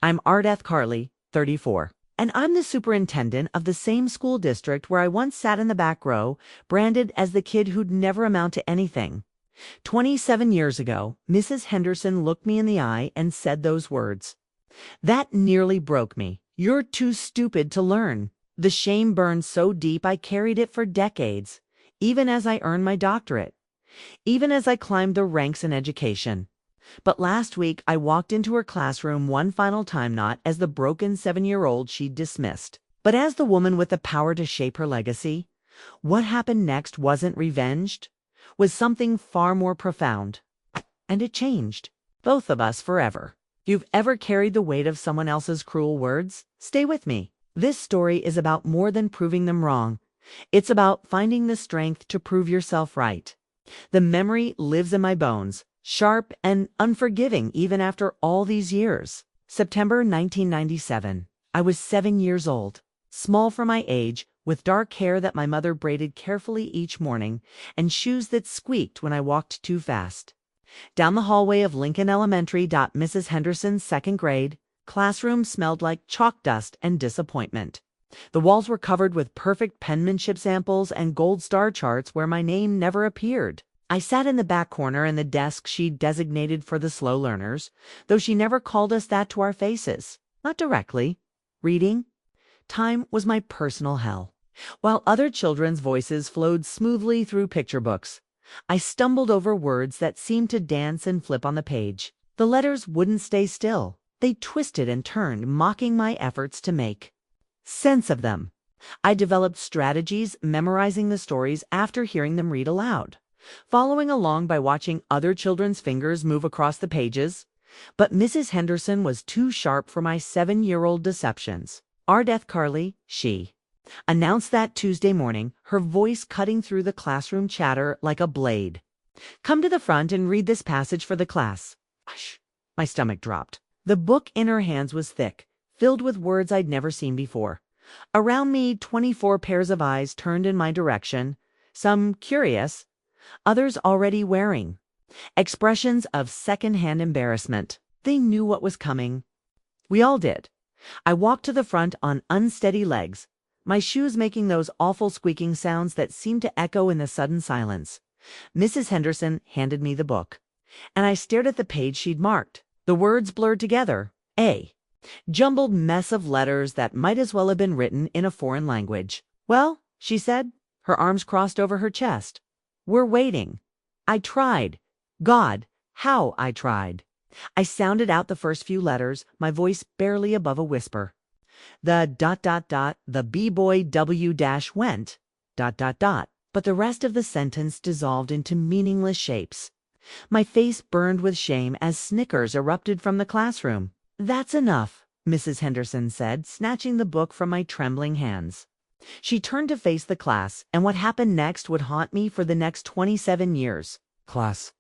I'm Ardath Karlie, 34, and I'm the superintendent of the same school district where I once sat in the back row, branded as the kid who'd never amount to anything. 27 years ago, Mrs. Henderson looked me in the eye and said those words. That nearly broke me. "You're too stupid to learn." The shame burned so deep I carried it for decades, even as I earned my doctorate, even as I climbed the ranks in education. But last week, I walked into her classroom one final time, not as the broken 7-year-old she'd dismissed, but as the woman with the power to shape her legacy. What happened next wasn't revenged, was something far more profound. And it changed both of us forever. If you've ever carried the weight of someone else's cruel words, stay with me. This story is about more than proving them wrong. It's about finding the strength to prove yourself right. The memory lives in my bones, sharp and unforgiving even after all these years. September 1997. I was 7 years old, small for my age, with dark hair that my mother braided carefully each morning, and shoes that squeaked when I walked too fast. Down the hallway of Lincoln Elementary. Mrs. Henderson's second grade classroom smelled like chalk dust and disappointment. The walls were covered with perfect penmanship samples and gold star charts where my name never appeared. I sat in the back corner in the desk she'd designated for the slow learners, though she never called us that to our faces. Not directly. Reading time was my personal hell. While other children's voices flowed smoothly through picture books, I stumbled over words that seemed to dance and flip on the page. The letters wouldn't stay still. They twisted and turned, mocking my efforts to make sense of them. I developed strategies, memorizing the stories after hearing them read aloud, following along by watching other children's fingers move across the pages. But Mrs. Henderson was too sharp for my 7-year-old deceptions. Ardath Karlie, she announced that Tuesday morning, her voice cutting through the classroom chatter like a blade. "Come to the front and read this passage for the class." Hush. My stomach dropped. The book in her hands was thick, filled with words I'd never seen before. Around me, 24 pairs of eyes turned in my direction, some curious, others already wearing expressions of second-hand embarrassment. They knew what was coming. We all did. I walked to the front on unsteady legs, my shoes making those awful squeaking sounds that seemed to echo in the sudden silence. Mrs. Henderson handed me the book, and I stared at the page she'd marked. The words blurred together. A jumbled mess of letters that might as well have been written in a foreign language. "Well," she said, her arms crossed over her chest, "we're waiting." I tried. God, how I tried. I sounded out the first few letters, my voice barely above a whisper. The B-boy W-went, ... But the rest of the sentence dissolved into meaningless shapes. My face burned with shame as snickers erupted from the classroom. "That's enough," Mrs. Henderson said, snatching the book from my trembling hands. She turned to face the class, and what happened next would haunt me for the next 27 years. "Class,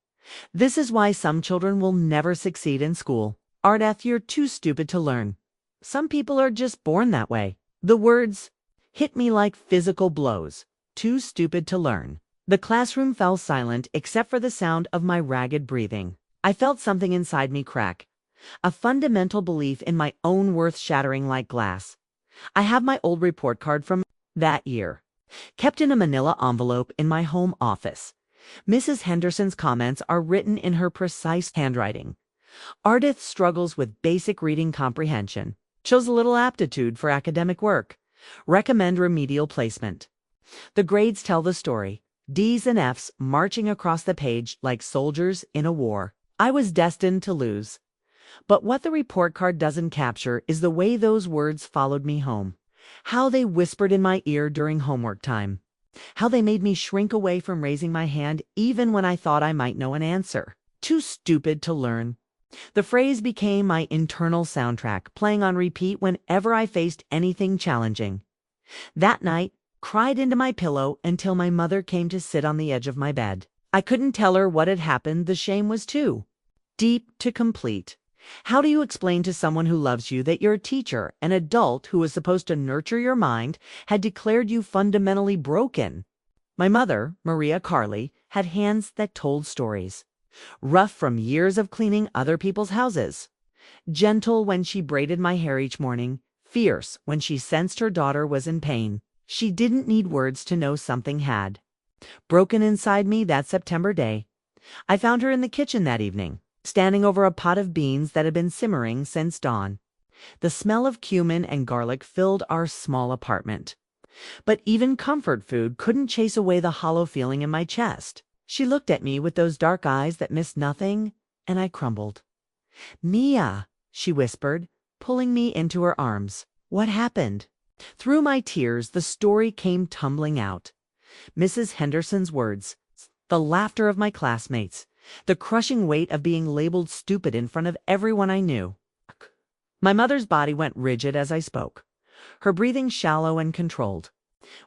this is why some children will never succeed in school. Ardath, you're too stupid to learn. Some people are just born that way." The words hit me like physical blows. Too stupid to learn. The classroom fell silent except for the sound of my ragged breathing. I felt something inside me crack, a fundamental belief in my own worth shattering like glass. I have my old report card from that year, kept in a manila envelope in my home office. Mrs. Henderson's comments are written in her precise handwriting. Ardath struggles with basic reading comprehension. Shows a little aptitude for academic work. Recommend remedial placement. The grades tell the story. D's and F's marching across the page like soldiers in a war. I was destined to lose. But what the report card doesn't capture is the way those words followed me home. How they whispered in my ear during homework time. How they made me shrink away from raising my hand even when I thought I might know an answer. Too stupid to learn. The phrase became my internal soundtrack, playing on repeat whenever I faced anything challenging. That night, cried into my pillow until my mother came to sit on the edge of my bed. I couldn't tell her what had happened. The shame was too deep to complete. How do you explain to someone who loves you that your teacher, an adult who was supposed to nurture your mind, had declared you fundamentally broken? My mother, Maria Karlie, had hands that told stories. Rough from years of cleaning other people's houses. Gentle when she braided my hair each morning, fierce when she sensed her daughter was in pain. She didn't need words to know something had broken inside me that September day. I found her in the kitchen that evening, standing over a pot of beans that had been simmering since dawn. The smell of cumin and garlic filled our small apartment. But even comfort food couldn't chase away the hollow feeling in my chest. She looked at me with those dark eyes that missed nothing, and I crumbled. "Mia," she whispered, pulling me into her arms. "What happened?" Through my tears, the story came tumbling out. Mrs. Henderson's words, the laughter of my classmates, the crushing weight of being labeled stupid in front of everyone I knew. My mother's body went rigid as I spoke, her breathing shallow and controlled.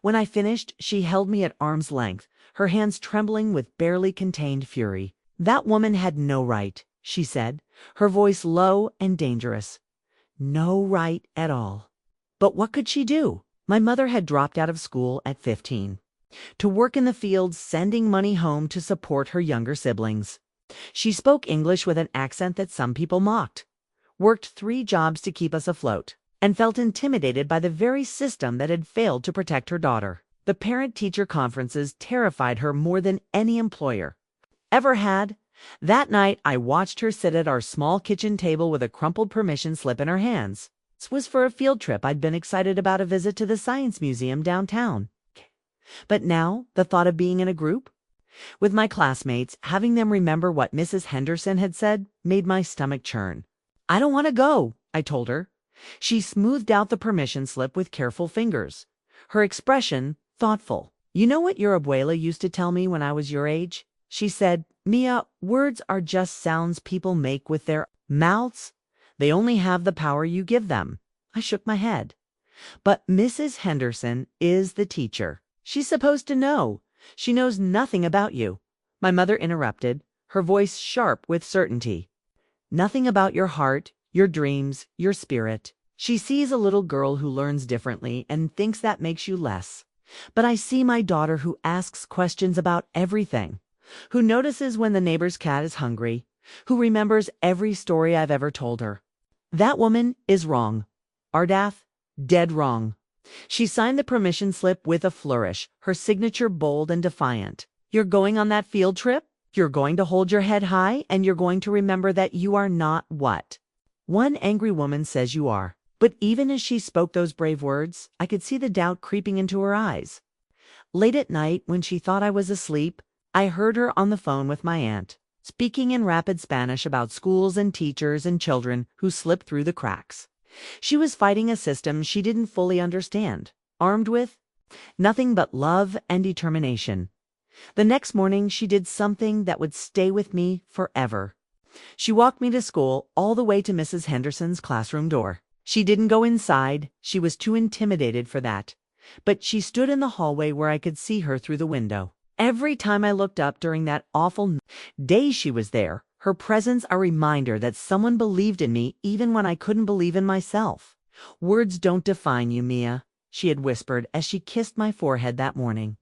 When I finished, she held me at arm's length, her hands trembling with barely contained fury. "That woman had no right," she said, her voice low and dangerous. No right at all. But what could she do? My mother had dropped out of school at 15. To work in the fields, sending money home to support her younger siblings. She spoke English with an accent that some people mocked, worked 3 jobs to keep us afloat, and felt intimidated by the very system that had failed to protect her daughter. The parent-teacher conferences terrified her more than any employer ever had. That night, I watched her sit at our small kitchen table with a crumpled permission slip in her hands. This was for a field trip I'd been excited about, a visit to the Science Museum downtown. But now, the thought of being in a group with my classmates, having them remember what Mrs. Henderson had said, made my stomach churn. "I don't want to go," I told her. She smoothed out the permission slip with careful fingers, her expression thoughtful. "You know what your abuela used to tell me when I was your age?" She said, "Mia, words are just sounds people make with their mouths. They only have the power you give them." I shook my head. "But Mrs. Henderson is the teacher. She's supposed to know. She knows nothing about you." My mother interrupted, her voice sharp with certainty. "Nothing about your heart, your dreams, your spirit. She sees a little girl who learns differently and thinks that makes you less. But I see my daughter who asks questions about everything, who notices when the neighbor's cat is hungry, who remembers every story I've ever told her. That woman is wrong. Ardath, dead wrong." She signed the permission slip with a flourish, her signature bold and defiant. "You're going on that field trip? You're going to hold your head high, and you're going to remember that you are not what one angry woman says you are." But even as she spoke those brave words, I could see the doubt creeping into her eyes. Late at night, when she thought I was asleep, I heard her on the phone with my aunt, speaking in rapid Spanish about schools and teachers and children who slipped through the cracks. She was fighting a system she didn't fully understand, armed with nothing but love and determination. The next morning, she did something that would stay with me forever. She walked me to school, all the way to Mrs. Henderson's classroom door. She didn't go inside. She was too intimidated for that. But she stood in the hallway where I could see her through the window. Every time I looked up during that awful day she was there, her presence a reminder that someone believed in me even when I couldn't believe in myself. "Words don't define you, Mia," she had whispered as she kissed my forehead that morning.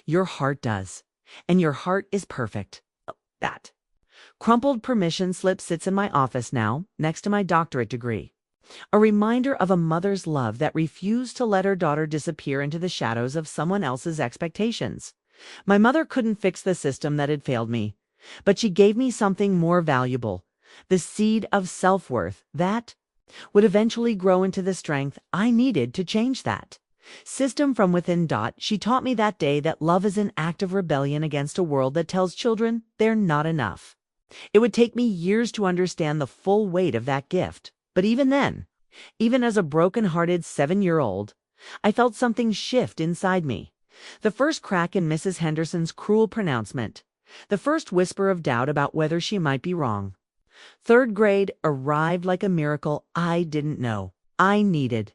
"Your heart does, and your heart is perfect." That crumpled permission slip sits in my office now, next to my doctorate degree. A reminder of a mother's love that refused to let her daughter disappear into the shadows of someone else's expectations. My mother couldn't fix the system that had failed me, but she gave me something more valuable, the seed of self-worth that would eventually grow into the strength I needed to change that system from within. She taught me that day that love is an act of rebellion against a world that tells children they're not enough. It would take me years to understand the full weight of that gift. But even then, even as a broken-hearted 7-year-old, I felt something shift inside me. The first crack in Mrs. Henderson's cruel pronouncement. The first whisper of doubt about whether she might be wrong. 3rd grade arrived like a miracle I didn't know I needed.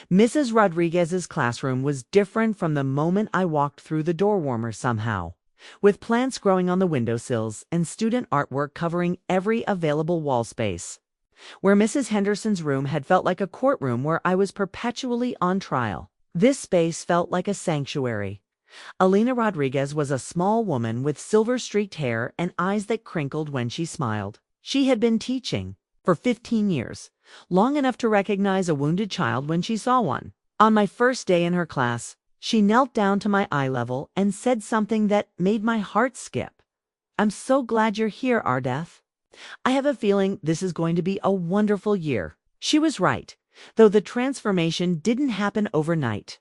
Mrs. Rodriguez's classroom was different from the moment I walked through the door warmer somehow, with plants growing on the windowsills and student artwork covering every available wall space. Where Mrs. Henderson's room had felt like a courtroom where I was perpetually on trial, this space felt like a sanctuary. Alina Rodriguez was a small woman with silver-streaked hair and eyes that crinkled when she smiled. She had been teaching, For 15 years, long enough to recognize a wounded child when she saw one. On my first day in her class, she knelt down to my eye level and said something that made my heart skip. "I'm so glad you're here, Ardath. I have a feeling this is going to be a wonderful year." She was right, though the transformation didn't happen overnight.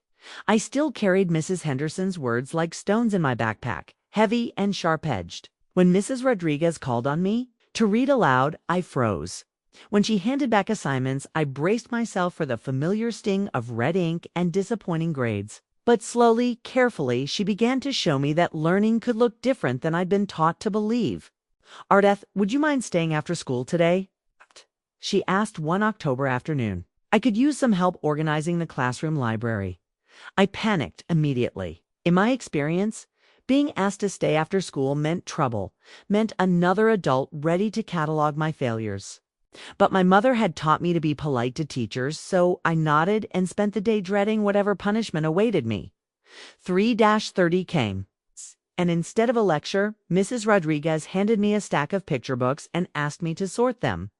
I still carried Mrs. Henderson's words like stones in my backpack, heavy and sharp-edged. When Mrs. Rodriguez called on me to read aloud, I froze. When she handed back assignments, I braced myself for the familiar sting of red ink and disappointing grades. But slowly, carefully, she began to show me that learning could look different than I'd been taught to believe. "Ardath, would you mind staying after school today?" she asked one October afternoon. I could use some help organizing the classroom library. I panicked immediately. In my experience, being asked to stay after school meant trouble, meant another adult ready to catalog my failures. But my mother had taught me to be polite to teachers, so I nodded and spent the day dreading whatever punishment awaited me. 3-30 came, and instead of a lecture, Mrs. Rodriguez handed me a stack of picture books and asked me to sort them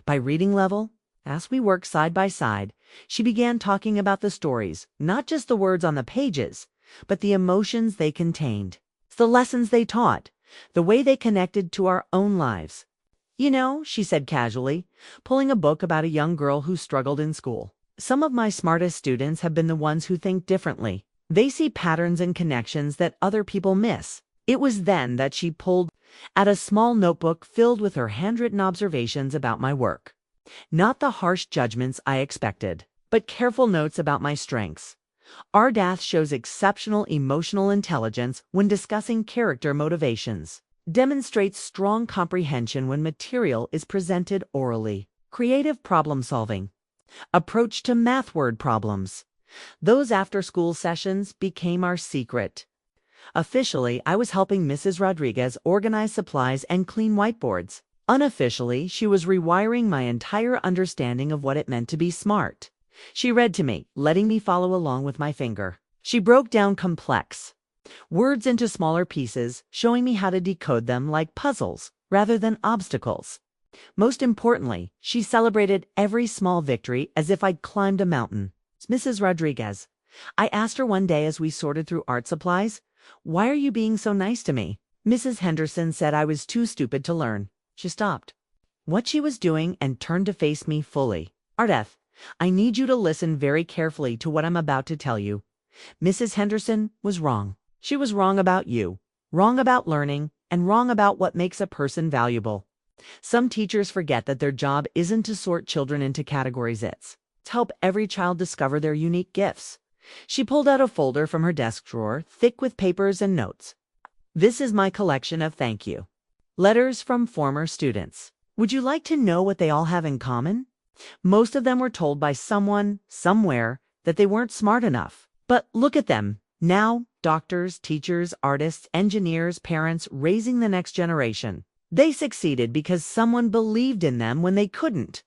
by reading level. As we worked side by side, she began talking about the stories, not just the words on the pages, but the emotions they contained, the lessons they taught, the way they connected to our own lives. "You know," she said casually, pulling a book about a young girl who struggled in school, "some of my smartest students have been the ones who think differently. They see patterns and connections that other people miss." It was then that she pulled out a small notebook filled with her handwritten observations about my work. Not the harsh judgments I expected, but careful notes about my strengths. "Ardath shows exceptional emotional intelligence when discussing character motivations. Demonstrates strong comprehension when material is presented orally. Creative problem solving. Approach to math word problems." Those after-school sessions became our secret. Officially, I was helping Mrs. Rodriguez organize supplies and clean whiteboards. Unofficially, she was rewiring my entire understanding of what it meant to be smart. She read to me, letting me follow along with my finger. She broke down complex words into smaller pieces, showing me how to decode them like puzzles rather than obstacles. Most importantly, she celebrated every small victory as if I'd climbed a mountain. "Mrs. Rodriguez," I asked her one day as we sorted through art supplies, "why are you being so nice to me?" Mrs. Henderson said I was too stupid to learn. She stopped what she was doing and turned to face me fully. "Ardath, I need you to listen very carefully to what I'm about to tell you. Mrs. Henderson was wrong. She was wrong about you, wrong about learning, and wrong about what makes a person valuable. Some teachers forget that their job isn't to sort children into categories. It's to help every child discover their unique gifts." She pulled out a folder from her desk drawer, thick with papers and notes. "This is my collection of thank you letters from former students. Would you like to know what they all have in common? Most of them were told by someone, somewhere, that they weren't smart enough. But look at them now, doctors, teachers, artists, engineers, parents, raising the next generation. They succeeded because someone believed in them when they couldn't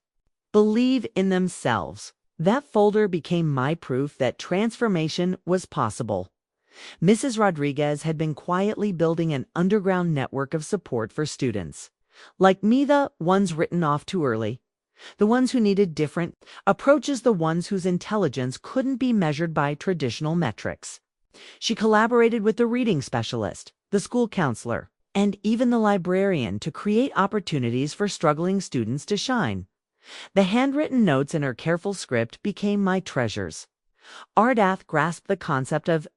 believe in themselves." That folder became my proof that transformation was possible. Mrs. Rodriguez had been quietly building an underground network of support for students like me, the ones written off too early, the ones who needed different approaches, the ones whose intelligence couldn't be measured by traditional metrics. She collaborated with the reading specialist, the school counselor, and even the librarian to create opportunities for struggling students to shine. The handwritten notes in her careful script became my treasures. Ardath grasped the concept of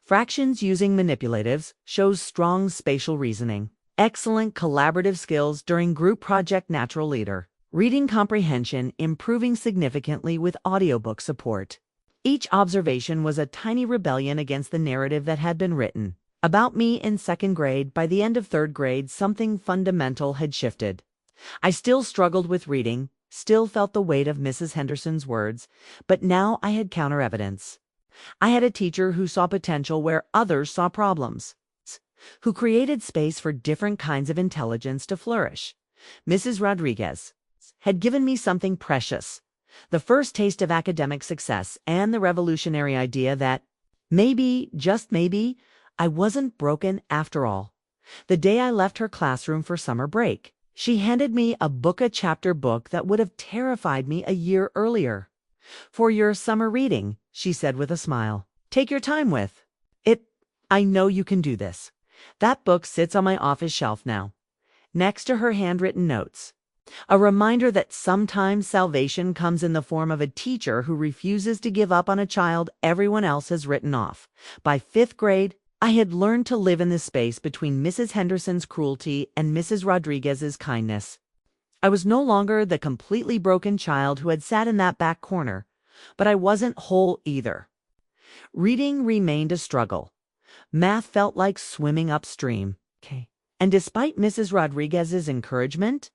fractions using manipulatives, shows strong spatial reasoning, excellent collaborative skills during group project, natural leader, reading comprehension improving significantly with audiobook support. Each observation was a tiny rebellion against the narrative that had been written about me in second grade. By the end of third grade, something fundamental had shifted. I still struggled with reading, still felt the weight of Mrs. Henderson's words, but now I had counter-evidence. I had a teacher who saw potential where others saw problems, who created space for different kinds of intelligence to flourish. Mrs. Rodriguez had given me something precious, the first taste of academic success and the revolutionary idea that maybe, just maybe, I wasn't broken after all. The day I left her classroom for summer break, She handed me a chapter book that would have terrified me a year earlier. "For your summer reading," she said with a smile. "Take your time with it. I know you can do this." That book sits on my office shelf now, next to her handwritten notes. A reminder that sometimes salvation comes in the form of a teacher who refuses to give up on a child everyone else has written off. By 5th grade, I had learned to live in the space between Mrs. Henderson's cruelty and Mrs. Rodriguez's kindness. I was no longer the completely broken child who had sat in that back corner, but I wasn't whole either. Reading remained a struggle. Math felt like swimming upstream. And despite Mrs. Rodriguez's encouragement,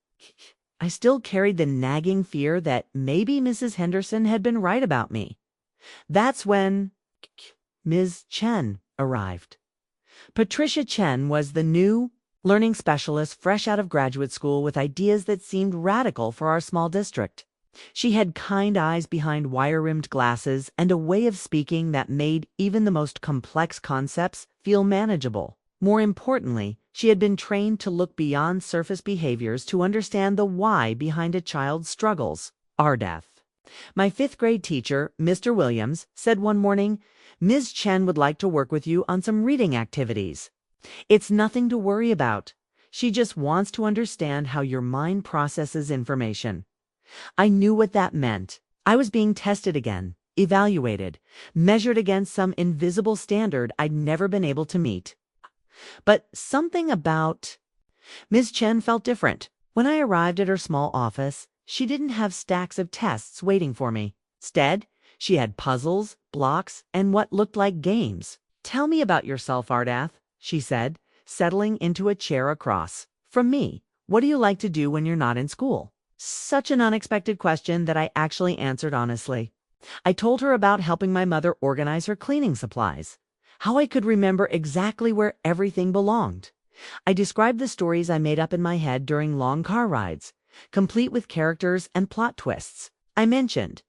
I still carried the nagging fear that maybe Mrs. Henderson had been right about me. That's when Ms. Chen arrived. Patricia Chen was the new learning specialist fresh out of graduate school with ideas that seemed radical for our small district. She had kind eyes behind wire-rimmed glasses and a way of speaking that made even the most complex concepts feel manageable. More importantly, she had been trained to look beyond surface behaviors to understand the why behind a child's struggles. Ardath. My 5th grade teacher, Mr. Williams, said one morning, "Ms. Chen would like to work with you on some reading activities. It's nothing to worry about. She just wants to understand how your mind processes information." I knew what that meant. I was being tested again, evaluated, measured against some invisible standard I'd never been able to meet. But something about Ms. Chen felt different. When I arrived at her small office, she didn't have stacks of tests waiting for me. Instead, she had puzzles, blocks, and what looked like games. "Tell me about yourself, Ardath," she said, settling into a chair across from me. "What do you like to do when you're not in school?" Such an unexpected question that I actually answered honestly. I told her about helping my mother organize her cleaning supplies, how I could remember exactly where everything belonged. I described the stories I made up in my head during long car rides, complete with characters and plot twists. I mentioned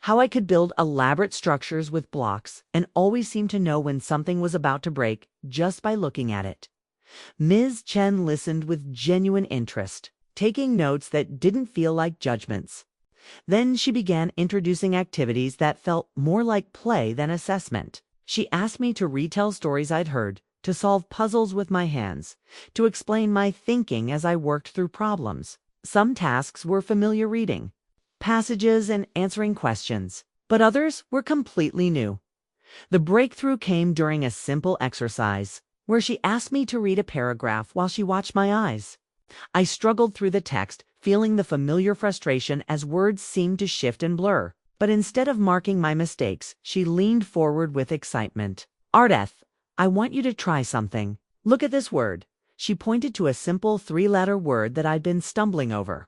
how I could build elaborate structures with blocks and always seemed to know when something was about to break just by looking at it. Ms. Chen listened with genuine interest, taking notes that didn't feel like judgments. Then she began introducing activities that felt more like play than assessment. She asked me to retell stories I'd heard, to solve puzzles with my hands, to explain my thinking as I worked through problems. Some tasks were familiar reading, passages and answering questions, but others were completely new. The breakthrough came during a simple exercise, where she asked me to read a paragraph while she watched my eyes. I struggled through the text, feeling the familiar frustration as words seemed to shift and blur. But instead of marking my mistakes, she leaned forward with excitement. "Ardath, I want you to try something. Look at this word." She pointed to a simple 3-letter word that I'd been stumbling over.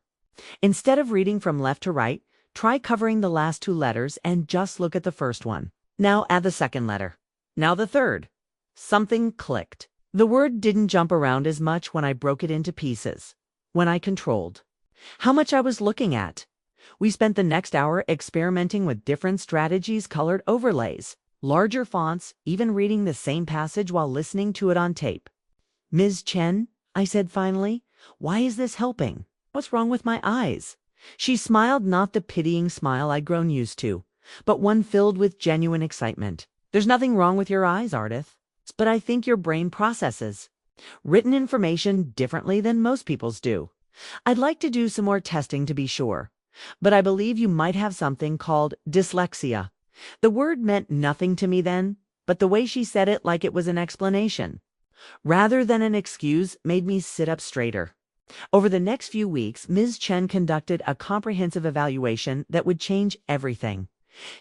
"Instead of reading from left to right, try covering the last 2 letters and just look at the first one. Now add the second letter. Now the third." Something clicked. The word didn't jump around as much when I broke it into pieces, when I controlled how much I was looking at. We spent the next hour experimenting with different strategies, colored overlays, larger fonts, even reading the same passage while listening to it on tape. "Ms. Chen," I said finally, "why is this helping? What's wrong with my eyes?" She smiled, not the pitying smile I'd grown used to, but one filled with genuine excitement. "There's nothing wrong with your eyes, Ardath, but I think your brain processes written information differently than most people's do. I'd like to do some more testing to be sure, but I believe you might have something called dyslexia." The word meant nothing to me then, but the way she said it like it was an explanation, rather than an excuse, made me sit up straighter. Over the next few weeks, Ms. Chen conducted a comprehensive evaluation that would change everything.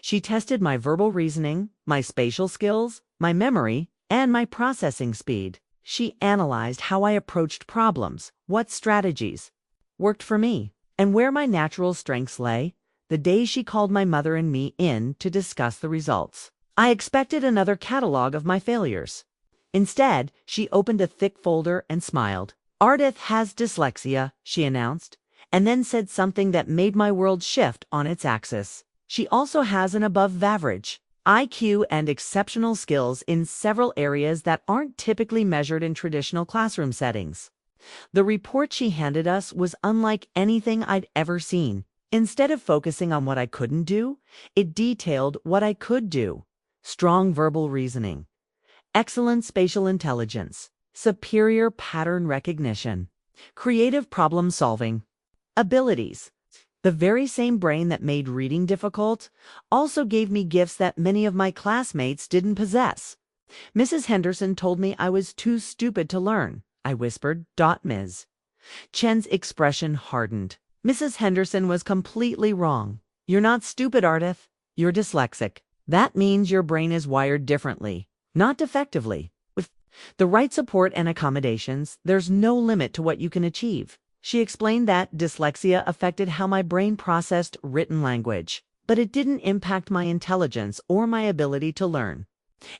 She tested my verbal reasoning, my spatial skills, my memory, and my processing speed. She analyzed how I approached problems, what strategies worked for me, and where my natural strengths lay. The day she called my mother and me in to discuss the results, I expected another catalog of my failures. Instead, she opened a thick folder and smiled. "Ardath has dyslexia," she announced, and then said something that made my world shift on its axis. "She also has an above-average IQ and exceptional skills in several areas that aren't typically measured in traditional classroom settings." The report she handed us was unlike anything I'd ever seen. Instead of focusing on what I couldn't do, it detailed what I could do. Strong verbal reasoning, excellent spatial intelligence, superior pattern recognition, creative problem solving abilities. The very same brain that made reading difficult also gave me gifts that many of my classmates didn't possess. Mrs. Henderson told me I was too stupid to learn. I whispered, Ms. Chen's expression hardened. Mrs. Henderson was completely wrong. You're not stupid, Ardath. You're dyslexic. That means your brain is wired differently, not defectively. With the right support and accommodations, there's no limit to what you can achieve. She explained that dyslexia affected how my brain processed written language, but it didn't impact my intelligence or my ability to learn.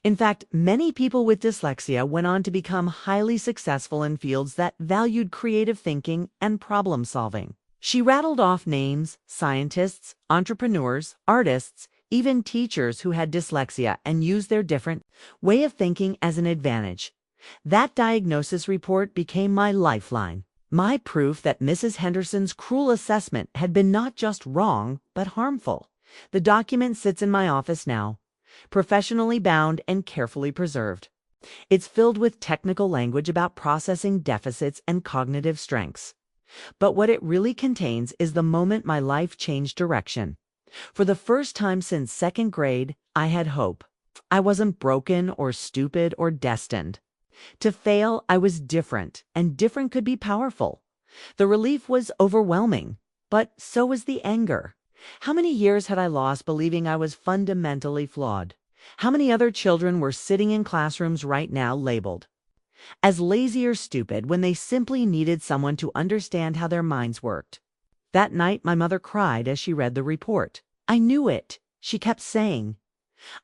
In fact, many people with dyslexia went on to become highly successful in fields that valued creative thinking and problem solving. She rattled off names, scientists, entrepreneurs, artists, even teachers who had dyslexia and used their different way of thinking as an advantage. That diagnosis report became my lifeline, my proof that Mrs. Henderson's cruel assessment had been not just wrong, but harmful. The document sits in my office now, professionally bound and carefully preserved. It's filled with technical language about processing deficits and cognitive strengths. But what it really contains is the moment my life changed direction. For the first time since second grade, I had hope. I wasn't broken or stupid or destined. To fail, I was different, and different could be powerful. The relief was overwhelming, but so was the anger. How many years had I lost believing I was fundamentally flawed? How many other children were sitting in classrooms right now labeled as lazy or stupid when they simply needed someone to understand how their minds worked? That night, my mother cried as she read the report. I knew it, she kept saying.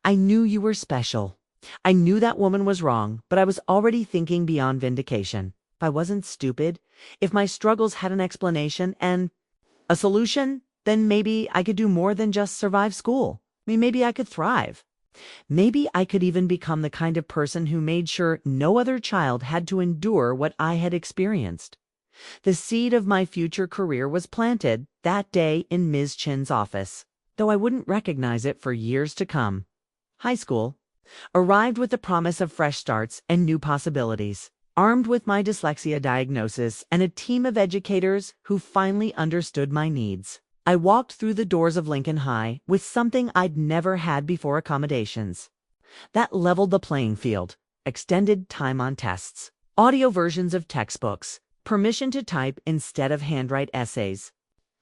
I knew you were special. I knew that woman was wrong, but I was already thinking beyond vindication. If I wasn't stupid, if my struggles had an explanation and a solution, then maybe I could do more than just survive school. Maybe I could thrive. Maybe I could even become the kind of person who made sure no other child had to endure what I had experienced. The seed of my future career was planted that day in Ms. Chen's office, though I wouldn't recognize it for years to come. High school arrived with the promise of fresh starts and new possibilities, armed with my dyslexia diagnosis and a team of educators who finally understood my needs. I walked through the doors of Lincoln High with something I'd never had before: accommodations. That leveled the playing field: extended time on tests, audio versions of textbooks, permission to type instead of handwrite essays.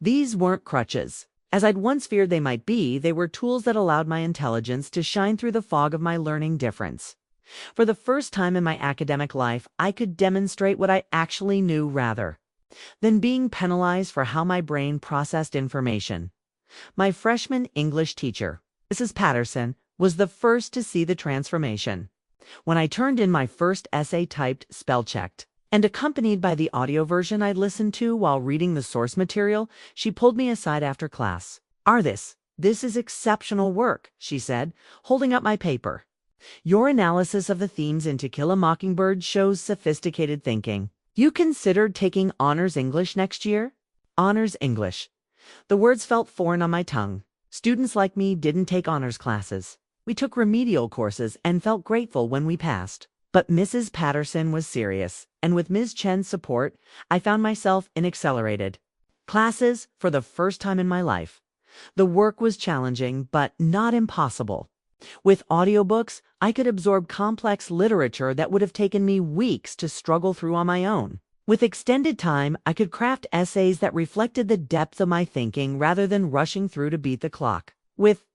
These weren't crutches, as I'd once feared they might be. They were tools that allowed my intelligence to shine through the fog of my learning difference. For the first time in my academic life, I could demonstrate what I actually knew rather than being penalized for how my brain processed information. My freshman English teacher, Mrs. Patterson, was the first to see the transformation. When I turned in my first essay typed, spell-checked, and accompanied by the audio version I'd listened to while reading the source material, she pulled me aside after class. Ardath, this is exceptional work, she said, holding up my paper. Your analysis of the themes in To Kill a Mockingbird shows sophisticated thinking. You considered taking honors English next year? Honors English. The words felt foreign on my tongue. Students like me didn't take honors classes. We took remedial courses and felt grateful when we passed. But Mrs. Patterson was serious, and with Ms. Chen's support, I found myself in accelerated classes for the first time in my life. The work was challenging, but not impossible. With audiobooks, I could absorb complex literature that would have taken me weeks to struggle through on my own. With extended time, I could craft essays that reflected the depth of my thinking rather than rushing through to beat the clock. With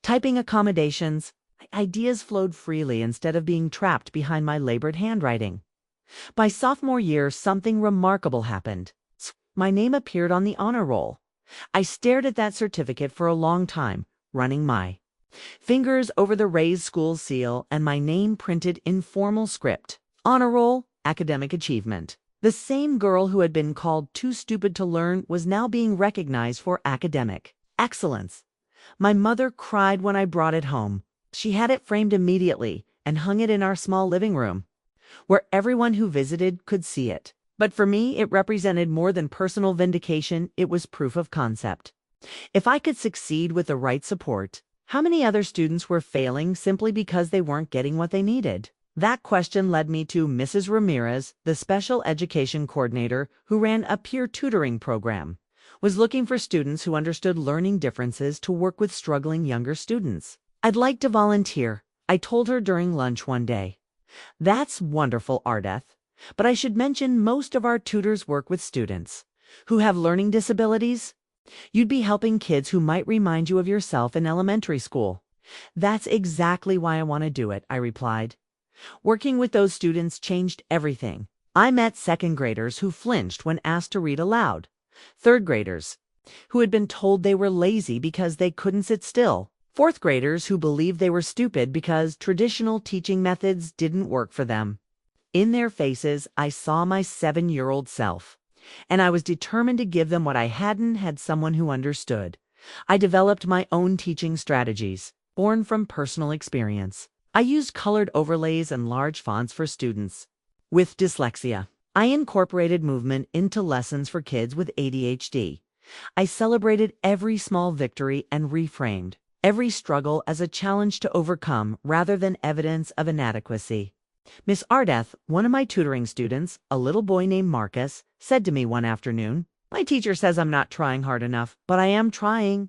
typing accommodations, ideas flowed freely instead of being trapped behind my labored handwriting. By sophomore year, something remarkable happened. My name appeared on the honor roll. I stared at that certificate for a long time, running my fingers over the raised school seal and my name printed in formal script. Honor roll, academic achievement. The same girl who had been called too stupid to learn was now being recognized for academic excellence. My mother cried when I brought it home. She had it framed immediately and hung it in our small living room, where everyone who visited could see it. But for me, it represented more than personal vindication, it was proof of concept. If I could succeed with the right support, how many other students were failing simply because they weren't getting what they needed? That question led me to Mrs. Ramirez, the special education coordinator who ran a peer tutoring program, was looking for students who understood learning differences to work with struggling younger students. "I'd like to volunteer," I told her during lunch one day. "That's wonderful, Ardath. But I should mention most of our tutors work with students who have learning disabilities. You'd be helping kids who might remind you of yourself in elementary school." "That's exactly why I want to do it," I replied. Working with those students changed everything. I met second graders who flinched when asked to read aloud, third graders who had been told they were lazy because they couldn't sit still, fourth graders who believed they were stupid because traditional teaching methods didn't work for them. In their faces, I saw my 7-year-old self, and I was determined to give them what I hadn't had: someone who understood. I developed my own teaching strategies, born from personal experience. I used colored overlays and large fonts for students with dyslexia. I incorporated movement into lessons for kids with ADHD. I celebrated every small victory and reframed every struggle as a challenge to overcome rather than evidence of inadequacy. Miss Ardath, one of my tutoring students, a little boy named Marcus, said to me one afternoon, "My teacher says I'm not trying hard enough, but I am trying.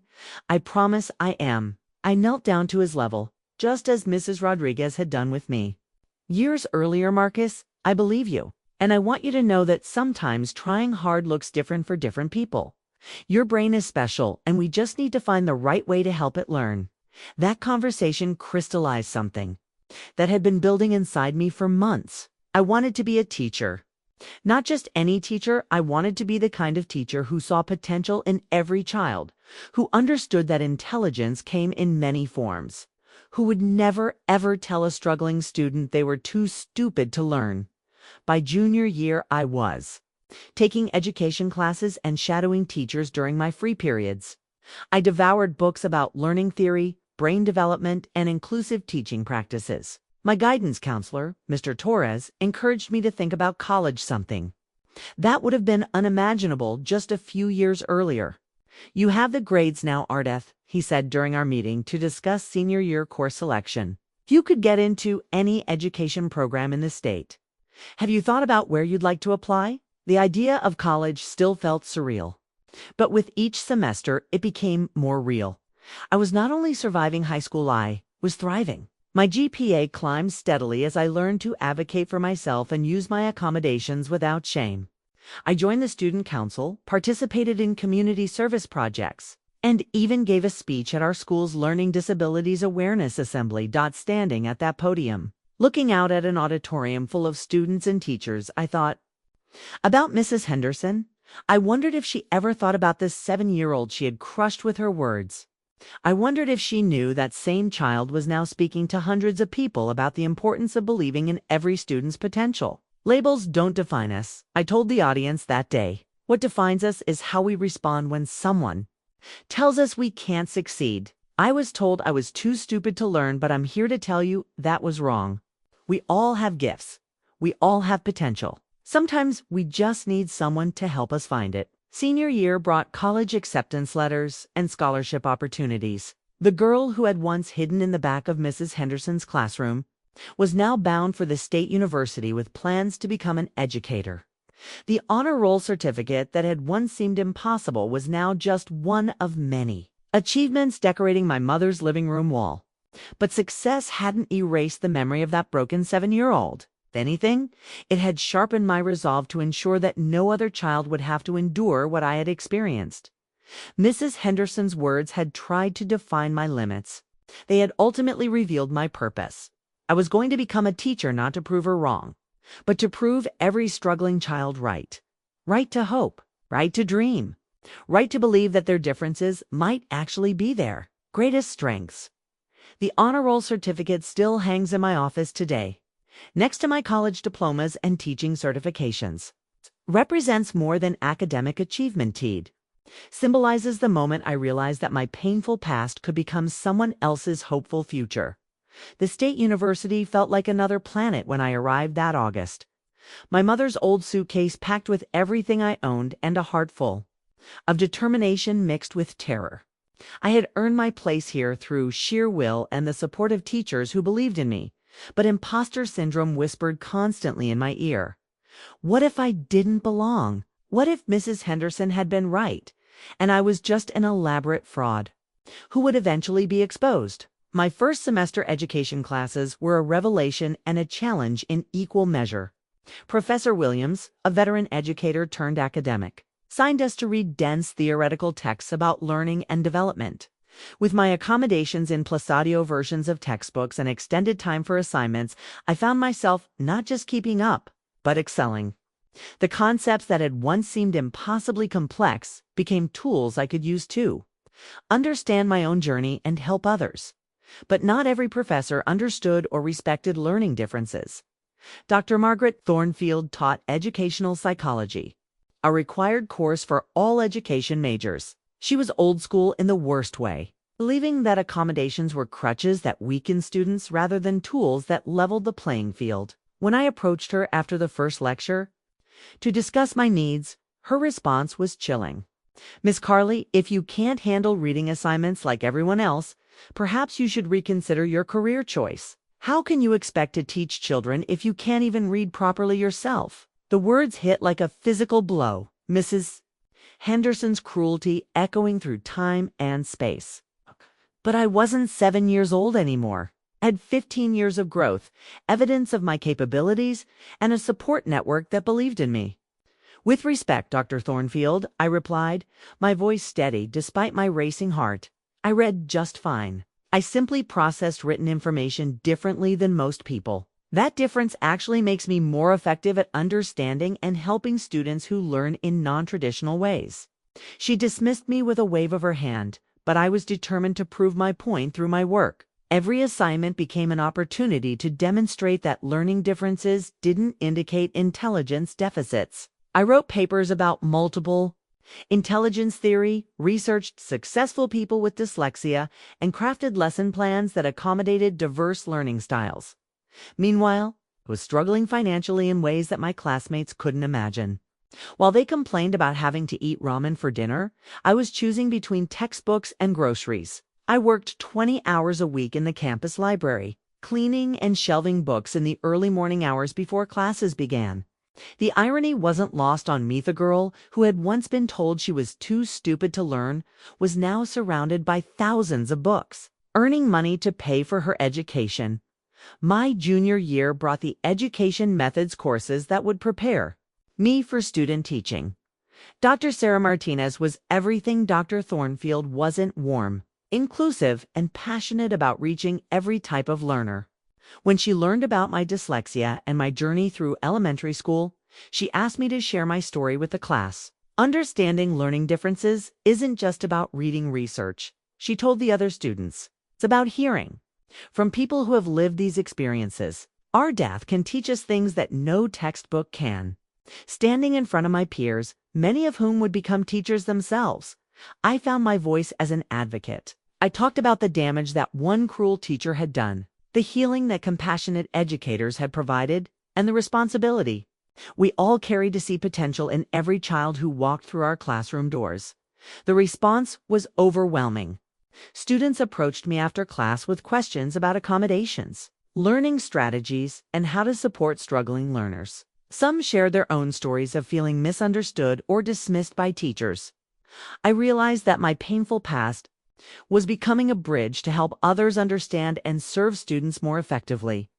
I promise I am." I knelt down to his level, just as Mrs. Rodriguez had done with me. "Years earlier, Marcus, I believe you. And I want you to know that sometimes trying hard looks different for different people. Your brain is special, and we just need to find the right way to help it learn." That conversation crystallized something that had been building inside me for months. I wanted to be a teacher. Not just any teacher, I wanted to be the kind of teacher who saw potential in every child, who understood that intelligence came in many forms, who would never, ever tell a struggling student they were too stupid to learn. By junior year, I was taking education classes and shadowing teachers during my free periods. I devoured books about learning theory, brain development, and inclusive teaching practices. My guidance counselor, Mr. Torres, encouraged me to think about college something that would have been unimaginable just a few years earlier. "You have the grades now, Ardath," he said during our meeting to discuss senior year course selection. "You could get into any education program in the state. Have you thought about where you'd like to apply?" The idea of college still felt surreal, but with each semester it became more real. I was not only surviving high school, I was thriving. My GPA climbed steadily as I learned to advocate for myself and use my accommodations without shame. I joined the student council, participated in community service projects, and even gave a speech at our school's Learning Disabilities Awareness Assembly. Standing at that podium, looking out at an auditorium full of students and teachers, I thought about Mrs. Henderson. I wondered if she ever thought about this 7-year-old she had crushed with her words. I wondered if she knew that same child was now speaking to hundreds of people about the importance of believing in every student's potential. "Labels don't define us," I told the audience that day. "What defines us is how we respond when someone tells us we can't succeed." I was told I was too stupid to learn, but I'm here to tell you that was wrong. We all have gifts. We all have potential. Sometimes we just need someone to help us find it. Senior year brought college acceptance letters and scholarship opportunities. The girl who had once hidden in the back of Mrs. Henderson's classroom was now bound for the state university with plans to become an educator. The honor roll certificate that had once seemed impossible was now just one of many achievements decorating my mother's living room wall. But success hadn't erased the memory of that broken 7-year-old. If anything, it had sharpened my resolve to ensure that no other child would have to endure what I had experienced. Mrs. Henderson's words had tried to define my limits. They had ultimately revealed my purpose. I was going to become a teacher not to prove her wrong, but to prove every struggling child right. Right to hope, right to dream, right to believe that their differences might actually be their greatest strengths. The honor roll certificate still hangs in my office today, next to my college diplomas and teaching certifications. Represents more than academic achievement. It symbolizes the moment I realized that my painful past could become someone else's hopeful future. The state university felt like another planet when I arrived that August. My mother's old suitcase packed with everything I owned and a heart full of determination mixed with terror. I had earned my place here through sheer will and the support of teachers who believed in me, but imposter syndrome whispered constantly in my ear. What if I didn't belong? What if Mrs. Henderson had been right, and I was just an elaborate fraud, who would eventually be exposed? My first semester education classes were a revelation and a challenge in equal measure. Professor Williams, a veteran educator turned academic, signed us to read dense theoretical texts about learning and development. With my accommodations in Placidio versions of textbooks and extended time for assignments, I found myself not just keeping up, but excelling. The concepts that had once seemed impossibly complex became tools I could use too. Understand my own journey and help others. But not every professor understood or respected learning differences. Dr. Margaret Thornfield taught educational psychology, a required course for all education majors. She was old school in the worst way, believing that accommodations were crutches that weakened students rather than tools that leveled the playing field. When I approached her after the first lecture to discuss my needs, her response was chilling. Miss Karlie, if you can't handle reading assignments like everyone else, perhaps you should reconsider your career choice. How can you expect to teach children if you can't even read properly yourself? The words hit like a physical blow, Mrs. Henderson's cruelty echoing through time and space. But I wasn't 7 years old anymore. I had 15 years of growth, evidence of my capabilities, and a support network that believed in me. With respect, Dr. Thornfield, I replied, my voice steady despite my racing heart. I read just fine. I simply processed written information differently than most people. That difference actually makes me more effective at understanding and helping students who learn in non-traditional ways. She dismissed me with a wave of her hand, but I was determined to prove my point through my work. Every assignment became an opportunity to demonstrate that learning differences didn't indicate intelligence deficits. I wrote papers about multiple intelligence theory, researched successful people with dyslexia, and crafted lesson plans that accommodated diverse learning styles. Meanwhile, I was struggling financially in ways that my classmates couldn't imagine. While they complained about having to eat ramen for dinner, I was choosing between textbooks and groceries. I worked 20 hours a week in the campus library, cleaning and shelving books in the early morning hours before classes began. The irony wasn't lost on me. The girl who had once been told she was too stupid to learn was now surrounded by thousands of books, earning money to pay for her education. My junior year brought the education methods courses that would prepare me for student teaching. Dr. Sarah Martinez was everything Dr. Thornfield wasn't: warm, inclusive, and passionate about reaching every type of learner. When she learned about my dyslexia and my journey through elementary school, she asked me to share my story with the class. Understanding learning differences isn't just about reading research, she told the other students. It's about hearing from people who have lived these experiences. Ardath can teach us things that no textbook can. Standing in front of my peers, many of whom would become teachers themselves, I found my voice as an advocate. I talked about the damage that one cruel teacher had done, the healing that compassionate educators had provided, and the responsibility we all carry to see potential in every child who walked through our classroom doors. The response was overwhelming. Students approached me after class with questions about accommodations, learning strategies, and how to support struggling learners. Some shared their own stories of feeling misunderstood or dismissed by teachers. I realized that my painful past was becoming a bridge to help others understand and serve students more effectively.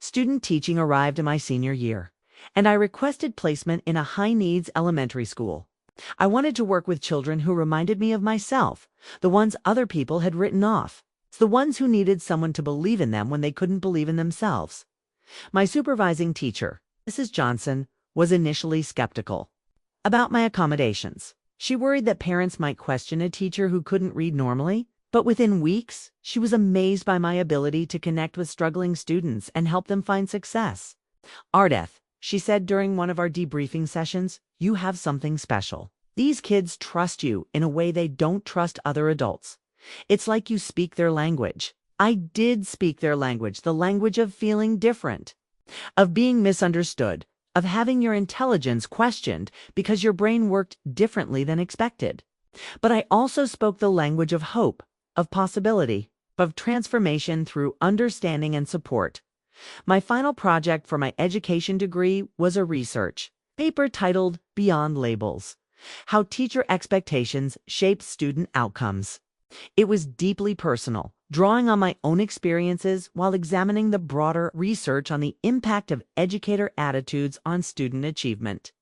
Student teaching arrived in my senior year, and I requested placement in a high-needs elementary school. I wanted to work with children who reminded me of myself, the ones other people had written off, the ones who needed someone to believe in them when they couldn't believe in themselves. My supervising teacher, Mrs. Johnson, was initially skeptical about my accommodations. She worried that parents might question a teacher who couldn't read normally, but within weeks, she was amazed by my ability to connect with struggling students and help them find success. Ardath, she said during one of our debriefing sessions, you have something special. These kids trust you in a way they don't trust other adults. It's like you speak their language. I did speak their language, the language of feeling different, of being misunderstood, of having your intelligence questioned because your brain worked differently than expected. But I also spoke the language of hope, of possibility, of transformation through understanding and support. My final project for my education degree was a research paper titled Beyond Labels: How Teacher Expectations Shape Student Outcomes. It was deeply personal, drawing on my own experiences while examining the broader research on the impact of educator attitudes on student achievement.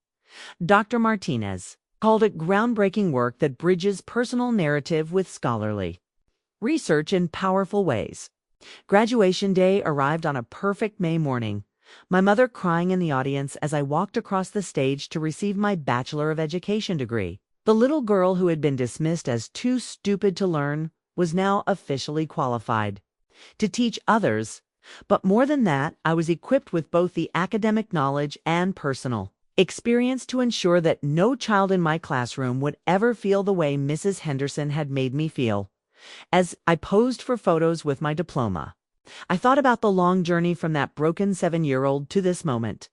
Dr. Martinez called it groundbreaking work that bridges personal narrative with scholarly research in powerful ways. Graduation day arrived on a perfect May morning, my mother crying in the audience as I walked across the stage to receive my Bachelor of Education degree. The little girl who had been dismissed as too stupid to learn was now officially qualified to teach others. But more than that, I was equipped with both the academic knowledge and personal experience to ensure that no child in my classroom would ever feel the way Mrs. Henderson had made me feel. As I posed for photos with my diploma, I thought about the long journey from that broken 7-year-old to this moment.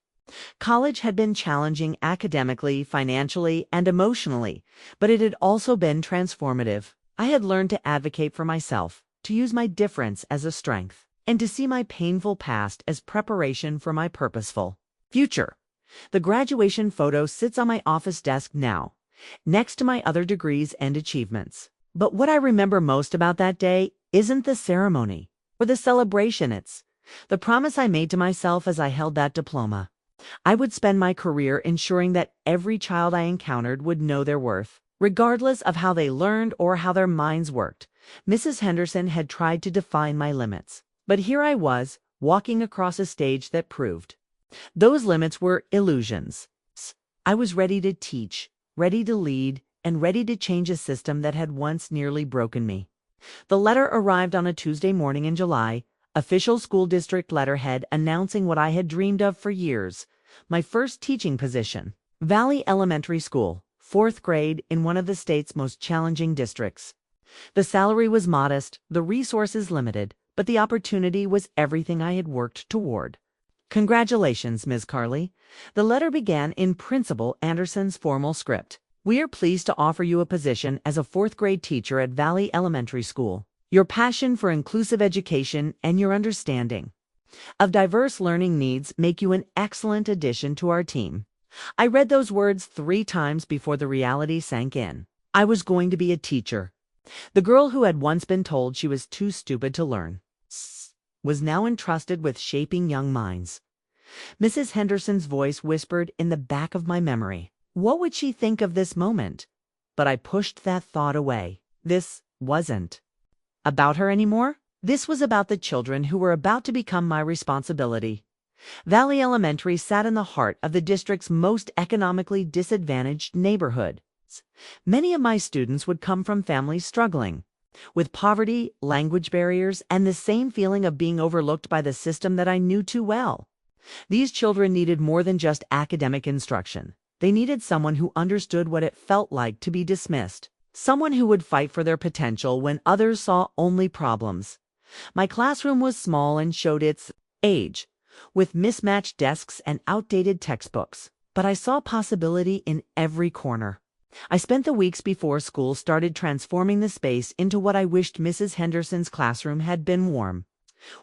College had been challenging academically, financially, and emotionally, but it had also been transformative. I had learned to advocate for myself, to use my difference as a strength, and to see my painful past as preparation for my purposeful future. The graduation photo sits on my office desk now, next to my other degrees and achievements. But what I remember most about that day isn't the ceremony or the celebration, it's the promise I made to myself as I held that diploma. I would spend my career ensuring that every child I encountered would know their worth, regardless of how they learned or how their minds worked. Mrs. Henderson had tried to define my limits, but here I was, walking across a stage that proved those limits were illusions. I was ready to teach, ready to lead, and ready to change a system that had once nearly broken me. The letter arrived on a Tuesday morning in July, official school district letterhead announcing what I had dreamed of for years: my first teaching position. Valley Elementary School, 4th grade in one of the state's most challenging districts. The salary was modest, the resources limited, but the opportunity was everything I had worked toward. Congratulations, Ms. Karlie. The letter began in Principal Anderson's formal script. We are pleased to offer you a position as a 4th grade teacher at Valley Elementary School. Your passion for inclusive education and your understanding of diverse learning needs make you an excellent addition to our team. I read those words 3 times before the reality sank in. I was going to be a teacher. The girl who had once been told she was too stupid to learn was now entrusted with shaping young minds. Mrs. Henderson's voice whispered in the back of my memory. What would she think of this moment? But I pushed that thought away. This wasn't about her anymore. This was about the children who were about to become my responsibility. Valley Elementary sat in the heart of the district's most economically disadvantaged neighborhood. Many of my students would come from families struggling with poverty, language barriers, and the same feeling of being overlooked by the system that I knew too well. These children needed more than just academic instruction. They needed someone who understood what it felt like to be dismissed, someone who would fight for their potential when others saw only problems. My classroom was small and showed its age, with mismatched desks and outdated textbooks, but I saw possibility in every corner. I spent the weeks before school started transforming the space into what I wished Mrs. Henderson's classroom had been: warm,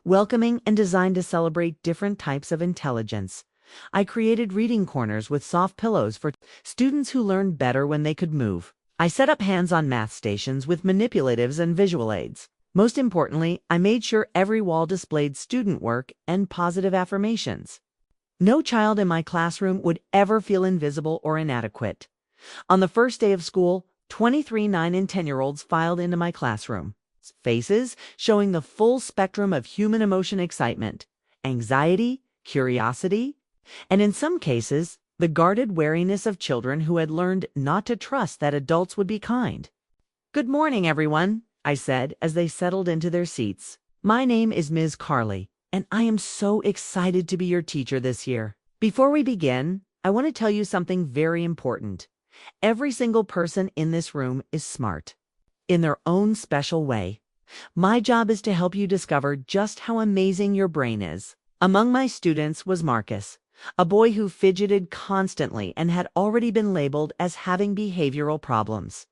welcoming, and designed to celebrate different types of intelligence. I created reading corners with soft pillows for students who learned better when they could move. I set up hands-on math stations with manipulatives and visual aids. Most importantly, I made sure every wall displayed student work and positive affirmations. No child in my classroom would ever feel invisible or inadequate. On the first day of school, 23 9- and 10-year-olds filed into my classroom, faces showing the full spectrum of human emotion: excitement, anxiety, curiosity, and in some cases, the guarded wariness of children who had learned not to trust that adults would be kind. "Good morning, everyone," I said as they settled into their seats. "My name is Ms. Karlie, and I am so excited to be your teacher this year. Before we begin, I want to tell you something very important. Every single person in this room is smart, in their own special way. My job is to help you discover just how amazing your brain is." Among my students was Marcus, a boy who fidgeted constantly and had already been labeled as having behavioral problems.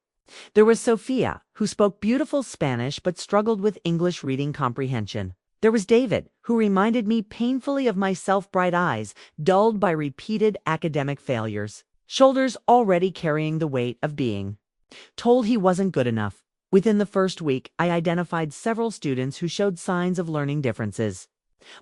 There was Sophia, who spoke beautiful Spanish but struggled with English reading comprehension. There was David, who reminded me painfully of my self-bright eyes, dulled by repeated academic failures, shoulders already carrying the weight of being told he wasn't good enough. Within the first week, I identified several students who showed signs of learning differences.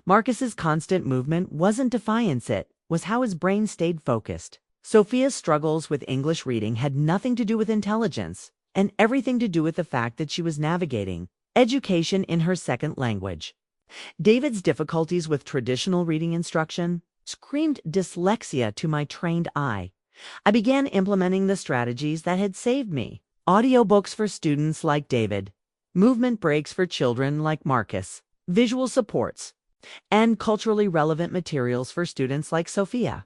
Marcus's constant movement wasn't defiance, it was how his brain stayed focused. Sophia's struggles with English reading had nothing to do with intelligence, and everything to do with the fact that she was navigating education in her second language. David's difficulties with traditional reading instruction screamed dyslexia to my trained eye. I began implementing the strategies that had saved me. Audiobooks for students like David, movement breaks for children like Marcus, visual supports, and culturally relevant materials for students like Sophia.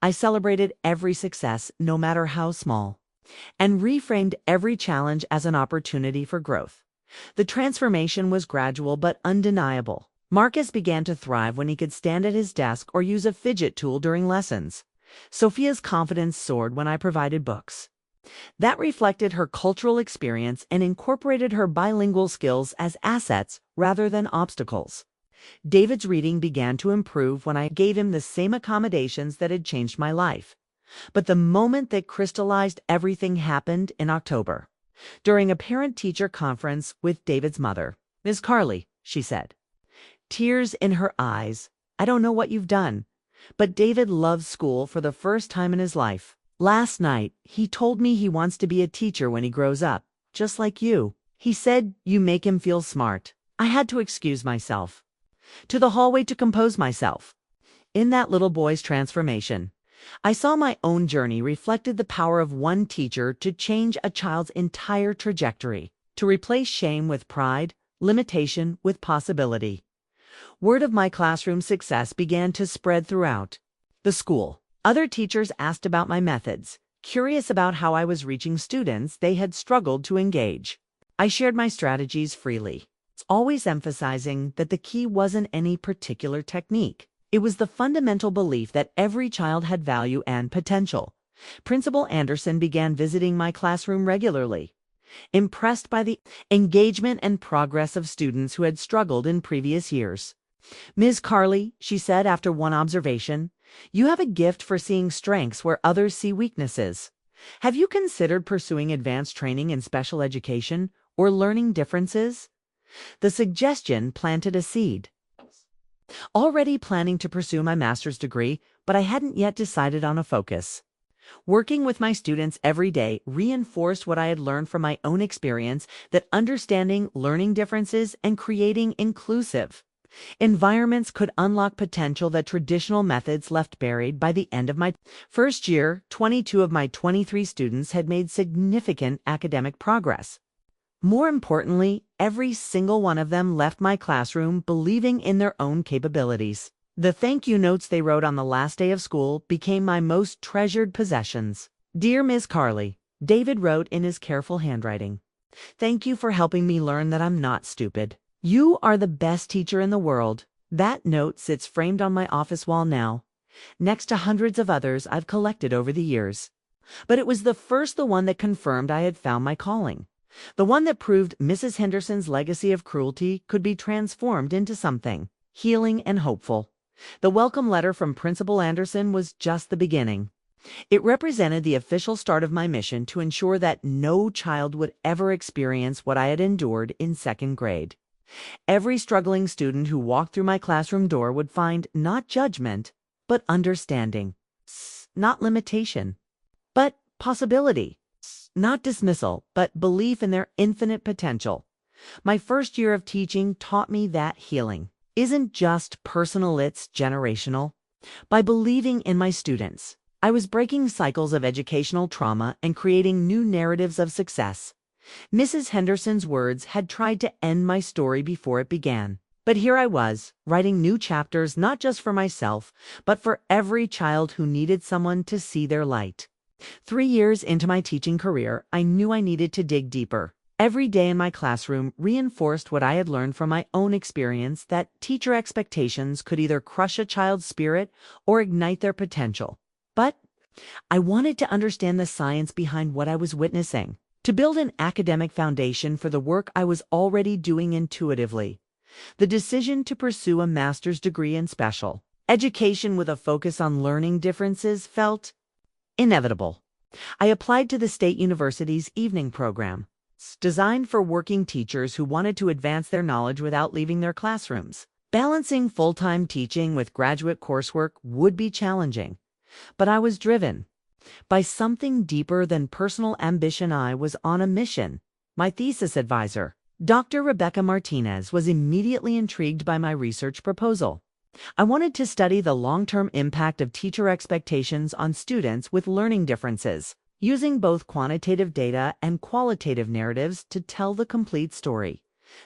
I celebrated every success, no matter how small, and reframed every challenge as an opportunity for growth. The transformation was gradual but undeniable. Marcus began to thrive when he could stand at his desk or use a fidget tool during lessons. Sophia's confidence soared when I provided books that reflected her cultural experience and incorporated her bilingual skills as assets rather than obstacles. David's reading began to improve when I gave him the same accommodations that had changed my life. But the moment that crystallized everything happened in October. During a parent-teacher conference with David's mother, "Ms. Karlie," she said, tears in her eyes, "I don't know what you've done, but David loves school for the first time in his life. Last night, he told me he wants to be a teacher when he grows up, just like you. He said you make him feel smart." I had to excuse myself to the hallway to compose myself. In that little boy's transformation, I saw my own journey reflected the power of one teacher to change a child's entire trajectory, to replace shame with pride, limitation with possibility. Word of my classroom success began to spread throughout the school. Other teachers asked about my methods, curious about how I was reaching students they had struggled to engage. I shared my strategies freely, always emphasizing that the key wasn't any particular technique. It was the fundamental belief that every child had value and potential. Principal Anderson began visiting my classroom regularly, impressed by the engagement and progress of students who had struggled in previous years. "Ms. Karlie," she said after one observation, "you have a gift for seeing strengths where others see weaknesses. Have you considered pursuing advanced training in special education or learning differences?" The suggestion planted a seed. Already planning to pursue my master's degree, but I hadn't yet decided on a focus. Working with my students every day reinforced what I had learned from my own experience, that understanding learning differences and creating inclusive environments could unlock potential that traditional methods left buried. By the end of my first year, 22 of my 23 students had made significant academic progress. More importantly, every single one of them left my classroom believing in their own capabilities. The thank you notes they wrote on the last day of school became my most treasured possessions. "Dear Ms. Karlie," David wrote in his careful handwriting, "thank you for helping me learn that I'm not stupid. You are the best teacher in the world." That note sits framed on my office wall now, next to hundreds of others I've collected over the years. But it was the one that confirmed I had found my calling. The one that proved Mrs. Henderson's legacy of cruelty could be transformed into something healing and hopeful. The welcome letter from Principal Anderson was just the beginning. It represented the official start of my mission to ensure that no child would ever experience what I had endured in second grade. Every struggling student who walked through my classroom door would find not judgment, but understanding. Not limitation, but possibility. Not dismissal, but belief in their infinite potential. My first year of teaching taught me that healing isn't just personal, it's generational. By believing in my students, I was breaking cycles of educational trauma and creating new narratives of success. Mrs. Henderson's words had tried to end my story before it began. But here I was, writing new chapters not just for myself, but for every child who needed someone to see their light. 3 years into my teaching career, I knew I needed to dig deeper. Every day in my classroom reinforced what I had learned from my own experience, that teacher expectations could either crush a child's spirit or ignite their potential. But I wanted to understand the science behind what I was witnessing, to build an academic foundation for the work I was already doing intuitively. The decision to pursue a master's degree in special education with a focus on learning differences felt inevitable. I applied to the State University's evening program, designed for working teachers who wanted to advance their knowledge without leaving their classrooms. Balancing full-time teaching with graduate coursework would be challenging, but I was driven by something deeper than personal ambition. I was on a mission. My thesis advisor, Dr. Rebecca Martinez, was immediately intrigued by my research proposal. I wanted to study the long-term impact of teacher expectations on students with learning differences, using both quantitative data and qualitative narratives to tell the complete story.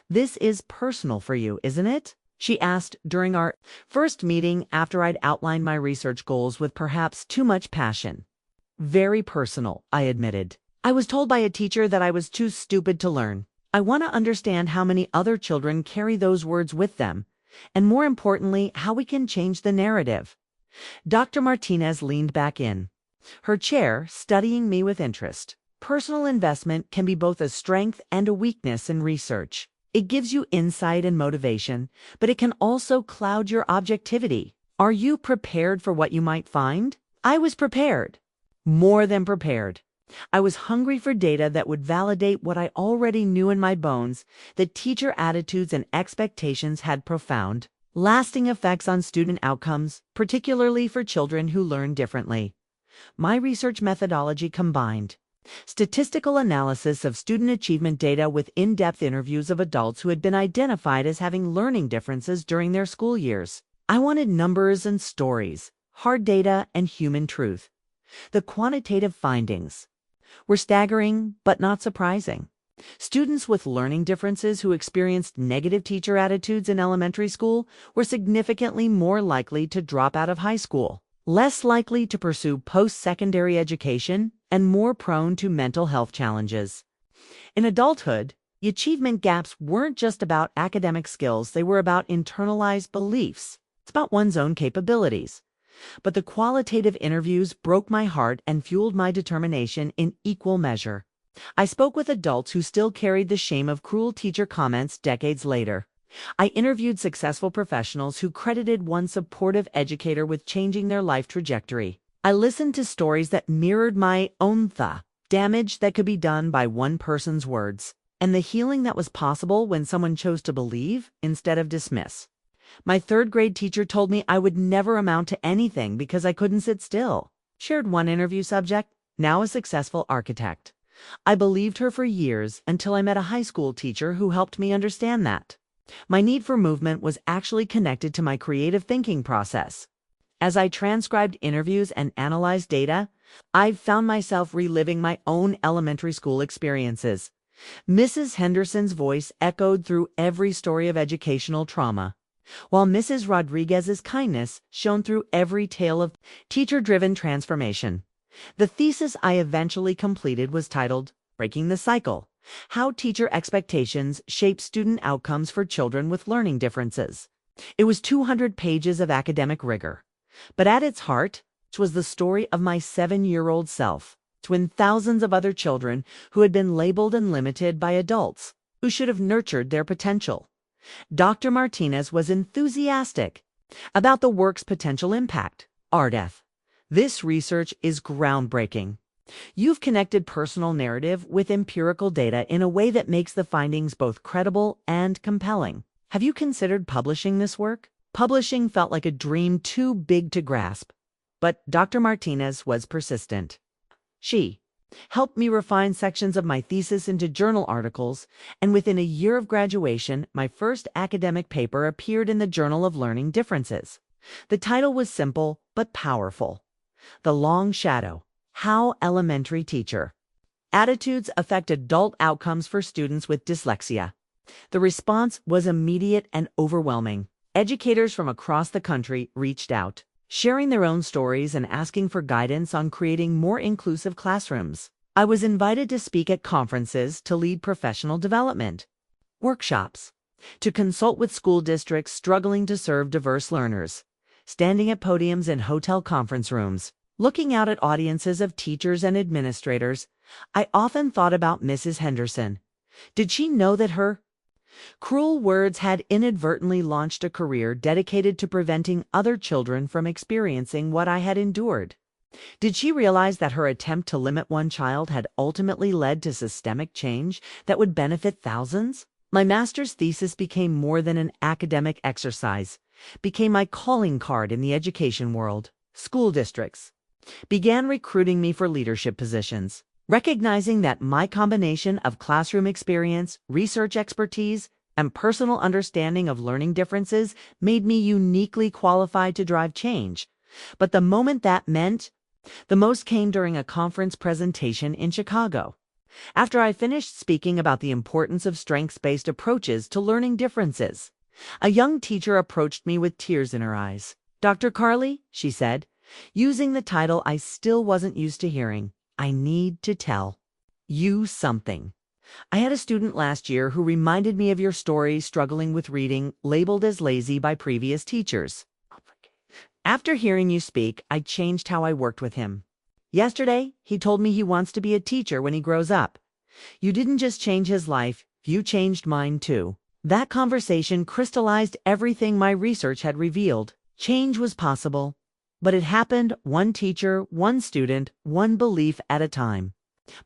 "This is personal for you, isn't it?" she asked during our first meeting after I'd outlined my research goals with perhaps too much passion. "Very personal," I admitted. "I was told by a teacher that I was too stupid to learn. I want to understand how many other children carry those words with them, and more importantly, how we can change the narrative." Dr. Martinez leaned back in her chair, studying me with interest. "Personal investment can be both a strength and a weakness in research. It gives you insight and motivation, but it can also cloud your objectivity. Are you prepared for what you might find?" I was prepared. More than prepared. I was hungry for data that would validate what I already knew in my bones, that teacher attitudes and expectations had profound, lasting effects on student outcomes, particularly for children who learn differently. My research methodology combined statistical analysis of student achievement data with in-depth interviews of adults who had been identified as having learning differences during their school years. I wanted numbers and stories, hard data and human truth. The quantitative findings were staggering, but not surprising. Students with learning differences who experienced negative teacher attitudes in elementary school were significantly more likely to drop out of high school, less likely to pursue post-secondary education, and more prone to mental health challenges. In adulthood, the achievement gaps weren't just about academic skills, they were about internalized beliefs. It's about one's own capabilities. But the qualitative interviews broke my heart and fueled my determination in equal measure. I spoke with adults who still carried the shame of cruel teacher comments decades later. I interviewed successful professionals who credited one supportive educator with changing their life trajectory. I listened to stories that mirrored my own damage that could be done by one person's words, and the healing that was possible when someone chose to believe instead of dismiss. My third-grade teacher told me I would never amount to anything because I couldn't sit still. Shared one interview subject, now a successful architect. I believed her for years until I met a high school teacher who helped me understand that my need for movement was actually connected to my creative thinking process. As I transcribed interviews and analyzed data, I found myself reliving my own elementary school experiences. Mrs. Henderson's voice echoed through every story of educational trauma, while Mrs. Rodriguez's kindness shone through every tale of teacher-driven transformation. The thesis I eventually completed was titled, "Breaking the Cycle: How Teacher Expectations Shape Student Outcomes for Children with Learning Differences." It was 200 pages of academic rigor, but at its heart was the story of my 7-year-old self, when thousands of other children who had been labeled and limited by adults who should have nurtured their potential. Dr. Martinez was enthusiastic about the work's potential impact. "Ardath, this research is groundbreaking. You've connected personal narrative with empirical data in a way that makes the findings both credible and compelling. Have you considered publishing this work?" Publishing felt like a dream too big to grasp, but Dr. Martinez was persistent. She helped me refine sections of my thesis into journal articles, and within a year of graduation, my first academic paper appeared in the Journal of Learning Differences. The title was simple but powerful: "The Long Shadow: How Elementary Teacher Attitudes Affect Adult Outcomes for Students with Dyslexia." The response was immediate and overwhelming. Educators from across the country reached out, sharing their own stories and asking for guidance on creating more inclusive classrooms. I was invited to speak at conferences, to lead professional development workshops, to consult with school districts struggling to serve diverse learners, standing at podiums in hotel conference rooms, looking out at audiences of teachers and administrators. I often thought about Mrs. Henderson. Did she know that her cruel words had inadvertently launched a career dedicated to preventing other children from experiencing what I had endured? Did she realize that her attempt to limit one child had ultimately led to systemic change that would benefit thousands? My master's thesis became more than an academic exercise, became my calling card in the education world. School districts began recruiting me for leadership positions, recognizing that my combination of classroom experience, research expertise, and personal understanding of learning differences made me uniquely qualified to drive change. But the moment that meant the most came during a conference presentation in Chicago. After I finished speaking about the importance of strengths-based approaches to learning differences, a young teacher approached me with tears in her eyes. "Dr. Karlie," she said, using the title I still wasn't used to hearing, "I need to tell you something. I had a student last year who reminded me of your story, struggling with reading, labeled as lazy by previous teachers. After hearing you speak, I changed how I worked with him. Yesterday, he told me he wants to be a teacher when he grows up. You didn't just change his life, you changed mine too." That conversation crystallized everything my research had revealed. Change was possible, but it happened one teacher, one student, one belief at a time.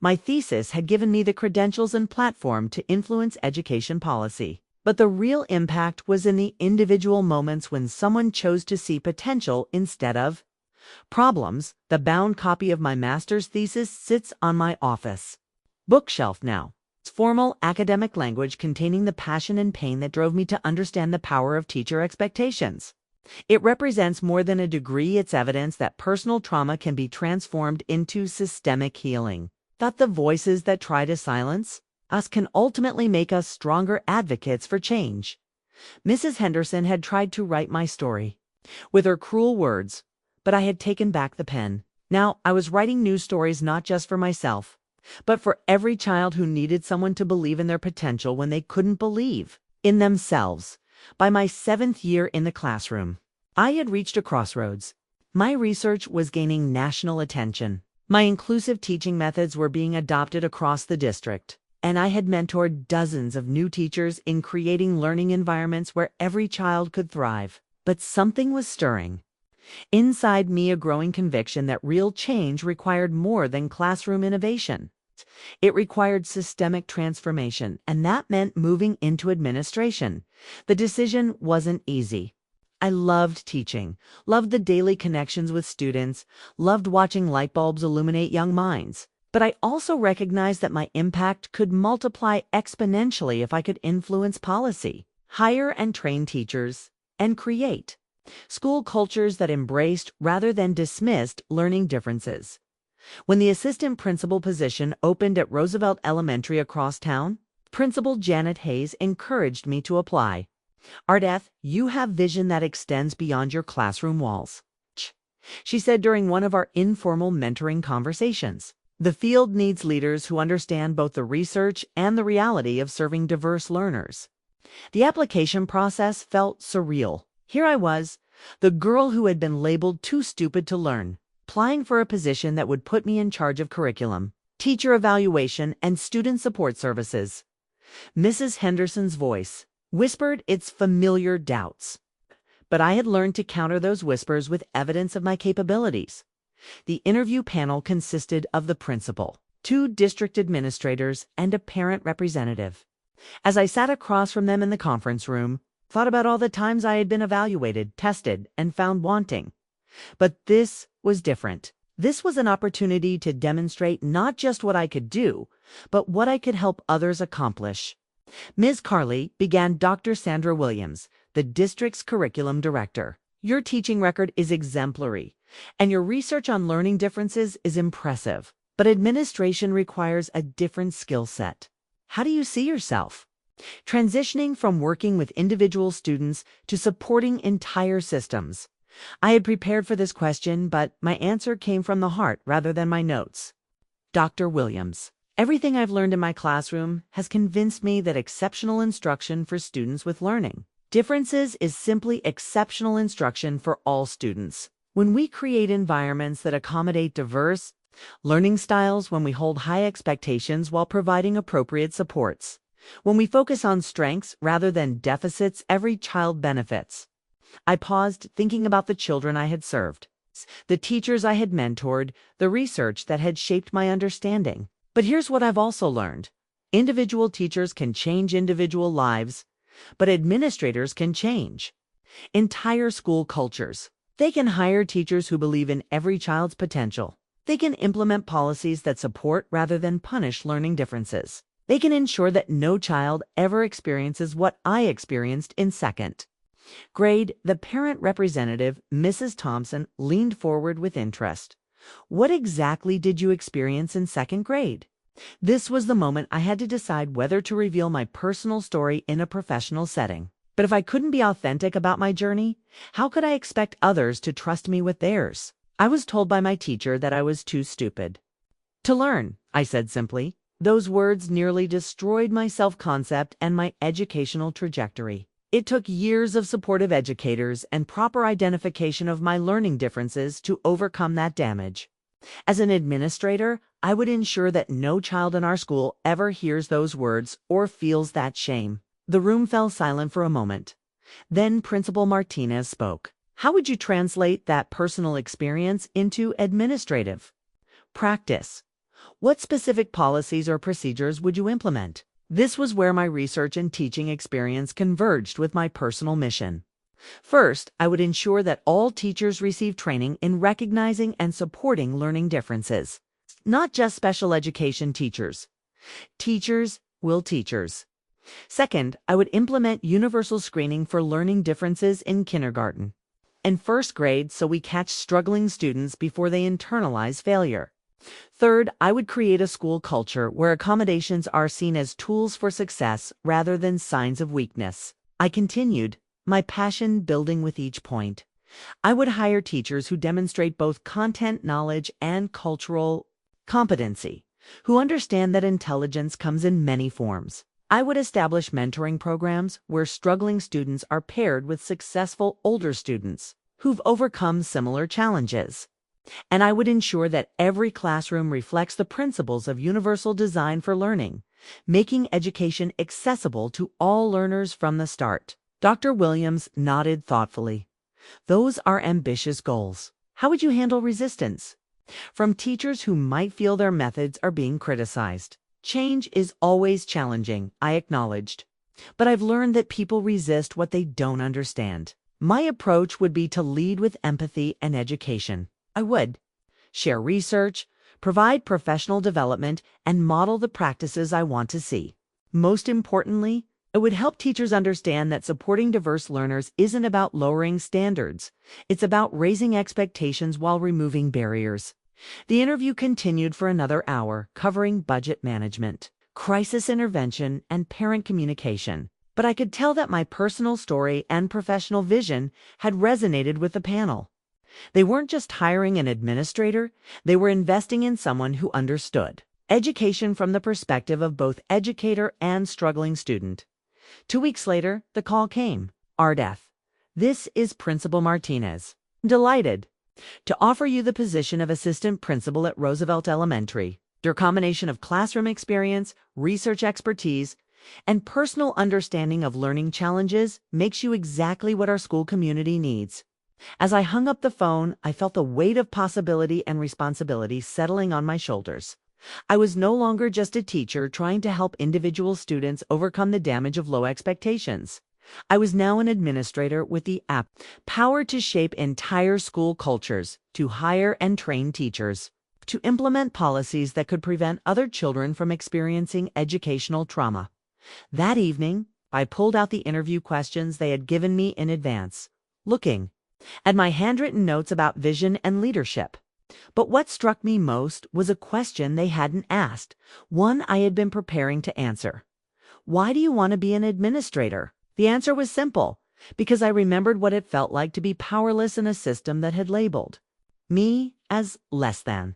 My thesis had given me the credentials and platform to influence education policy. But the real impact was in the individual moments when someone chose to see potential instead of problems. The bound copy of my master's thesis sits on my office bookshelf now. It's formal academic language containing the passion and pain that drove me to understand the power of teacher expectations. It represents more than a degree, it's evidence that personal trauma can be transformed into systemic healing. That the voices that try to silence us can ultimately make us stronger advocates for change. Mrs. Henderson had tried to write my story with her cruel words, but I had taken back the pen. Now I was writing new stories not just for myself, but for every child who needed someone to believe in their potential when they couldn't believe in themselves. By my 7th year in the classroom, I had reached a crossroads. My research was gaining national attention. My inclusive teaching methods were being adopted across the district, and I had mentored dozens of new teachers in creating learning environments where every child could thrive. But something was stirring. Inside me, a growing conviction that real change required more than classroom innovation. It required systemic transformation, and that meant moving into administration. The decision wasn't easy. I loved teaching, loved the daily connections with students, loved watching light bulbs illuminate young minds. But I also recognized that my impact could multiply exponentially if I could influence policy, hire and train teachers, and create school cultures that embraced rather than dismissed learning differences. When the assistant principal position opened at Roosevelt Elementary across town, Principal Janet Hayes encouraged me to apply. "Ardath, you have vision that extends beyond your classroom walls," she said during one of our informal mentoring conversations. "The field needs leaders who understand both the research and the reality of serving diverse learners." The application process felt surreal. Here I was, the girl who had been labeled too stupid to learn, applying for a position that would put me in charge of curriculum, teacher evaluation, and student support services. Mrs. Henderson's voice whispered its familiar doubts, but I had learned to counter those whispers with evidence of my capabilities. The interview panel consisted of the principal, 2 district administrators, and a parent representative. As I sat across from them in the conference room, thought about all the times I had been evaluated, tested, and found wanting. But this was different. This was an opportunity to demonstrate not just what I could do, but what I could help others accomplish. "Ms. Karlie," began Dr. Sandra Williams, the district's curriculum director, "your teaching record is exemplary, and your research on learning differences is impressive. But administration requires a different skill set. How do you see yourself transitioning from working with individual students to supporting entire systems?" I had prepared for this question, but my answer came from the heart rather than my notes. Dr. Williams. Everything I've learned in my classroom has convinced me that exceptional instruction for students with learning differences is simply exceptional instruction for all students. When we create environments that accommodate diverse learning styles, when we hold high expectations while providing appropriate supports, when we focus on strengths rather than deficits, every child benefits. I paused, thinking about the children I had served, the teachers I had mentored, the research that had shaped my understanding. But here's what I've also learned. Individual teachers can change individual lives, but administrators can change entire school cultures. They can hire teachers who believe in every child's potential. They can implement policies that support rather than punish learning differences. They can ensure that no child ever experiences what I experienced in second grade. The parent representative, Mrs. Thompson, leaned forward with interest. What exactly did you experience in second grade? This was the moment I had to decide whether to reveal my personal story in a professional setting. But if I couldn't be authentic about my journey, how could I expect others to trust me with theirs? I was told by my teacher that I was too stupid to learn, I said simply. Those words nearly destroyed my self-concept and my educational trajectory. It took years of supportive educators and proper identification of my learning differences to overcome that damage. As an administrator, I would ensure that no child in our school ever hears those words or feels that shame. The room fell silent for a moment. Then Principal Martinez spoke. How would you translate that personal experience into administrative practice? What specific policies or procedures would you implement? This was where my research and teaching experience converged with my personal mission. First, I would ensure that all teachers receive training in recognizing and supporting learning differences. Not just special education teachers. Teachers will teachers. Second, I would implement universal screening for learning differences in kindergarten and first grade so we catch struggling students before they internalize failure. Third, I would create a school culture where accommodations are seen as tools for success rather than signs of weakness. I continued, my passion building with each point. I would hire teachers who demonstrate both content knowledge and cultural competency, who understand that intelligence comes in many forms. I would establish mentoring programs where struggling students are paired with successful older students who've overcome similar challenges. And I would ensure that every classroom reflects the principles of universal design for learning, making education accessible to all learners from the start. Dr. Williams nodded thoughtfully. Those are ambitious goals. How would you handle resistance from teachers who might feel their methods are being criticized? Change is always challenging, I acknowledged. But I've learned that people resist what they don't understand. My approach would be to lead with empathy and education. I would share research, provide professional development, and model the practices I want to see. Most importantly, it would help teachers understand that supporting diverse learners isn't about lowering standards. It's about raising expectations while removing barriers. The interview continued for another hour, covering budget management, crisis intervention, and parent communication. But I could tell that my personal story and professional vision had resonated with the panel. They weren't just hiring an administrator, they were investing in someone who understood education from the perspective of both educator and struggling student. 2 weeks later, the call came. Ardath, this is Principal Martinez. Delighted to offer you the position of assistant principal at Roosevelt Elementary. Your combination of classroom experience, research expertise, and personal understanding of learning challenges makes you exactly what our school community needs. As I hung up the phone, I felt the weight of possibility and responsibility settling on my shoulders. I was no longer just a teacher trying to help individual students overcome the damage of low expectations. I was now an administrator with the power to shape entire school cultures, to hire and train teachers, to implement policies that could prevent other children from experiencing educational trauma. That evening, I pulled out the interview questions they had given me in advance, looking at my handwritten notes about vision and leadership. But what struck me most was a question they hadn't asked, one I had been preparing to answer. Why do you want to be an administrator? The answer was simple, because I remembered what it felt like to be powerless in a system that had labeled me as less than.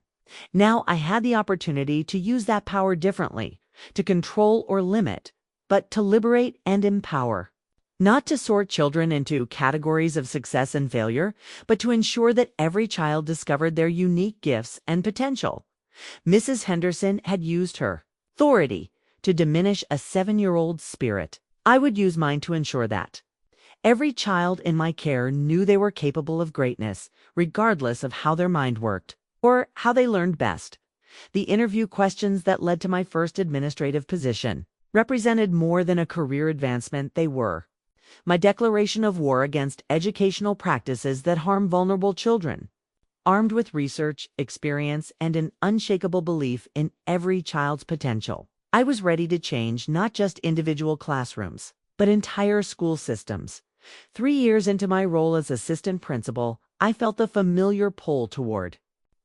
Now I had the opportunity to use that power differently, to control or limit, but to liberate and empower. Not to sort children into categories of success and failure, but to ensure that every child discovered their unique gifts and potential. Mrs. Henderson had used her authority to diminish a 7-year-old's spirit. I would use mine to ensure that every child in my care knew they were capable of greatness, regardless of how their mind worked or how they learned best. The interview questions that led to my first administrative position represented more than a career advancement. They were my declaration of war against educational practices that harm vulnerable children. Armed with research, experience, and an unshakable belief in every child's potential, I was ready to change not just individual classrooms, but entire school systems. 3 years into my role as assistant principal, I felt the familiar pull toward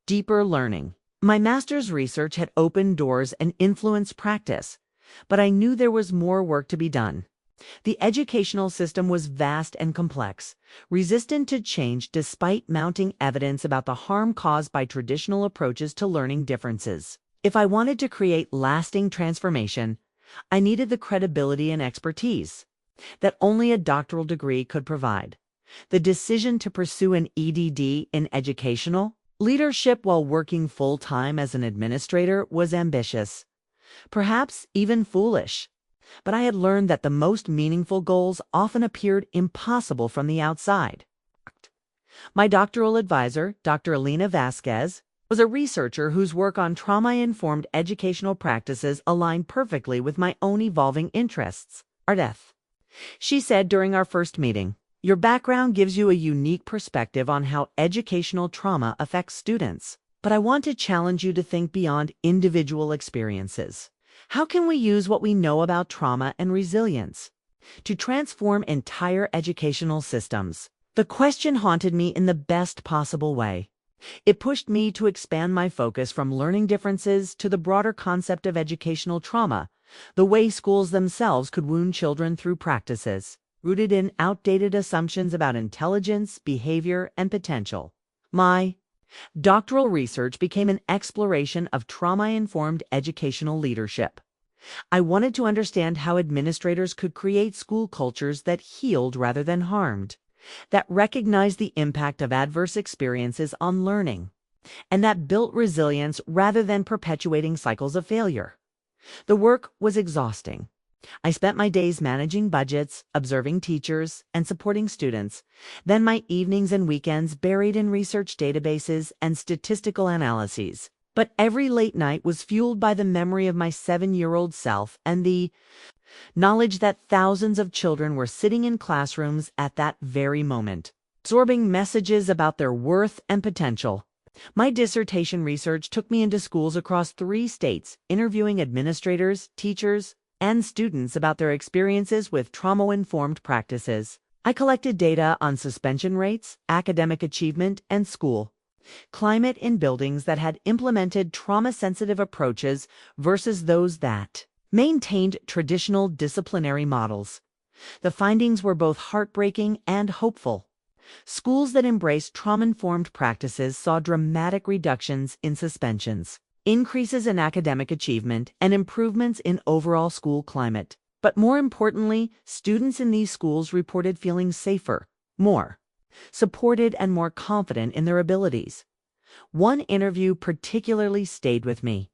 deeper learning. My master's research had opened doors and influenced practice, but I knew there was more work to be done. The educational system was vast and complex, resistant to change despite mounting evidence about the harm caused by traditional approaches to learning differences. If I wanted to create lasting transformation, I needed the credibility and expertise that only a doctoral degree could provide. The decision to pursue an EDD in educational leadership while working full-time as an administrator was ambitious, perhaps even foolish. But I had learned that the most meaningful goals often appeared impossible from the outside. My doctoral advisor, Dr. Elena Vasquez, was a researcher whose work on trauma-informed educational practices aligned perfectly with my own evolving interests. Ardath. She said during our first meeting, "Your background gives you a unique perspective on how educational trauma affects students. But I want to challenge you to think beyond individual experiences. How can we use what we know about trauma and resilience to transform entire educational systems?" The question haunted me in the best possible way. It pushed me to expand my focus from learning differences to the broader concept of educational trauma, the way schools themselves could wound children through practices rooted in outdated assumptions about intelligence, behavior, and potential. My doctoral research became an exploration of trauma-informed educational leadership. I wanted to understand how administrators could create school cultures that healed rather than harmed, that recognized the impact of adverse experiences on learning, and that built resilience rather than perpetuating cycles of failure. The work was exhausting. I spent my days managing budgets, observing teachers, and supporting students, then my evenings and weekends buried in research databases and statistical analyses. But every late night was fueled by the memory of my 7-year-old self and the knowledge that thousands of children were sitting in classrooms at that very moment, absorbing messages about their worth and potential. My dissertation research took me into schools across 3 states, interviewing administrators, teachers, and students about their experiences with trauma-informed practices. I collected data on suspension rates, academic achievement, and school climate in buildings that had implemented trauma-sensitive approaches versus those that maintained traditional disciplinary models. The findings were both heartbreaking and hopeful. Schools that embraced trauma-informed practices saw dramatic reductions in suspensions, increases in academic achievement, and improvements in overall school climate. But more importantly, students in these schools reported feeling safer, more supported, and more confident in their abilities. One interview particularly stayed with me.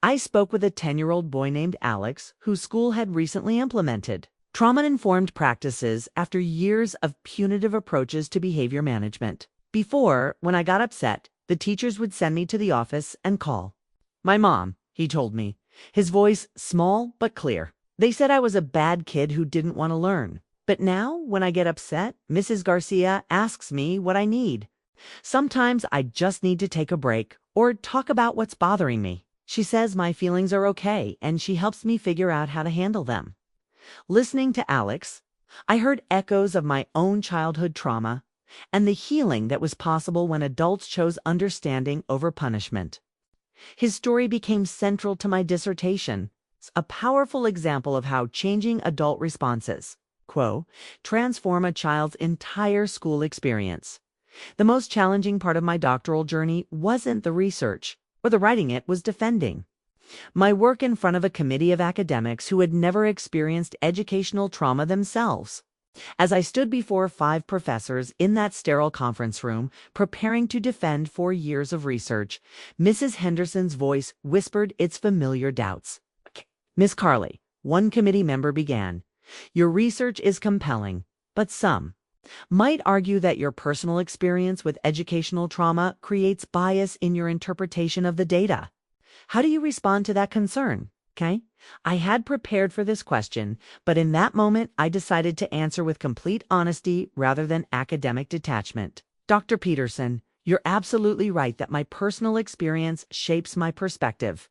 I spoke with a 10-year-old boy named Alex, whose school had recently implemented trauma-informed practices after years of punitive approaches to behavior management. Before, when I got upset, the teachers would send me to the office and call my mom, he told me, his voice small but clear. They said I was a bad kid who didn't want to learn. But now, when I get upset, Mrs. Garcia asks me what I need. Sometimes I just need to take a break or talk about what's bothering me. She says my feelings are okay, and she helps me figure out how to handle them. Listening to Alex, I heard echoes of my own childhood trauma and the healing that was possible when adults chose understanding over punishment. His story became central to my dissertation, a powerful example of how changing adult responses transform a child's entire school experience. The most challenging part of my doctoral journey wasn't the research. or the writing it was defending. My work in front of a committee of academics who had never experienced educational trauma themselves. As I stood before 5 professors in that sterile conference room, preparing to defend 4 years of research, Mrs. Henderson's voice whispered its familiar doubts. "Miss Karlie," one committee member began, "your research is compelling, but some might argue that your personal experience with educational trauma creates bias in your interpretation of the data. How do you respond to that concern?" Okay? I had prepared for this question, but in that moment, I decided to answer with complete honesty rather than academic detachment. "Dr. Peterson, you're absolutely right that my personal experience shapes my perspective.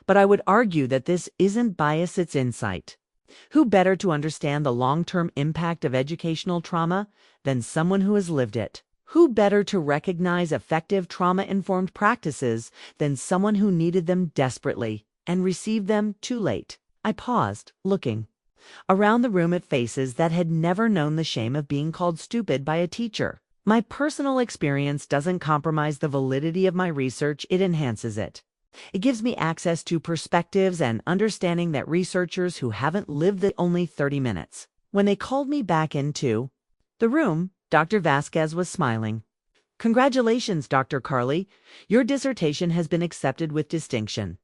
But I would argue that this isn't bias, it's insight. Who better to understand the long-term impact of educational trauma than someone who has lived it? Who better to recognize effective trauma-informed practices than someone who needed them desperately and received them too late?" I paused, looking around the room at faces that had never known the shame of being called stupid by a teacher. My personal experience doesn't compromise the validity of my research, it enhances it. It gives me access to perspectives and understanding that researchers who haven't lived it only 30 minutes. When they called me back into the room, Dr. Vasquez was smiling. "Congratulations, Dr. Karlie. Your dissertation has been accepted with distinction.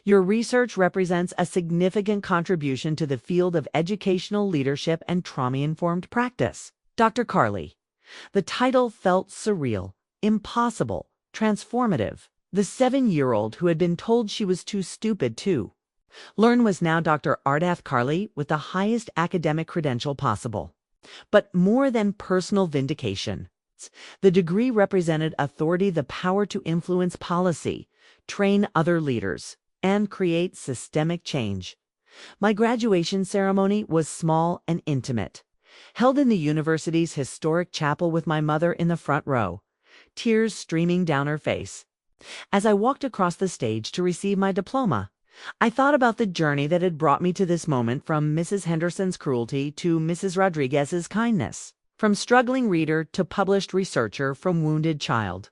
Your research represents a significant contribution to the field of educational leadership and trauma-informed practice." Dr. Karlie. The title felt surreal, impossible, transformative. The 7-year-old who had been told she was too stupid to learn was now Dr. Ardath Karlie with the highest academic credential possible. But more than personal vindication, the degree represented authority, the power to influence policy, train other leaders, and create systemic change. My graduation ceremony was small and intimate, held in the university's historic chapel with my mother in the front row, tears streaming down her face. As I walked across the stage to receive my diploma, I thought about the journey that had brought me to this moment, from Mrs. Henderson's cruelty to Mrs. Rodriguez's kindness, from struggling reader to published researcher, from wounded child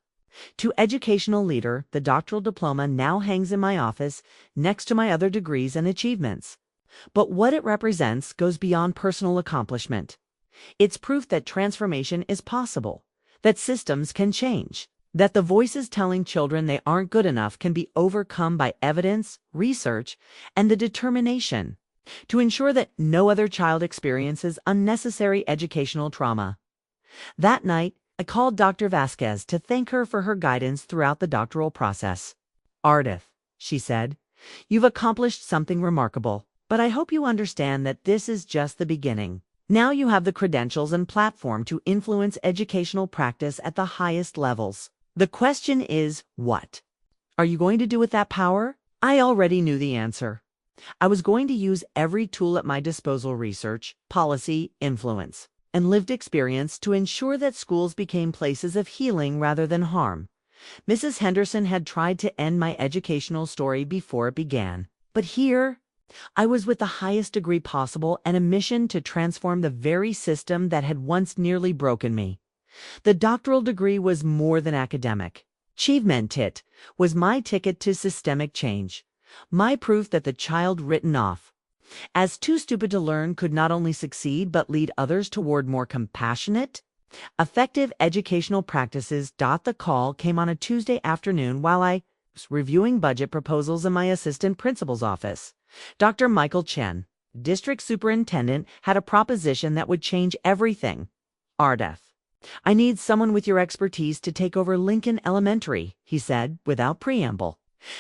to educational leader. The doctoral diploma now hangs in my office next to my other degrees and achievements. But what it represents goes beyond personal accomplishment. It's proof that transformation is possible, that systems can change, that the voices telling children they aren't good enough can be overcome by evidence, research, and the determination to ensure that no other child experiences unnecessary educational trauma. That night, I called Dr. Vasquez to thank her for her guidance throughout the doctoral process. "Ardath," she said, "you've accomplished something remarkable, but I hope you understand that this is just the beginning. Now you have the credentials and platform to influence educational practice at the highest levels. The question is, what are you going to do with that power?" I already knew the answer. I was going to use every tool at my disposal, research, policy, influence, and lived experience, to ensure that schools became places of healing rather than harm. Mrs. Henderson had tried to end my educational story before it began. But here, I was with the highest degree possible and a mission to transform the very system that had once nearly broken me. The doctoral degree was more than academic achievement. It was my ticket to systemic change, my proof that the child written off as too stupid to learn could not only succeed but lead others toward more compassionate, effective educational practices. The call came on a Tuesday afternoon while I was reviewing budget proposals in my assistant principal's office. Dr. Michael Chen, district superintendent, had a proposition that would change everything. "Ardath, I need someone with your expertise to take over Lincoln Elementary," he said without preamble.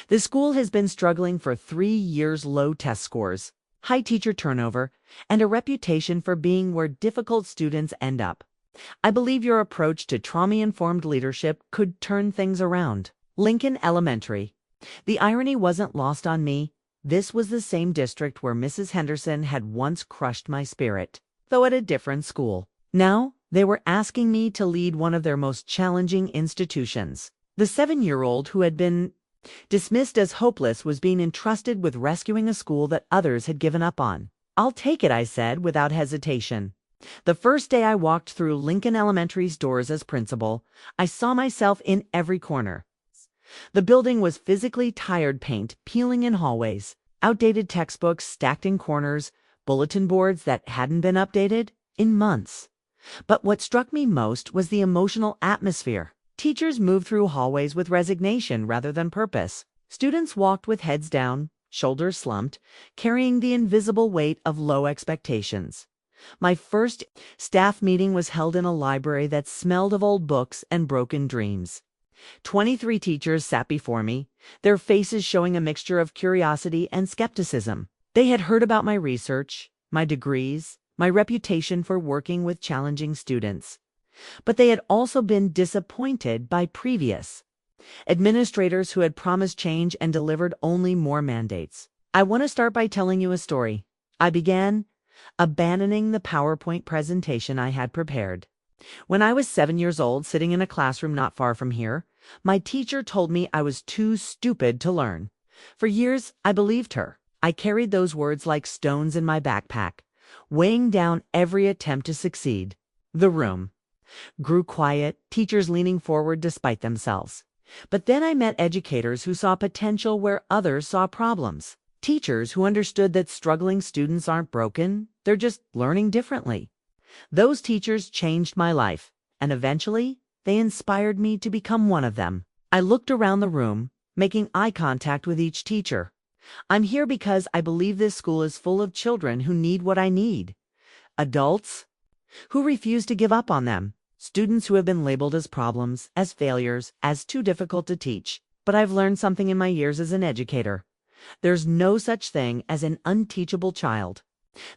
"The school has been struggling for 3 years, low test scores, high teacher turnover, and a reputation for being where difficult students end up. I believe your approach to trauma-informed leadership could turn things around." Lincoln Elementary. The irony wasn't lost on me. This was the same district where Mrs. Henderson had once crushed my spirit, though at a different school. Now, they were asking me to lead one of their most challenging institutions. The 7-year-old who had been dismissed as hopeless was being entrusted with rescuing a school that others had given up on. "I'll take it," I said without hesitation. The first day I walked through Lincoln Elementary's doors as principal, I saw myself in every corner. The building was physically tired paint peeling in hallways, outdated textbooks stacked in corners, bulletin boards that hadn't been updated in months. But what struck me most was the emotional atmosphere. Teachers moved through hallways with resignation rather than purpose. Students walked with heads down, shoulders slumped, carrying the invisible weight of low expectations. My first staff meeting was held in a library that smelled of old books and broken dreams. 23 teachers sat before me, their faces showing a mixture of curiosity and skepticism. They had heard about my research, my degrees, my reputation for working with challenging students. But they had also been disappointed by previous administrators who had promised change and delivered only more mandates. I want to start by telling you a story. I began abandoning the PowerPoint presentation I had prepared. When I was 7 years old, sitting in a classroom not far from here, my teacher told me I was too stupid to learn. For years, I believed her. I carried those words like stones in my backpack, weighing down every attempt to succeed. The room grew quiet, teachers leaning forward despite themselves. But then I met educators who saw potential where others saw problems. Teachers who understood that struggling students aren't broken, they're just learning differently. Those teachers changed my life, and eventually, they inspired me to become one of them. I looked around the room, making eye contact with each teacher. I'm here because I believe this school is full of children who need what I need. Adults who refuse to give up on them. Students who have been labeled as problems, as failures, as too difficult to teach. But I've learned something in my years as an educator. There's no such thing as an unteachable child.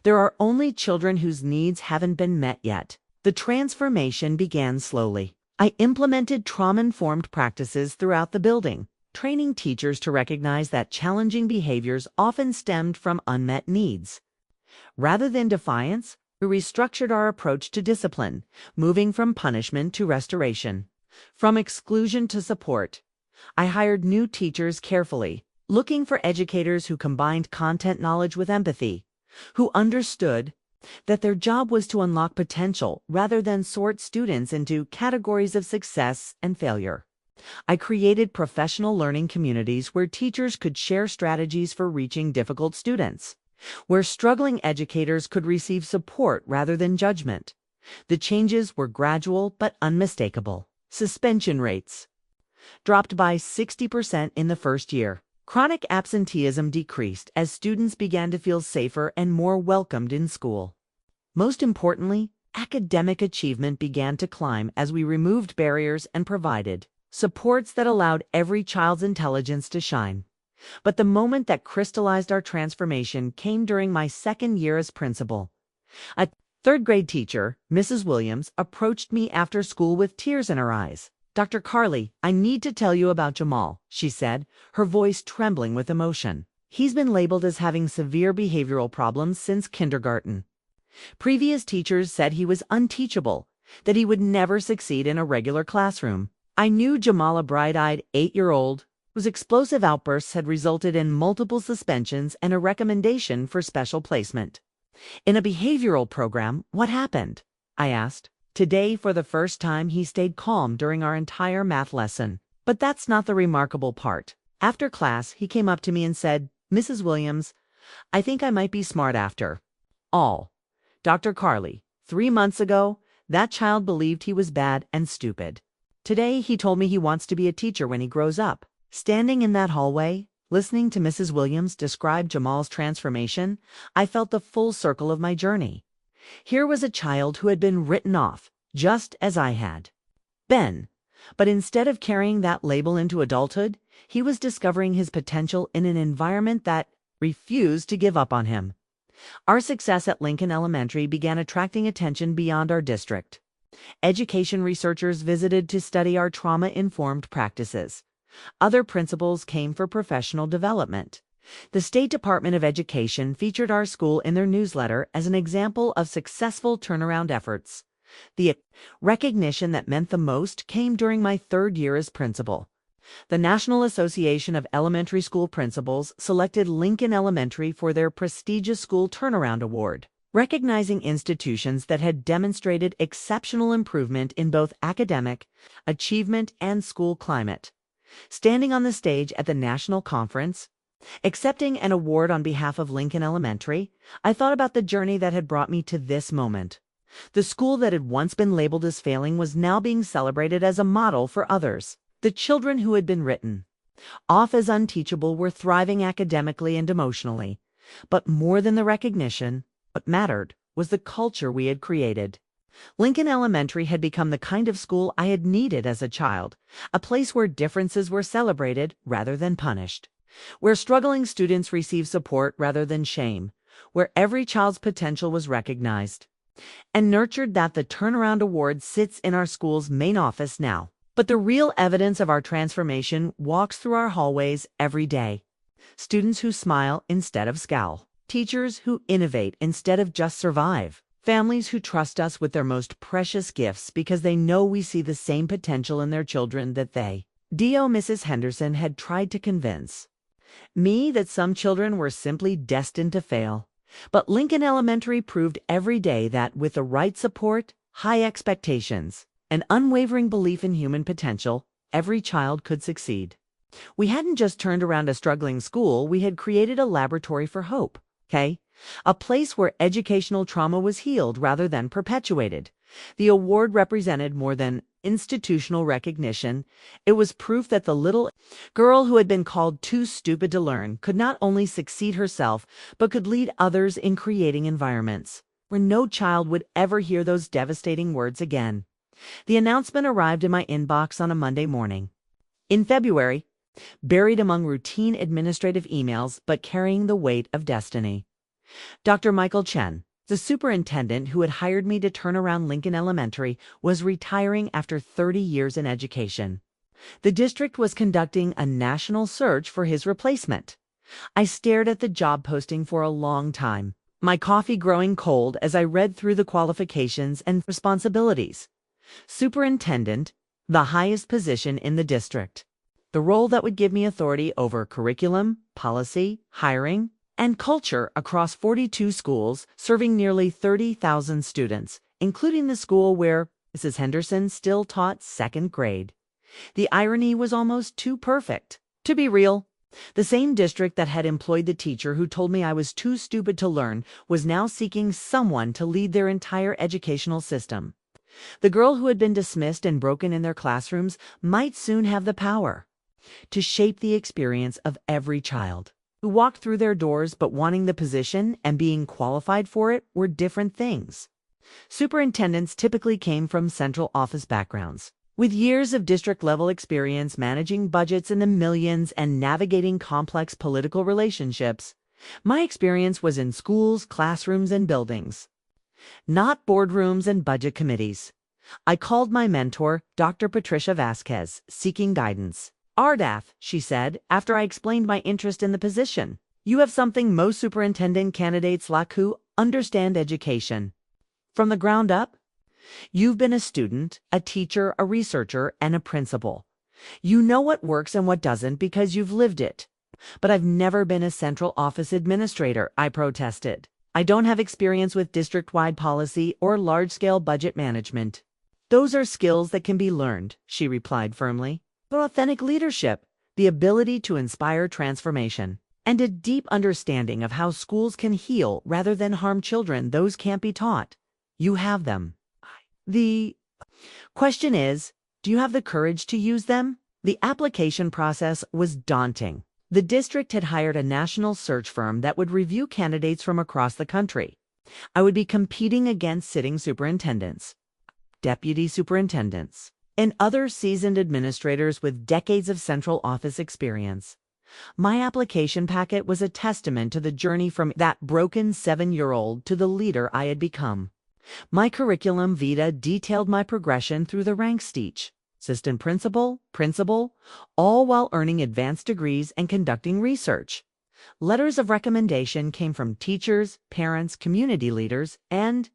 There are only children whose needs haven't been met yet. The transformation began slowly. I implemented trauma-informed practices throughout the building, training teachers to recognize that challenging behaviors often stemmed from unmet needs. Rather than defiance, we restructured our approach to discipline, moving from punishment to restoration, from exclusion to support. I hired new teachers carefully, looking for educators who combined content knowledge with empathy, who understood that their job was to unlock potential rather than sort students into categories of success and failure. I created professional learning communities where teachers could share strategies for reaching difficult students, where struggling educators could receive support rather than judgment. The changes were gradual but unmistakable. Suspension rates dropped by 60% in the first year. Chronic absenteeism decreased as students began to feel safer and more welcomed in school. Most importantly, academic achievement began to climb as we removed barriers and provided supports that allowed every child's intelligence to shine. But the moment that crystallized our transformation came during my second year as principal. A third-grade teacher, Mrs. Williams, approached me after school with tears in her eyes. "Dr. Karlie, I need to tell you about Jamal," she said, her voice trembling with emotion. "He's been labeled as having severe behavioral problems since kindergarten. Previous teachers said he was unteachable, that he would never succeed in a regular classroom. I knew Jamal, a bright-eyed 8-year-old, whose explosive outbursts had resulted in multiple suspensions and a recommendation for special placement. In a behavioral program, what happened?" I asked. Today, for the first time, he stayed calm during our entire math lesson. But that's not the remarkable part. After class, he came up to me and said, "Mrs. Williams, I think I might be smart after all. Dr. Karlie, 3 months ago, that child believed he was bad and stupid. Today, he told me he wants to be a teacher when he grows up." Standing in that hallway, listening to Mrs. Williams describe Jamal's transformation, I felt the full circle of my journey. Here was a child who had been written off, just as I had been. But instead of carrying that label into adulthood, he was discovering his potential in an environment that refused to give up on him. Our success at Lincoln Elementary began attracting attention beyond our district. Education researchers visited to study our trauma-informed practices. Other principals came for professional development. The State Department of Education featured our school in their newsletter as an example of successful turnaround efforts. The recognition that meant the most came during my third year as principal. The National Association of Elementary School Principals selected Lincoln Elementary for their prestigious School Turnaround Award, recognizing institutions that had demonstrated exceptional improvement in both academic achievement and school climate. Standing on the stage at the national conference, accepting an award on behalf of Lincoln Elementary, I thought about the journey that had brought me to this moment. The school that had once been labeled as failing was now being celebrated as a model for others. The children who had been written off as unteachable were thriving academically and emotionally. But more than the recognition, what mattered was the culture we had created. Lincoln Elementary had become the kind of school I had needed as a child, a place where differences were celebrated rather than punished, where struggling students received support rather than shame, where every child's potential was recognized and nurtured. That the Turnaround Award sits in our school's main office now. But the real evidence of our transformation walks through our hallways every day. Students who smile instead of scowl, teachers who innovate instead of just survive, families who trust us with their most precious gifts because they know we see the same potential in their children that they, Mrs. Henderson, had tried to convince me that some children were simply destined to fail. But Lincoln Elementary proved every day that with the right support, high expectations, and unwavering belief in human potential, every child could succeed. We hadn't just turned around a struggling school, we had created a laboratory for hope, a place where educational trauma was healed rather than perpetuated. The award represented more than institutional recognition. It was proof that the little girl who had been called too stupid to learn could not only succeed herself, but could lead others in creating environments where no child would ever hear those devastating words again. The announcement arrived in my inbox on a Monday morning. In February, buried among routine administrative emails but carrying the weight of destiny. Dr. Michael Chen, the superintendent who had hired me to turn around Lincoln Elementary, was retiring after 30 years in education. The district was conducting a national search for his replacement. I stared at the job posting for a long time, my coffee growing cold as I read through the qualifications and responsibilities. Superintendent, the highest position in the district. The role that would give me authority over curriculum, policy, hiring, and culture across 42 schools, serving nearly 30,000 students, including the school where Mrs. Henderson still taught second grade. The irony was almost too perfect to be real. The same district that had employed the teacher who told me I was too stupid to learn was now seeking someone to lead their entire educational system. The girl who had been dismissed and broken in their classrooms might soon have the power to shape the experience of every child who walked through their doors, but wanting the position and being qualified for it were different things. Superintendents typically came from central office backgrounds, with years of district-level experience managing budgets in the millions and navigating complex political relationships. My experience was in schools, classrooms, and buildings, not boardrooms and budget committees. I called my mentor, Dr. Patricia Vasquez, seeking guidance. Ardath, she said, after I explained my interest in the position, you have something most superintendent candidates lack: who understand education from the ground up. You've been a student, a teacher, a researcher, and a principal. You know what works and what doesn't because you've lived it. But I've never been a central office administrator, I protested. I don't have experience with district-wide policy or large-scale budget management. Those are skills that can be learned, she replied firmly. But authentic leadership, the ability to inspire transformation, and a deep understanding of how schools can heal rather than harm children, those can't be taught. You have them. The question is, do you have the courage to use them? The application process was daunting. The district had hired a national search firm that would review candidates from across the country. I would be competing against sitting superintendents, deputy superintendents, and other seasoned administrators with decades of central office experience. My application packet was a testament to the journey from that broken 7-year-old to the leader I had become. My curriculum vitae detailed my progression through the ranks: teach, assistant principal, all while earning advanced degrees and conducting research. Letters of recommendation came from teachers, parents, community leaders, and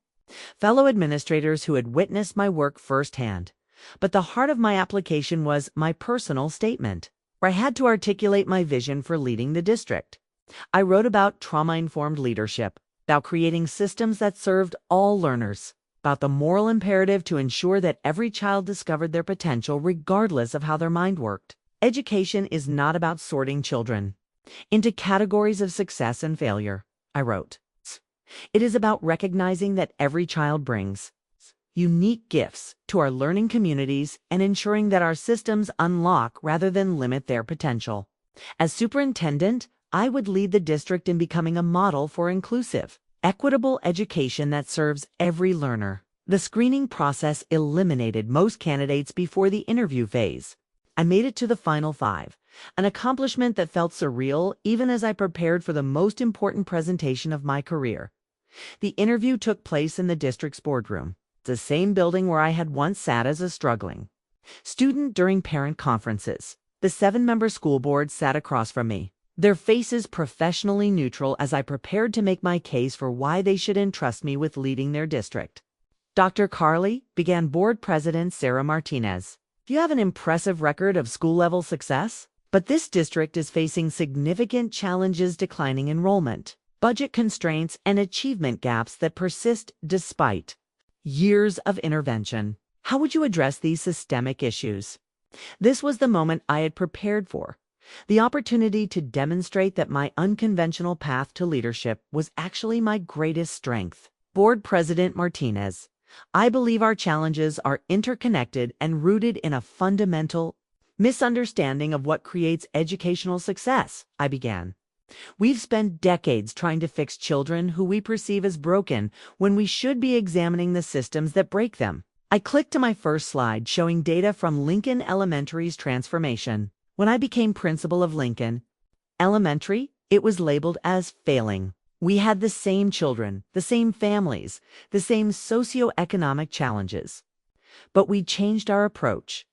fellow administrators who had witnessed my work firsthand. But the heart of my application was my personal statement, where I had to articulate my vision for leading the district. I wrote about trauma-informed leadership, about creating systems that served all learners, about the moral imperative to ensure that every child discovered their potential regardless of how their mind worked, Education is not about sorting children into categories of success and failure, I wrote. It is about recognizing that every child brings unique gifts to our learning communities and ensuring that our systems unlock rather than limit their potential. As superintendent, I would lead the district in becoming a model for inclusive, equitable education that serves every learner. The screening process eliminated most candidates before the interview phase. I made it to the final 5, an accomplishment that felt surreal even as I prepared for the most important presentation of my career. The interview took place in the district's boardroom, the same building where I had once sat as a struggling student during parent conferences. The 7-member school board sat across from me, their faces professionally neutral as I prepared to make my case for why they should entrust me with leading their district. Dr. Karlie, began board president Sarah Martinez. You have an impressive record of school-level success, but this district is facing significant challenges: declining enrollment, budget constraints, and achievement gaps that persist despite years of intervention. How would you address these systemic issues? This was the moment I had prepared for, the opportunity to demonstrate that my unconventional path to leadership was actually my greatest strength. Board President Martinez, I believe our challenges are interconnected and rooted in a fundamental misunderstanding of what creates educational success, I began. We've spent decades trying to fix children who we perceive as broken when we should be examining the systems that break them. I clicked to my first slide showing data from Lincoln Elementary's transformation. When I became principal of Lincoln Elementary, it was labeled as failing. We had the same children, the same families, the same socioeconomic challenges. But we changed our approach.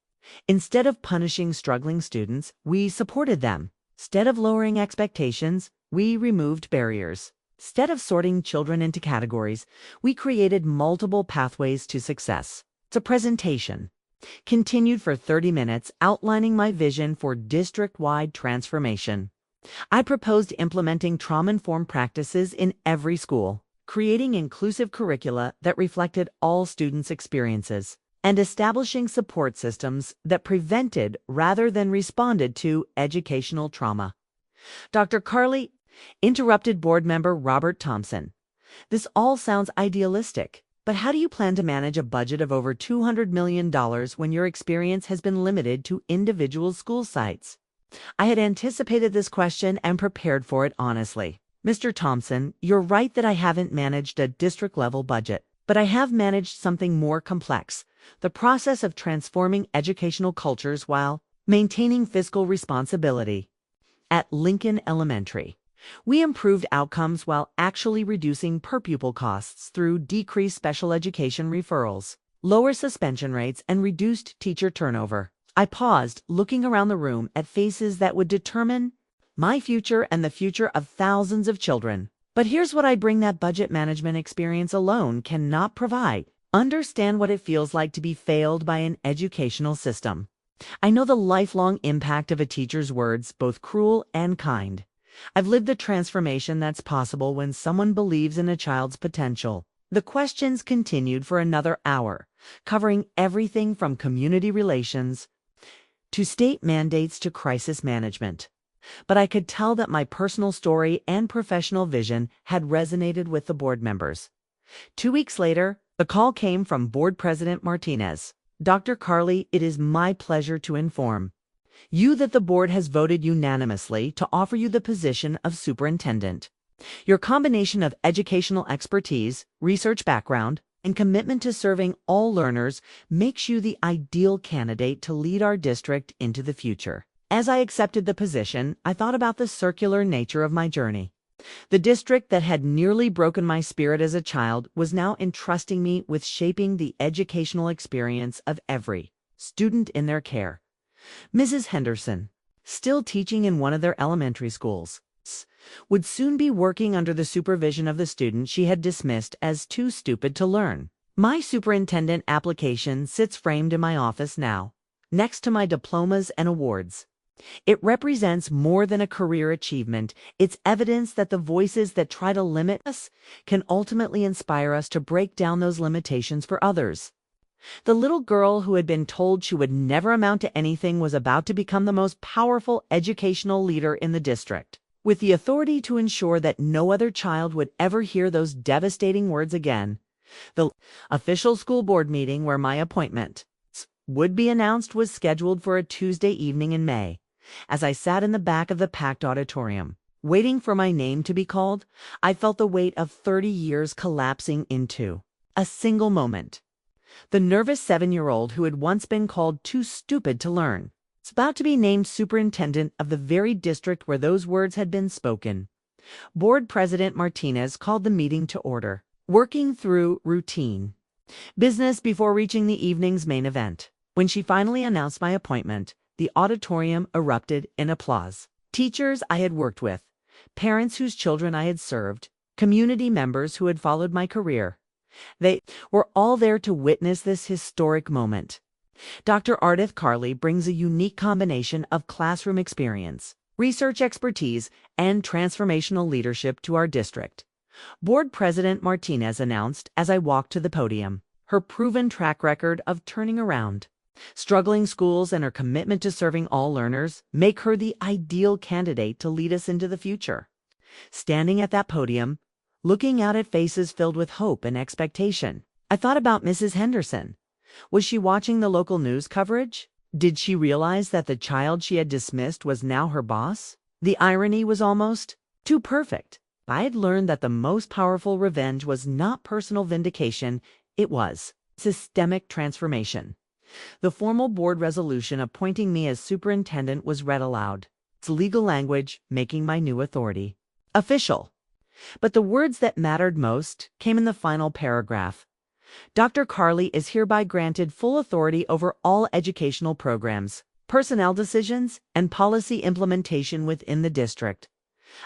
Instead of punishing struggling students, we supported them. Instead of lowering expectations, we removed barriers. Instead of sorting children into categories, we created multiple pathways to success. The presentation continued for 30 minutes, outlining my vision for district-wide transformation. I proposed implementing trauma-informed practices in every school, creating inclusive curricula that reflected all students' experiences, and establishing support systems that prevented rather than responded to educational trauma. Dr. Karlie, interrupted board member Robert Thompson. This all sounds idealistic, but how do you plan to manage a budget of over $200 million when your experience has been limited to individual school sites? I had anticipated this question and prepared for it honestly. Mr. Thompson, you're right that I haven't managed a district-level budget, but I have managed something more complex: the process of transforming educational cultures while maintaining fiscal responsibility. At Lincoln Elementary, we improved outcomes while actually reducing per-pupil costs through decreased special education referrals, lower suspension rates, and reduced teacher turnover. I paused, looking around the room at faces that would determine my future and the future of thousands of children. But here's what I bring that budget management experience alone cannot provide: understand what it feels like to be failed by an educational system. I know the lifelong impact of a teacher's words, both cruel and kind. I've lived the transformation that's possible when someone believes in a child's potential. The questions continued for another hour, covering everything from community relations to state mandates to crisis management. But I could tell that my personal story and professional vision had resonated with the board members. 2 weeks later, the call came from Board President Martinez. Dr. Karlie, it is my pleasure to inform you that the board has voted unanimously to offer you the position of superintendent. Your combination of educational expertise, research background, and commitment to serving all learners makes you the ideal candidate to lead our district into the future. As I accepted the position, I thought about the circular nature of my journey. The district that had nearly broken my spirit as a child was now entrusting me with shaping the educational experience of every student in their care. Mrs. Henderson, still teaching in one of their elementary schools, would soon be working under the supervision of the student she had dismissed as too stupid to learn. My superintendent application sits framed in my office now, next to my diplomas and awards. It represents more than a career achievement. It's evidence that the voices that try to limit us can ultimately inspire us to break down those limitations for others. The little girl who had been told she would never amount to anything was about to become the most powerful educational leader in the district, with the authority to ensure that no other child would ever hear those devastating words again. The official school board meeting where my appointment would be announced was scheduled for a Tuesday evening in May. As I sat in the back of the packed auditorium, waiting for my name to be called, I felt the weight of 30 years collapsing into a single moment. The nervous 7-year-old who had once been called too stupid to learn was about to be named superintendent of the very district where those words had been spoken. Board President Martinez called the meeting to order, working through routine business before reaching the evening's main event. When she finally announced my appointment, the auditorium erupted in applause. Teachers I had worked with, parents whose children I had served, community members who had followed my career. They were all there to witness this historic moment. Dr. Ardath Karlie brings a unique combination of classroom experience, research expertise, and transformational leadership to our district. Board President Martinez announced as I walked to the podium. Her proven track record of turning around struggling schools and her commitment to serving all learners make her the ideal candidate to lead us into the future. Standing at that podium, looking out at faces filled with hope and expectation, I thought about Mrs. Henderson. Was she watching the local news coverage? Did she realize that the child she had dismissed was now her boss? The irony was almost too perfect. I had learned that the most powerful revenge was not personal vindication, it was systemic transformation. The formal board resolution appointing me as superintendent was read aloud, its legal language making my new authority official. But the words that mattered most came in the final paragraph. Dr. Karlie is hereby granted full authority over all educational programs, personnel decisions, and policy implementation within the district.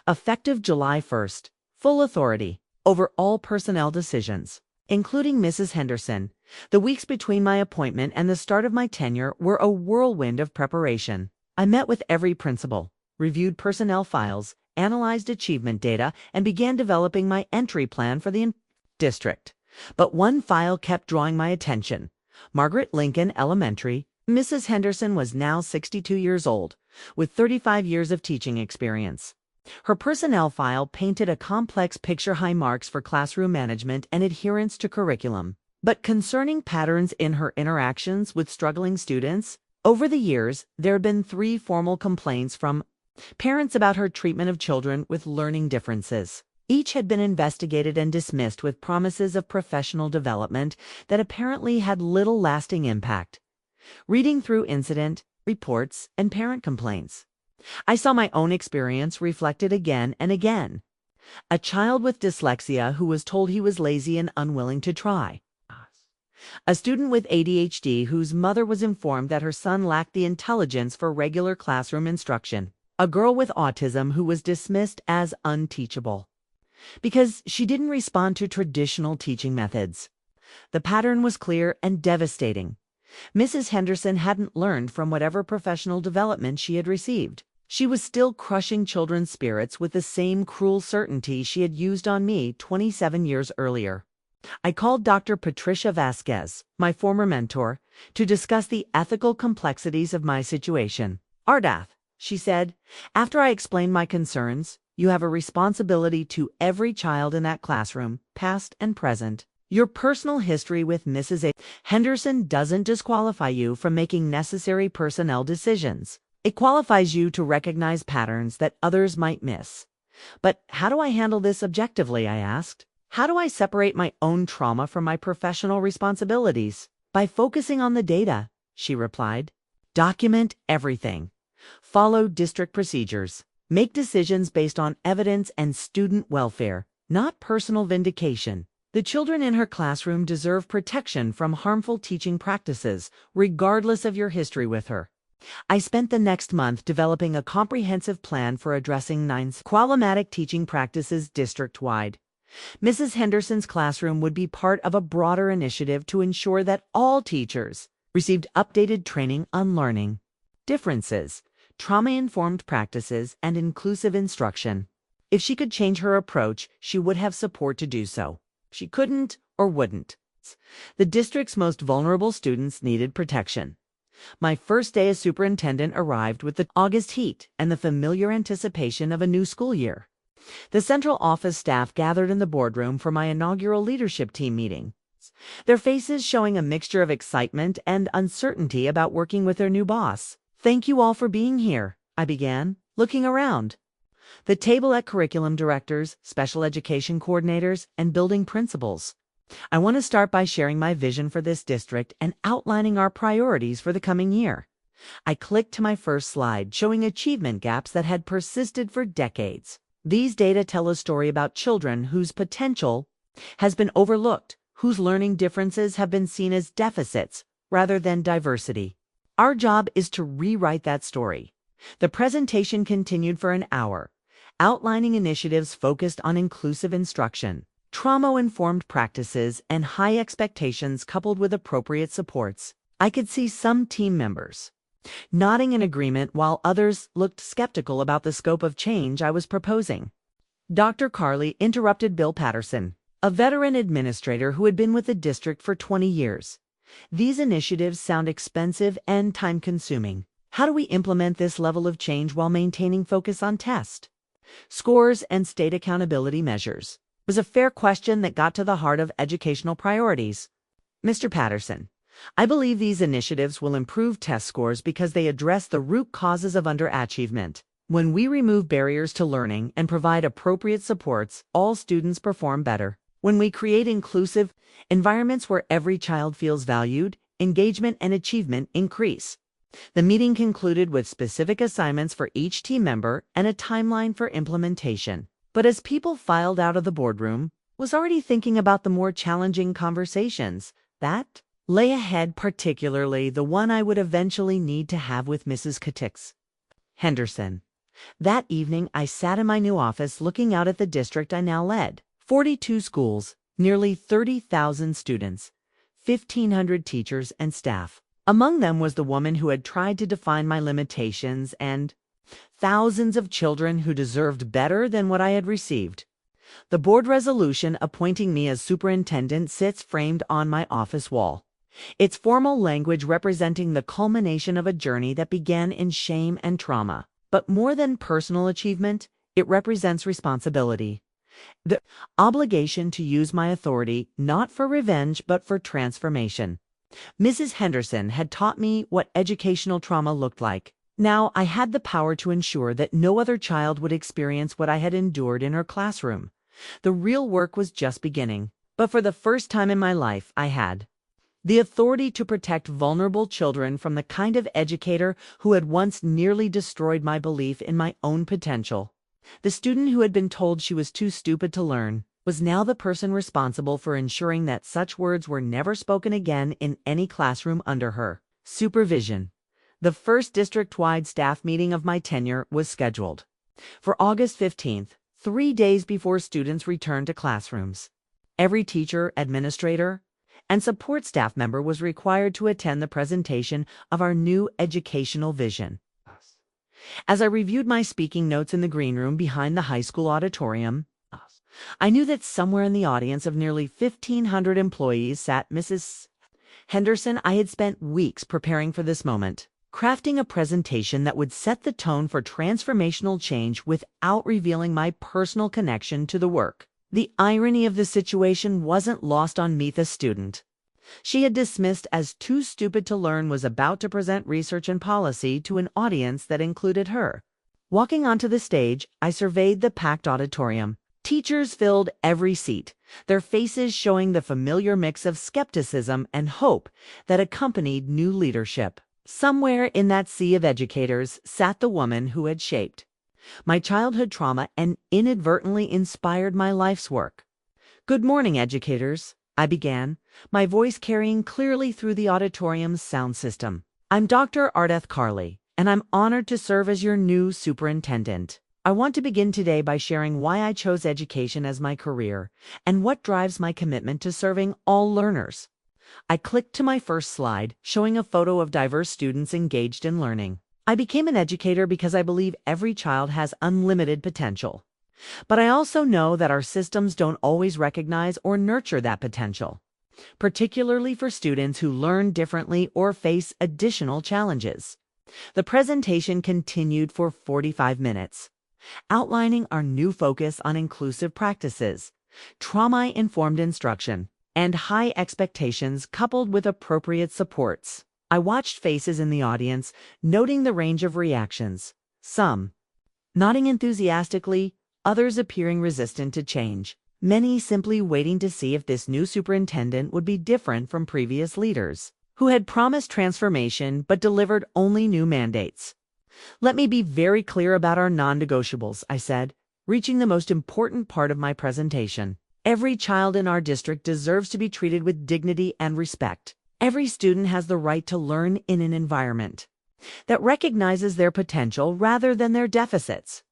Effective July 1st, full authority over all personnel decisions, including Mrs. Henderson. The weeks between my appointment and the start of my tenure were a whirlwind of preparation. I met with every principal, reviewed personnel files, analyzed achievement data, and began developing my entry plan for the district. But one file kept drawing my attention. Margaret Lincoln Elementary. Mrs. Henderson was now 62 years old, with 35 years of teaching experience. Her personnel file painted a complex picture: high marks for classroom management and adherence to curriculum. But concerning patterns in her interactions with struggling students, over the years, there had been 3 formal complaints from parents about her treatment of children with learning differences. Each had been investigated and dismissed with promises of professional development that apparently had little lasting impact. Reading through incident reports and parent complaints, I saw my own experience reflected again and again. A child with dyslexia who was told he was lazy and unwilling to try. A student with ADHD whose mother was informed that her son lacked the intelligence for regular classroom instruction. A girl with autism who was dismissed as unteachable because she didn't respond to traditional teaching methods. The pattern was clear and devastating. Mrs. Henderson hadn't learned from whatever professional development she had received. She was still crushing children's spirits with the same cruel certainty she had used on me 27 years earlier. I called Dr. Patricia Vasquez, my former mentor, to discuss the ethical complexities of my situation. Ardath, she said, after I explained my concerns, you have a responsibility to every child in that classroom, past and present. Your personal history with Mrs. Henderson doesn't disqualify you from making necessary personnel decisions. It qualifies you to recognize patterns that others might miss. But how do I handle this objectively, I asked. How do I separate my own trauma from my professional responsibilities? By focusing on the data, she replied. Document everything. Follow district procedures. Make decisions based on evidence and student welfare, not personal vindication. The children in her classroom deserve protection from harmful teaching practices, regardless of your history with her. I spent the next month developing a comprehensive plan for addressing 9 problematic teaching practices district-wide. Mrs. Henderson's classroom would be part of a broader initiative to ensure that all teachers received updated training on learning differences, trauma-informed practices, and inclusive instruction. If she could change her approach, she would have support to do so. She couldn't or wouldn't. The district's most vulnerable students needed protection. My first day as superintendent arrived with the August heat and the familiar anticipation of a new school year. The central office staff gathered in the boardroom for my inaugural leadership team meeting, their faces showing a mixture of excitement and uncertainty about working with their new boss. "Thank you all for being here," I began, looking around. The table at curriculum directors, special education coordinators, and building principals. I want to start by sharing my vision for this district and outlining our priorities for the coming year. I clicked to my first slide, showing achievement gaps that had persisted for decades. These data tell a story about children whose potential has been overlooked, whose learning differences have been seen as deficits rather than diversity. Our job is to rewrite that story. The presentation continued for an hour, outlining initiatives focused on inclusive instruction, trauma-informed practices, and high expectations coupled with appropriate supports. I could see some team members nodding in agreement while others looked skeptical about the scope of change I was proposing. Dr. Karlie interrupted Bill Patterson, a veteran administrator who had been with the district for 20 years. "These initiatives sound expensive and time-consuming. How do we implement this level of change while maintaining focus on test scores and state accountability measures?" It was a fair question that got to the heart of educational priorities. "Mr. Patterson, I believe these initiatives will improve test scores because they address the root causes of underachievement. When we remove barriers to learning and provide appropriate supports, all students perform better. When we create inclusive environments where every child feels valued, engagement and achievement increase." The meeting concluded with specific assignments for each team member and a timeline for implementation. But as people filed out of the boardroom, I was already thinking about the more challenging conversations that lay ahead, particularly the one I would eventually need to have with Mrs. Katix. Henderson. That evening, I sat in my new office looking out at the district I now led. 42 schools, nearly 30,000 students, 1,500 teachers and staff. Among them was the woman who had tried to define my limitations and thousands of children who deserved better than what I had received. The board resolution appointing me as superintendent sits framed on my office wall, its formal language representing the culmination of a journey that began in shame and trauma. But more than personal achievement, it represents responsibility. The obligation to use my authority not for revenge but for transformation. Mrs. Henderson had taught me what educational trauma looked like. Now I had the power to ensure that no other child would experience what I had endured in her classroom. The real work was just beginning, but for the first time in my life, I had the authority to protect vulnerable children from the kind of educator who had once nearly destroyed my belief in my own potential. The student who had been told she was too stupid to learn was now the person responsible for ensuring that such words were never spoken again in any classroom under her supervision. The first district-wide staff meeting of my tenure was scheduled for August 15th, 3 days before students returned to classrooms. Every teacher, administrator, and support staff member was required to attend the presentation of our new educational vision. As I reviewed my speaking notes in the green room behind the high school auditorium, I knew that somewhere in the audience of nearly 1,500 employees sat Mrs. Henderson. I had spent weeks preparing for this moment, crafting a presentation that would set the tone for transformational change without revealing my personal connection to the work. The irony of the situation wasn't lost on me, the student she had dismissed as too stupid to learn was about to present research and policy to an audience that included her. Walking onto the stage, I surveyed the packed auditorium. Teachers filled every seat, their faces showing the familiar mix of skepticism and hope that accompanied new leadership. Somewhere in that sea of educators sat the woman who had shaped my childhood trauma and inadvertently inspired my life's work. "Good morning, educators," I began, my voice carrying clearly through the auditorium's sound system. "I'm Dr. Ardath Karlie, and I'm honored to serve as your new superintendent. I want to begin today by sharing why I chose education as my career and what drives my commitment to serving all learners." I clicked to my first slide, showing a photo of diverse students engaged in learning. I became an educator because I believe every child has unlimited potential. But I also know that our systems don't always recognize or nurture that potential. particularly for students who learn differently or face additional challenges. The presentation continued for 45 minutes, outlining our new focus on inclusive practices, trauma-informed instruction, and high expectations coupled with appropriate supports. I watched faces in the audience, noting the range of reactions, some nodding enthusiastically, others appearing resistant to change, many simply waiting to see if this new superintendent would be different from previous leaders, who had promised transformation but delivered only new mandates. "Let me be very clear about our non-negotiables," I said, reaching the most important part of my presentation. "Every child in our district deserves to be treated with dignity and respect. Every student has the right to learn in an environment that recognizes their potential rather than their deficits.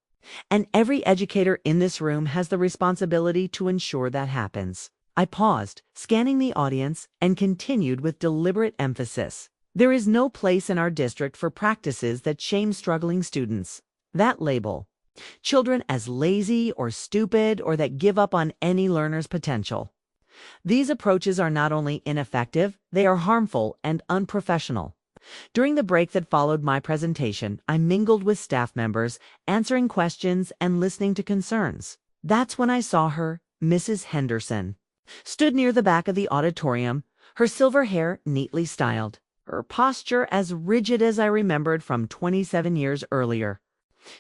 And every educator in this room has the responsibility to ensure that happens." I paused, scanning the audience, and continued with deliberate emphasis. "There is no place in our district for practices that shame struggling students. That label, children as lazy or stupid or that give up on any learner's potential. These approaches are not only ineffective, they are harmful and unprofessional." During the break that followed my presentation, I mingled with staff members, answering questions and listening to concerns. That's when I saw her, Mrs. Henderson, stood near the back of the auditorium, her silver hair neatly styled, her posture as rigid as I remembered from 27 years earlier.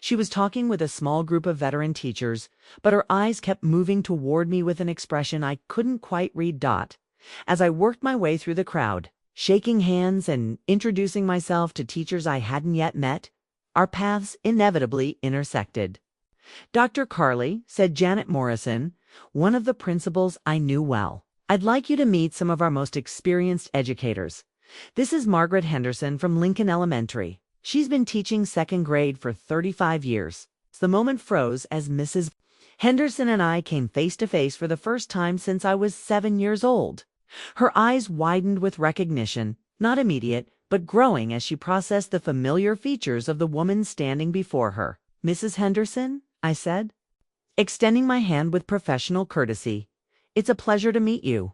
She was talking with a small group of veteran teachers, but her eyes kept moving toward me with an expression I couldn't quite read. As I worked my way through the crowd, shaking hands and introducing myself to teachers I hadn't yet met, our paths inevitably intersected. "Dr. Karlie," said Janet Morrison, one of the principals I knew well, "I'd like you to meet some of our most experienced educators. This is Margaret Henderson from Lincoln Elementary. She's been teaching second grade for 35 years. The moment froze as Mrs. Henderson and I came face to face for the first time since I was 7 years old. Her eyes widened with recognition, not immediate, but growing as she processed the familiar features of the woman standing before her. "Mrs. Henderson," I said, extending my hand with professional courtesy, "it's a pleasure to meet you."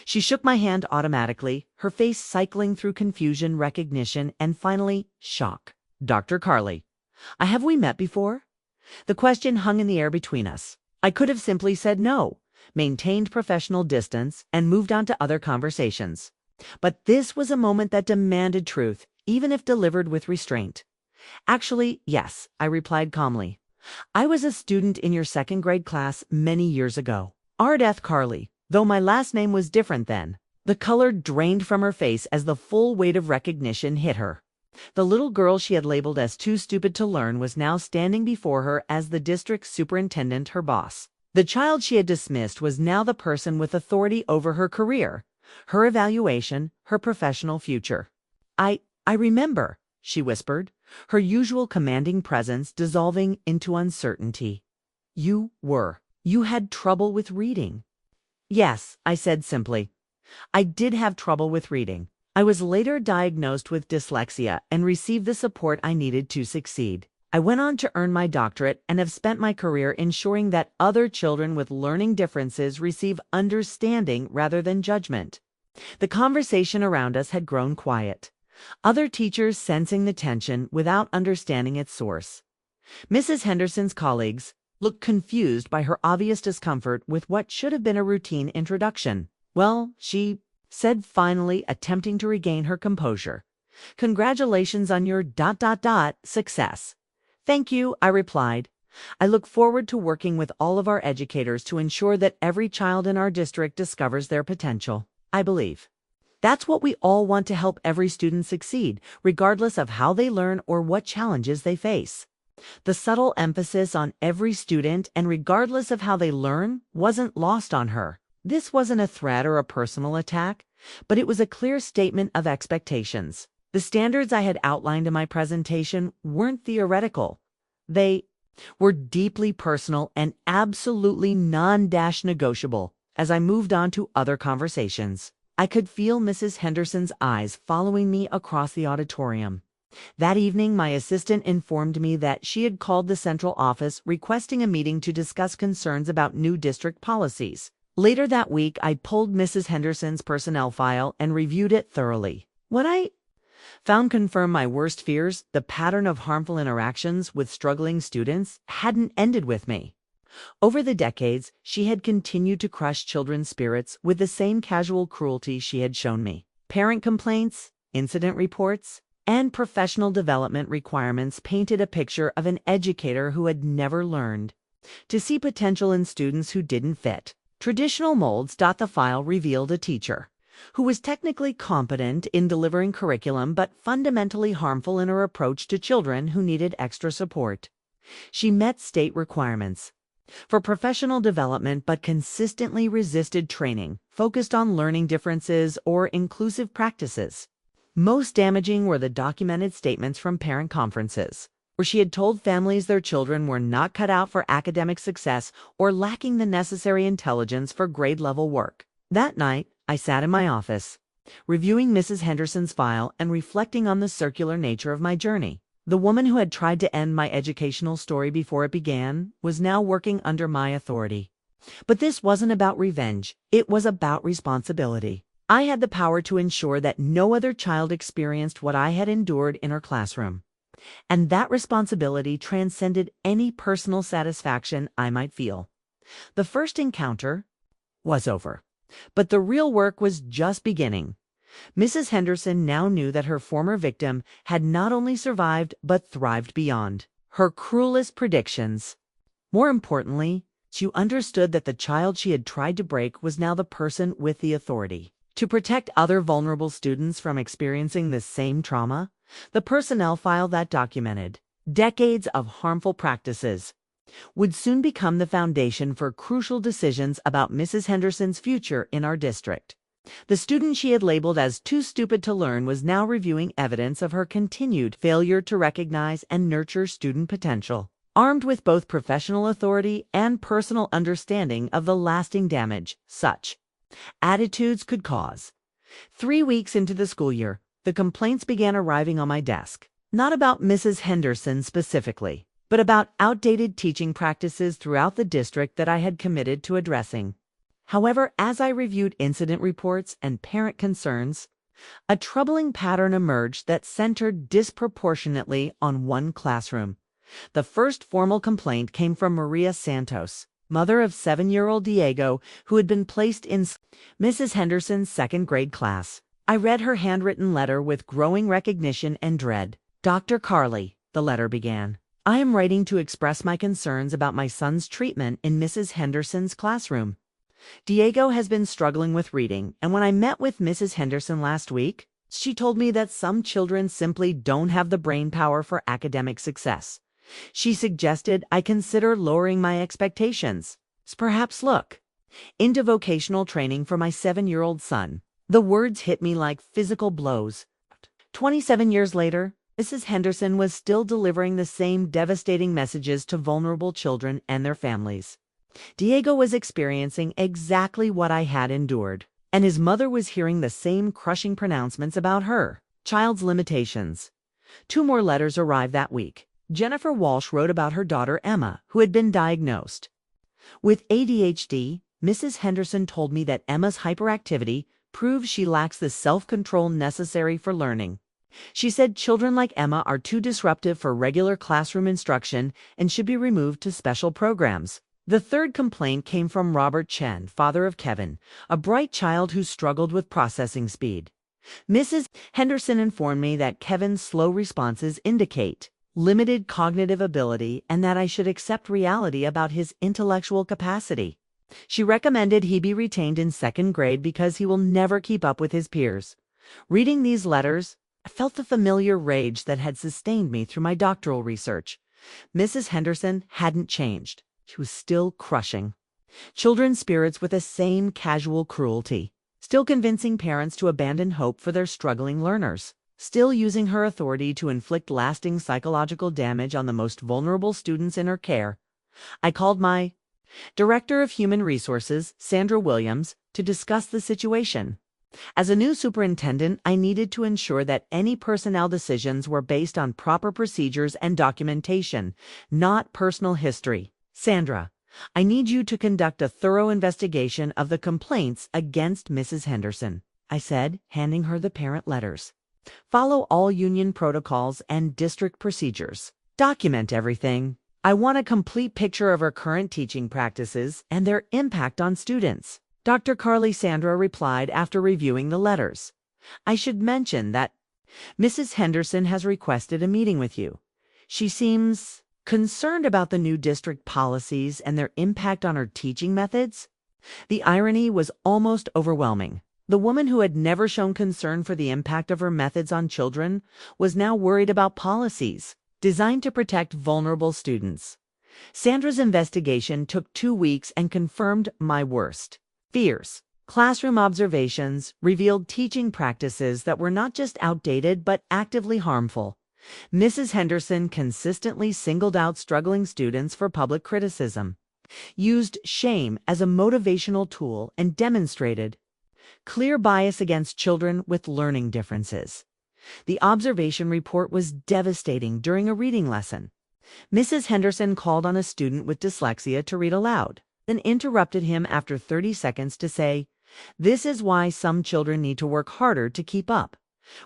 She shook my hand automatically, her face cycling through confusion, recognition, and finally, shock. "Dr. Karlie, have we met before?" The question hung in the air between us. I could have simply said no, maintained professional distance, and moved on to other conversations. But this was a moment that demanded truth, even if delivered with restraint. "Actually, yes," I replied calmly. "I was a student in your second grade class many years ago. Ardath Karlie, though my last name was different then." The color drained from her face as the full weight of recognition hit her. The little girl she had labeled as too stupid to learn was now standing before her as the district superintendent, her boss. The child she had dismissed was now the person with authority over her career, her evaluation, her professional future. I remember," she whispered, her usual commanding presence dissolving into uncertainty. You had trouble with reading." "Yes," I said simply. "I did have trouble with reading. I was later diagnosed with dyslexia and received the support I needed to succeed. I went on to earn my doctorate and have spent my career ensuring that other children with learning differences receive understanding rather than judgment." The conversation around us had grown quiet, other teachers sensing the tension without understanding its source. Mrs. Henderson's colleagues looked confused by her obvious discomfort with what should have been a routine introduction. "Well," she said finally, attempting to regain her composure, "congratulations on your success." "Thank you," I replied. "I look forward to working with all of our educators to ensure that every child in our district discovers their potential. I believe that's what we all want, to help every student succeed, regardless of how they learn or what challenges they face." The subtle emphasis on every student and regardless of how they learn wasn't lost on her. This wasn't a threat or a personal attack, but it was a clear statement of expectations. The standards I had outlined in my presentation weren't theoretical. They were deeply personal and absolutely non-negotiable. As I moved on to other conversations, I could feel Mrs. Henderson's eyes following me across the auditorium. That evening, my assistant informed me that she had called the central office requesting a meeting to discuss concerns about new district policies. Later that week, I pulled Mrs. Henderson's personnel file and reviewed it thoroughly. What I found confirmed my worst fears. The pattern of harmful interactions with struggling students hadn't ended with me. Over the decades, she had continued to crush children's spirits with the same casual cruelty she had shown me. Parent complaints, incident reports, and professional development requirements painted a picture of an educator who had never learned to see potential in students who didn't fit. Traditional molds. The file revealed a teacher who was technically competent in delivering curriculum but fundamentally harmful in her approach to children who needed extra support. She met state requirements for professional development but consistently resisted training focused on learning differences or inclusive practices. Most damaging were the documented statements from parent conferences, where she had told families their children were not cut out for academic success or lacking the necessary intelligence for grade-level work. That night, I sat in my office, reviewing Mrs. Henderson's file and reflecting on the circular nature of my journey. The woman who had tried to end my educational story before it began was now working under my authority. But this wasn't about revenge. It was about responsibility. I had the power to ensure that no other child experienced what I had endured in her classroom. And that responsibility transcended any personal satisfaction I might feel. The first encounter was over, but the real work was just beginning. Mrs. Henderson now knew that her former victim had not only survived but thrived beyond her cruelest predictions. More importantly, she understood that the child she had tried to break was now the person with the authority to protect other vulnerable students from experiencing the same trauma. The personnel file that documented decades of harmful practices would soon become the foundation for crucial decisions about Mrs. Henderson's future in our district. The student she had labeled as too stupid to learn was now reviewing evidence of her continued failure to recognize and nurture student potential. Armed with both professional authority and personal understanding of the lasting damage such attitudes could cause. 3 weeks into the school year, the complaints began arriving on my desk. Not about Mrs. Henderson specifically, but about outdated teaching practices throughout the district that I had committed to addressing. However, as I reviewed incident reports and parent concerns, a troubling pattern emerged that centered disproportionately on one classroom. The first formal complaint came from Maria Santos, mother of 7-year-old Diego, who had been placed in Mrs. Henderson's second-grade class. I read her handwritten letter with growing recognition and dread. "Dr. Karlie," the letter began, "I am writing to express my concerns about my son's treatment in Mrs. Henderson's classroom. Diego has been struggling with reading, and when I met with Mrs. Henderson last week, she told me that some children simply don't have the brain power for academic success. She suggested I consider lowering my expectations, perhaps look into vocational training for my 7-year-old son." The words hit me like physical blows. 27 years later, Mrs. Henderson was still delivering the same devastating messages to vulnerable children and their families. Diego was experiencing exactly what I had endured, and his mother was hearing the same crushing pronouncements about her child's limitations. 2 more letters arrived that week. Jennifer Walsh wrote about her daughter Emma, who had been diagnosed with ADHD. Mrs. Henderson told me that Emma's hyperactivity proves she lacks the self-control necessary for learning. She said children like Emma are too disruptive for regular classroom instruction and should be removed to special programs. The third complaint came from Robert Chen, father of Kevin, a bright child who struggled with processing speed. Mrs. Henderson informed me that Kevin's slow responses indicate limited cognitive ability and that I should accept reality about his intellectual capacity. She recommended he be retained in 2nd grade because he will never keep up with his peers. Reading these letters, I felt the familiar rage that had sustained me through my doctoral research. Mrs. Henderson hadn't changed. She was still crushing children's spirits with the same casual cruelty, still convincing parents to abandon hope for their struggling learners, still using her authority to inflict lasting psychological damage on the most vulnerable students in her care. I called my Director of Human Resources, Sandra Williams, to discuss the situation. As a new superintendent, I needed to ensure that any personnel decisions were based on proper procedures and documentation, not personal history. "Sandra, I need you to conduct a thorough investigation of the complaints against Mrs. Henderson, I said, handing her the parent letters. Follow all union protocols and district procedures. Document everything. I want a complete picture of her current teaching practices and their impact on students. Dr. Karlie Sandra replied after reviewing the letters. I should mention that Mrs. Henderson has requested a meeting with you. She seems concerned about the new district policies and their impact on her teaching methods. The irony was almost overwhelming. The woman who had never shown concern for the impact of her methods on children was now worried about policies designed to protect vulnerable students. Sandra's investigation took 2 weeks and confirmed my worst fears. Classroom observations revealed teaching practices that were not just outdated but actively harmful. Mrs. Henderson consistently singled out struggling students for public criticism, used shame as a motivational tool, and demonstrated clear bias against children with learning differences. The observation report was devastating during a reading lesson. Mrs. Henderson called on a student with dyslexia to read aloud, then interrupted him after 30 seconds to say, "This is why some children need to work harder to keep up."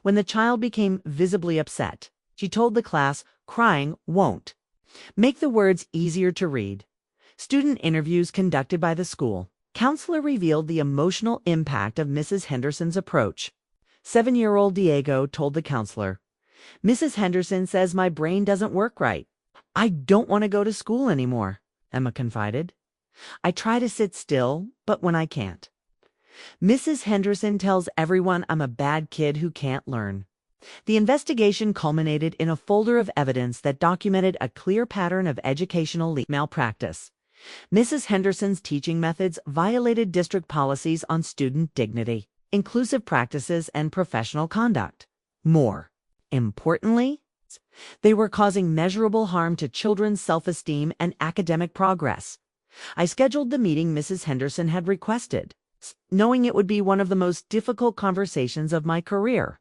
When the child became visibly upset, she told the class, "Crying won't make the words easier to read." Student interviews conducted by the school counselor revealed the emotional impact of Mrs. Henderson's approach. 7-year-old Diego told the counselor, "Mrs. Henderson says my brain doesn't work right. I don't want to go to school anymore," Emma confided. "I try to sit still, but when I can't. Mrs. Henderson tells everyone I'm a bad kid who can't learn." The investigation culminated in a folder of evidence that documented a clear pattern of educational malpractice. Mrs. Henderson's teaching methods violated district policies on student dignity, inclusive practices, and professional conduct. More importantly, they were causing measurable harm to children's self-esteem and academic progress. I scheduled the meeting Mrs. Henderson had requested, knowing it would be one of the most difficult conversations of my career.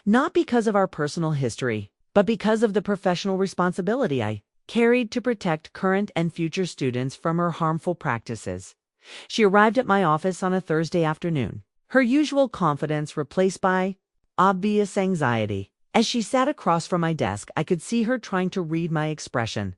Not because of our personal history, but because of the professional responsibility I carried to protect current and future students from her harmful practices. She arrived at my office on a Thursday afternoon, her usual confidence replaced by obvious anxiety. As she sat across from my desk, I could see her trying to read my expression,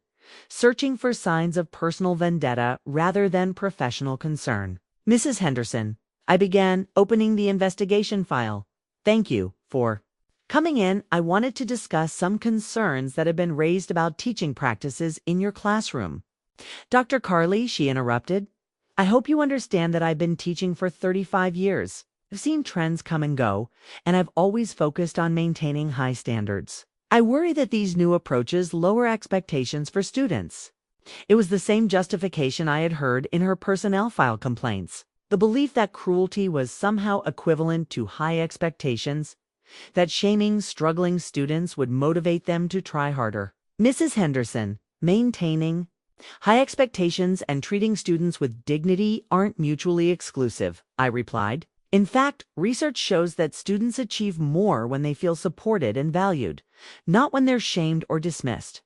searching for signs of personal vendetta rather than professional concern. "Mrs. Henderson," I began, opening the investigation file. "Thank you for coming in. I wanted to discuss some concerns that have been raised about teaching practices in your classroom." "Dr. Karlie," she interrupted, "I hope you understand that I've been teaching for 35 years. I've seen trends come and go, and I've always focused on maintaining high standards. I worry that these new approaches lower expectations for students." It was the same justification I had heard in her personnel file complaints. The belief that cruelty was somehow equivalent to high expectations, that shaming struggling students would motivate them to try harder. "Mrs. Henderson, maintaining high expectations and treating students with dignity aren't mutually exclusive," I replied. "In fact, research shows that students achieve more when they feel supported and valued, not when they're shamed or dismissed."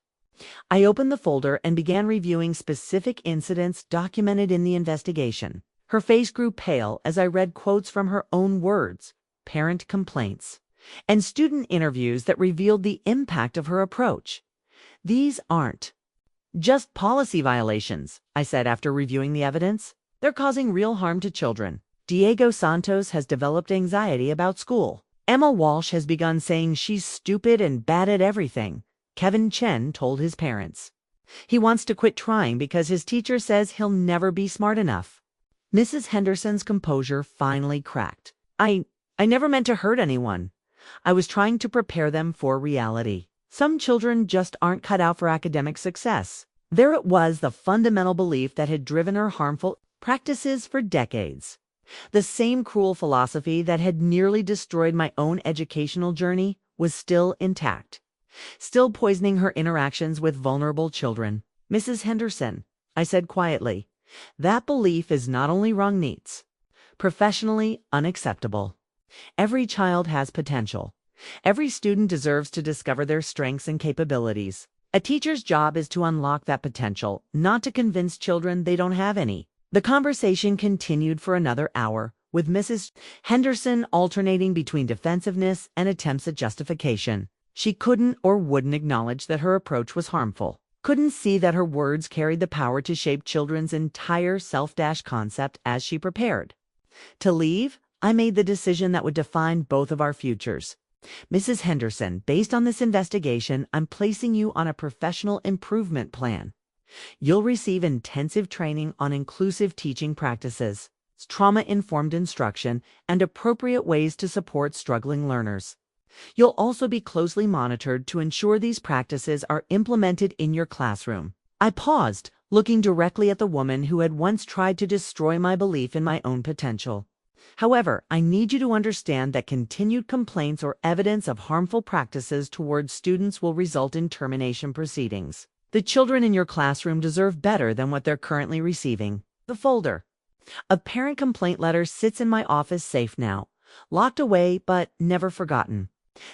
I opened the folder and began reviewing specific incidents documented in the investigation. Her face grew pale as I read quotes from her own words, parent complaints, and student interviews that revealed the impact of her approach. "These aren't just policy violations," I said after reviewing the evidence. "They're causing real harm to children. Diego Santos has developed anxiety about school. Emma Walsh has begun saying she's stupid and bad at everything," Kevin Chen told his parents. "He wants to quit trying because his teacher says he'll never be smart enough." Mrs. Henderson's composure finally cracked. I never meant to hurt anyone. I was trying to prepare them for reality. Some children just aren't cut out for academic success." There it was, the fundamental belief that had driven her harmful practices for decades. The same cruel philosophy that had nearly destroyed my own educational journey was still intact, still poisoning her interactions with vulnerable children. "Mrs. Henderson," I said quietly, "that belief is not only wrong, it's professionally unacceptable. Every child has potential. Every student deserves to discover their strengths and capabilities. A teacher's job is to unlock that potential, not to convince children they don't have any. The conversation continued for another hour, with Mrs. Henderson alternating between defensiveness and attempts at justification. She couldn't or wouldn't acknowledge that her approach was harmful, couldn't see that her words carried the power to shape children's entire self-concept as she prepared. To leave, I made the decision that would define both of our futures. Mrs. Henderson, based on this investigation, I'm placing you on a professional improvement plan. You'll receive intensive training on inclusive teaching practices, trauma-informed instruction, and appropriate ways to support struggling learners. You'll also be closely monitored to ensure these practices are implemented in your classroom. I paused, looking directly at the woman who had once tried to destroy my belief in my own potential. However, I need you to understand that continued complaints or evidence of harmful practices towards students will result in termination proceedings. The children in your classroom deserve better than what they're currently receiving. The folder. A parent complaint letter sits in my office safe now, locked away but never forgotten.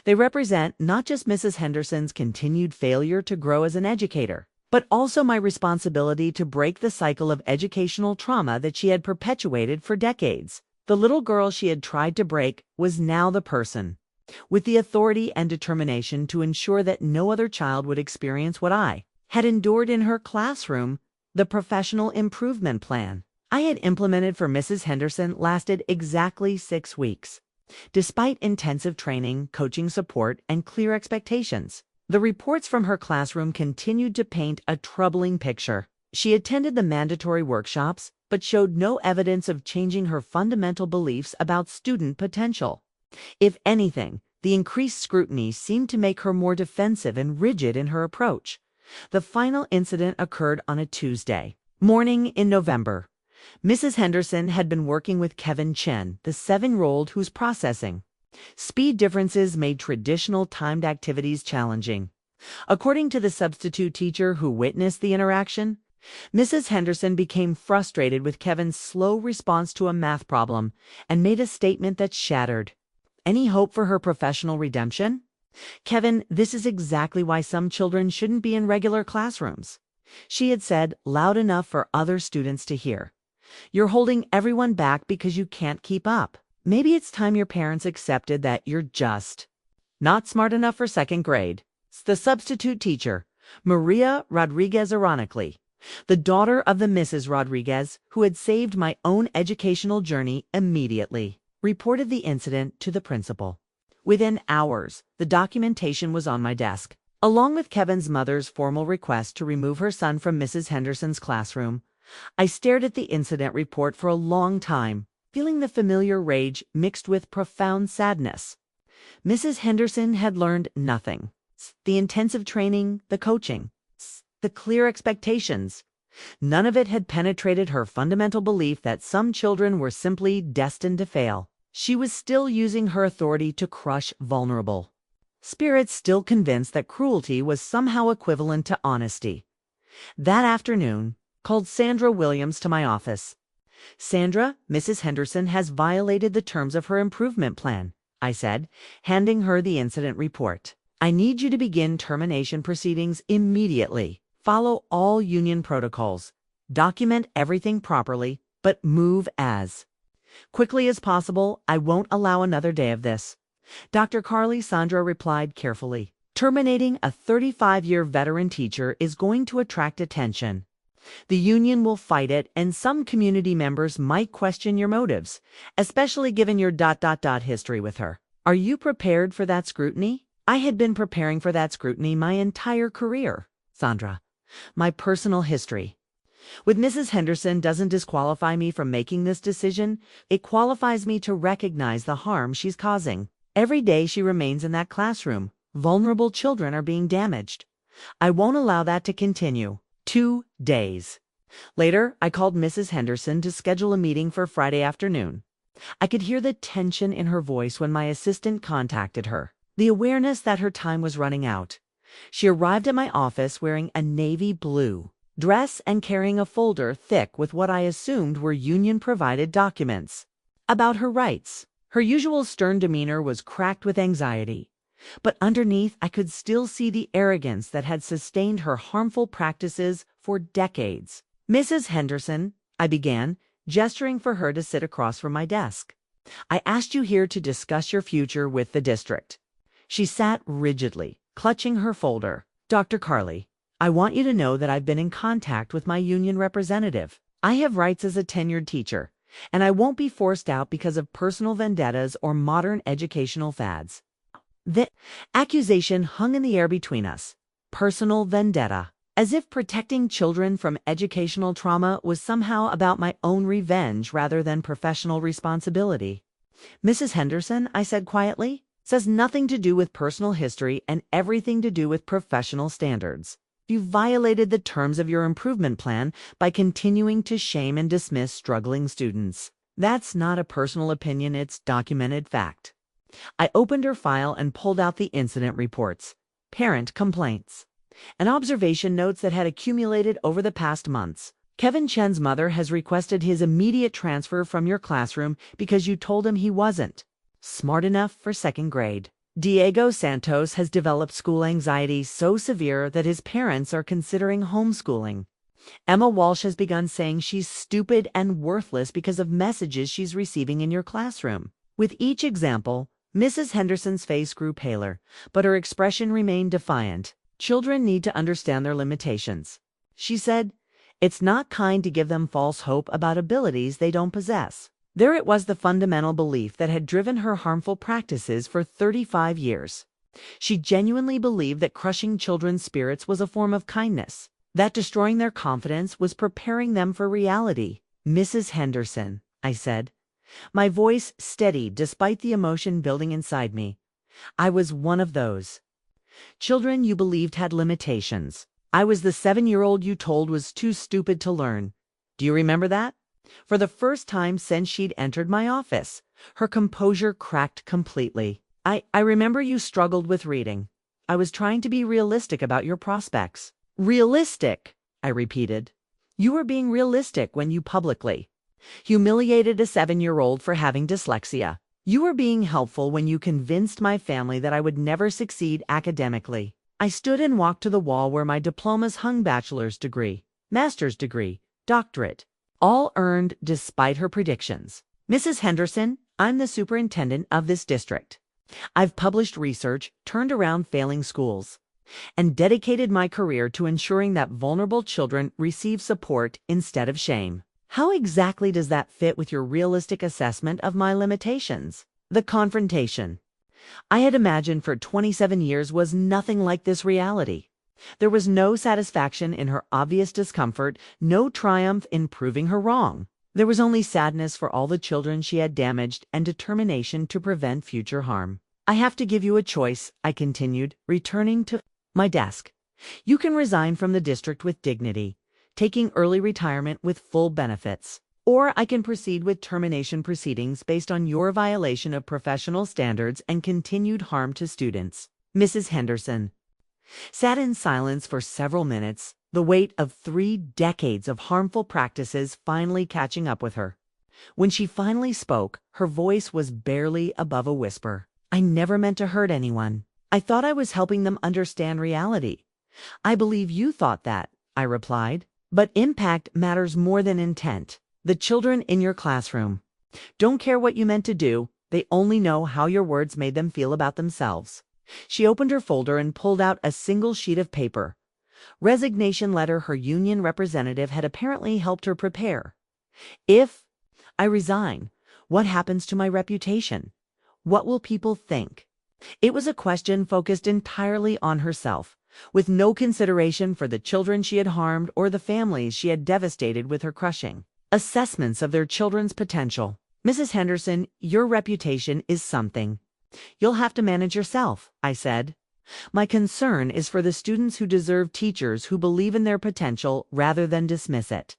They represent not just Mrs. Henderson's continued failure to grow as an educator, but also my responsibility to break the cycle of educational trauma that she had perpetuated for decades. The little girl she had tried to break was now the person, with the authority and determination to ensure that no other child would experience what I had endured in her classroom. The professional improvement plan I had implemented for Mrs. Henderson lasted exactly 6 weeks. Despite intensive training, coaching support, and clear expectations, the reports from her classroom continued to paint a troubling picture. She attended the mandatory workshops, but showed no evidence of changing her fundamental beliefs about student potential. If anything, the increased scrutiny seemed to make her more defensive and rigid in her approach. The final incident occurred on a Tuesday morning in November. Mrs. Henderson had been working with Kevin Chen, the 7-year-old whose processing speed differences made traditional timed activities challenging. According to the substitute teacher who witnessed the interaction, Mrs. Henderson became frustrated with Kevin's slow response to a math problem and made a statement that shattered any hope for her professional redemption. "Kevin, this is exactly why some children shouldn't be in regular classrooms," she had said, loud enough for other students to hear. "You're holding everyone back because you can't keep up. Maybe it's time your parents accepted that you're just not smart enough for 2nd grade. The substitute teacher, Maria Rodriguez, ironically, the daughter of the Mrs. Rodriguez who had saved my own educational journey, immediately reported the incident to the principal. Within hours, the documentation was on my desk, along with Kevin's mother's formal request to remove her son from Mrs. Henderson's classroom. I stared at the incident report for a long time, feeling the familiar rage mixed with profound sadness. Mrs. Henderson had learned nothing. The intensive training, the coaching, the clear expectations. None of it had penetrated her fundamental belief that some children were simply destined to fail. She was still using her authority to crush vulnerable spirits, still convinced that cruelty was somehow equivalent to honesty. That afternoon, called Sandra Williams to my office. "Sandra, Mrs. Henderson has violated the terms of her improvement plan," I said, handing her the incident report. "I need you to begin termination proceedings immediately. Follow all union protocols. Document everything properly, but move as quickly as possible. I won't allow another day of this." "Dr. Karlie," Sandra replied carefully, "terminating a 35-year veteran teacher is going to attract attention. The union will fight it, and some community members might question your motives, especially given your ... history with her. Are you prepared for that scrutiny?" I had been preparing for that scrutiny my entire career, Sandra. My personal history with Mrs. Henderson doesn't disqualify me from making this decision. It qualifies me to recognize the harm she's causing. Every day she remains in that classroom, vulnerable children are being damaged. I won't allow that to continue. 2 days later, I called Mrs. Henderson to schedule a meeting for Friday afternoon. I could hear the tension in her voice when my assistant contacted her, the awareness that her time was running out. She arrived at my office wearing a navy blue dress and carrying a folder thick with what I assumed were union-provided documents about her rights. Her usual stern demeanor was cracked with anxiety. But underneath, I could still see the arrogance that had sustained her harmful practices for decades. Mrs. Henderson, I began, gesturing for her to sit across from my desk. I asked you here to discuss your future with the district. She sat rigidly, clutching her folder. Dr. Karlie, I want you to know that I've been in contact with my union representative. I have rights as a tenured teacher, and I won't be forced out because of personal vendettas or modern educational fads. The accusation hung in the air between us. Personal vendetta. As if protecting children from educational trauma was somehow about my own revenge rather than professional responsibility. Mrs. Henderson, I said quietly, says nothing to do with personal history and everything to do with professional standards. You violated the terms of your improvement plan by continuing to shame and dismiss struggling students. That's not a personal opinion, it's documented fact. I opened her file and pulled out the incident reports. Parent complaints. And observation notes that had accumulated over the past months. Kevin Chen's mother has requested his immediate transfer from your classroom because you told him he wasn't smart enough for second grade. Diego Santos has developed school anxiety so severe that his parents are considering homeschooling. Emma Walsh has begun saying she's stupid and worthless because of messages she's receiving in your classroom. With each example, Mrs. Henderson's face grew paler, but her expression remained defiant. Children need to understand their limitations. She said, it's not kind to give them false hope about abilities they don't possess. There it was, the fundamental belief that had driven her harmful practices for 35 years. She genuinely believed that crushing children's spirits was a form of kindness, that destroying their confidence was preparing them for reality. Mrs. Henderson, I said, my voice steady despite the emotion building inside me. I was one of those children you believed had limitations. I was the 7-year-old you told was too stupid to learn. Do you remember that? For the first time since she'd entered my office, her composure cracked completely. I remember you struggled with reading. I was trying to be realistic about your prospects. Realistic, I repeated. You were being realistic when you publicly humiliated a 7-year-old for having dyslexia. You were being helpful when you convinced my family that I would never succeed academically. I stood and walked to the wall where my diplomas hung: bachelor's degree, master's degree, doctorate, all earned despite her predictions. Mrs. Henderson, I'm the superintendent of this district. I've published research, turned around failing schools, and dedicated my career to ensuring that vulnerable children receive support instead of shame. How exactly does that fit with your realistic assessment of my limitations? The confrontation I had imagined for 27 years was nothing like this reality. There was no satisfaction in her obvious discomfort, no triumph in proving her wrong. There was only sadness for all the children she had damaged and determination to prevent future harm. I have to give you a choice, I continued, returning to my desk. You can resign from the district with dignity, taking early retirement with full benefits. Or I can proceed with termination proceedings based on your violation of professional standards and continued harm to students. Mrs. Henderson sat in silence for several minutes, the weight of 3 decades of harmful practices finally catching up with her. When she finally spoke, her voice was barely above a whisper. I never meant to hurt anyone. I thought I was helping them understand reality. I believe you thought that, I replied. But impact matters more than intent. The children in your classroom don't care what you meant to do. They only know how your words made them feel about themselves. She opened her folder and pulled out a single sheet of paper. Resignation letter her union representative had apparently helped her prepare. If I resign, what happens to my reputation? What will people think? It was a question focused entirely on herself, with no consideration for the children she had harmed or the families she had devastated with her crushing assessments of their children's potential. Mrs. Henderson, your reputation is something you'll have to manage yourself, I said. My concern is for the students who deserve teachers who believe in their potential rather than dismiss it.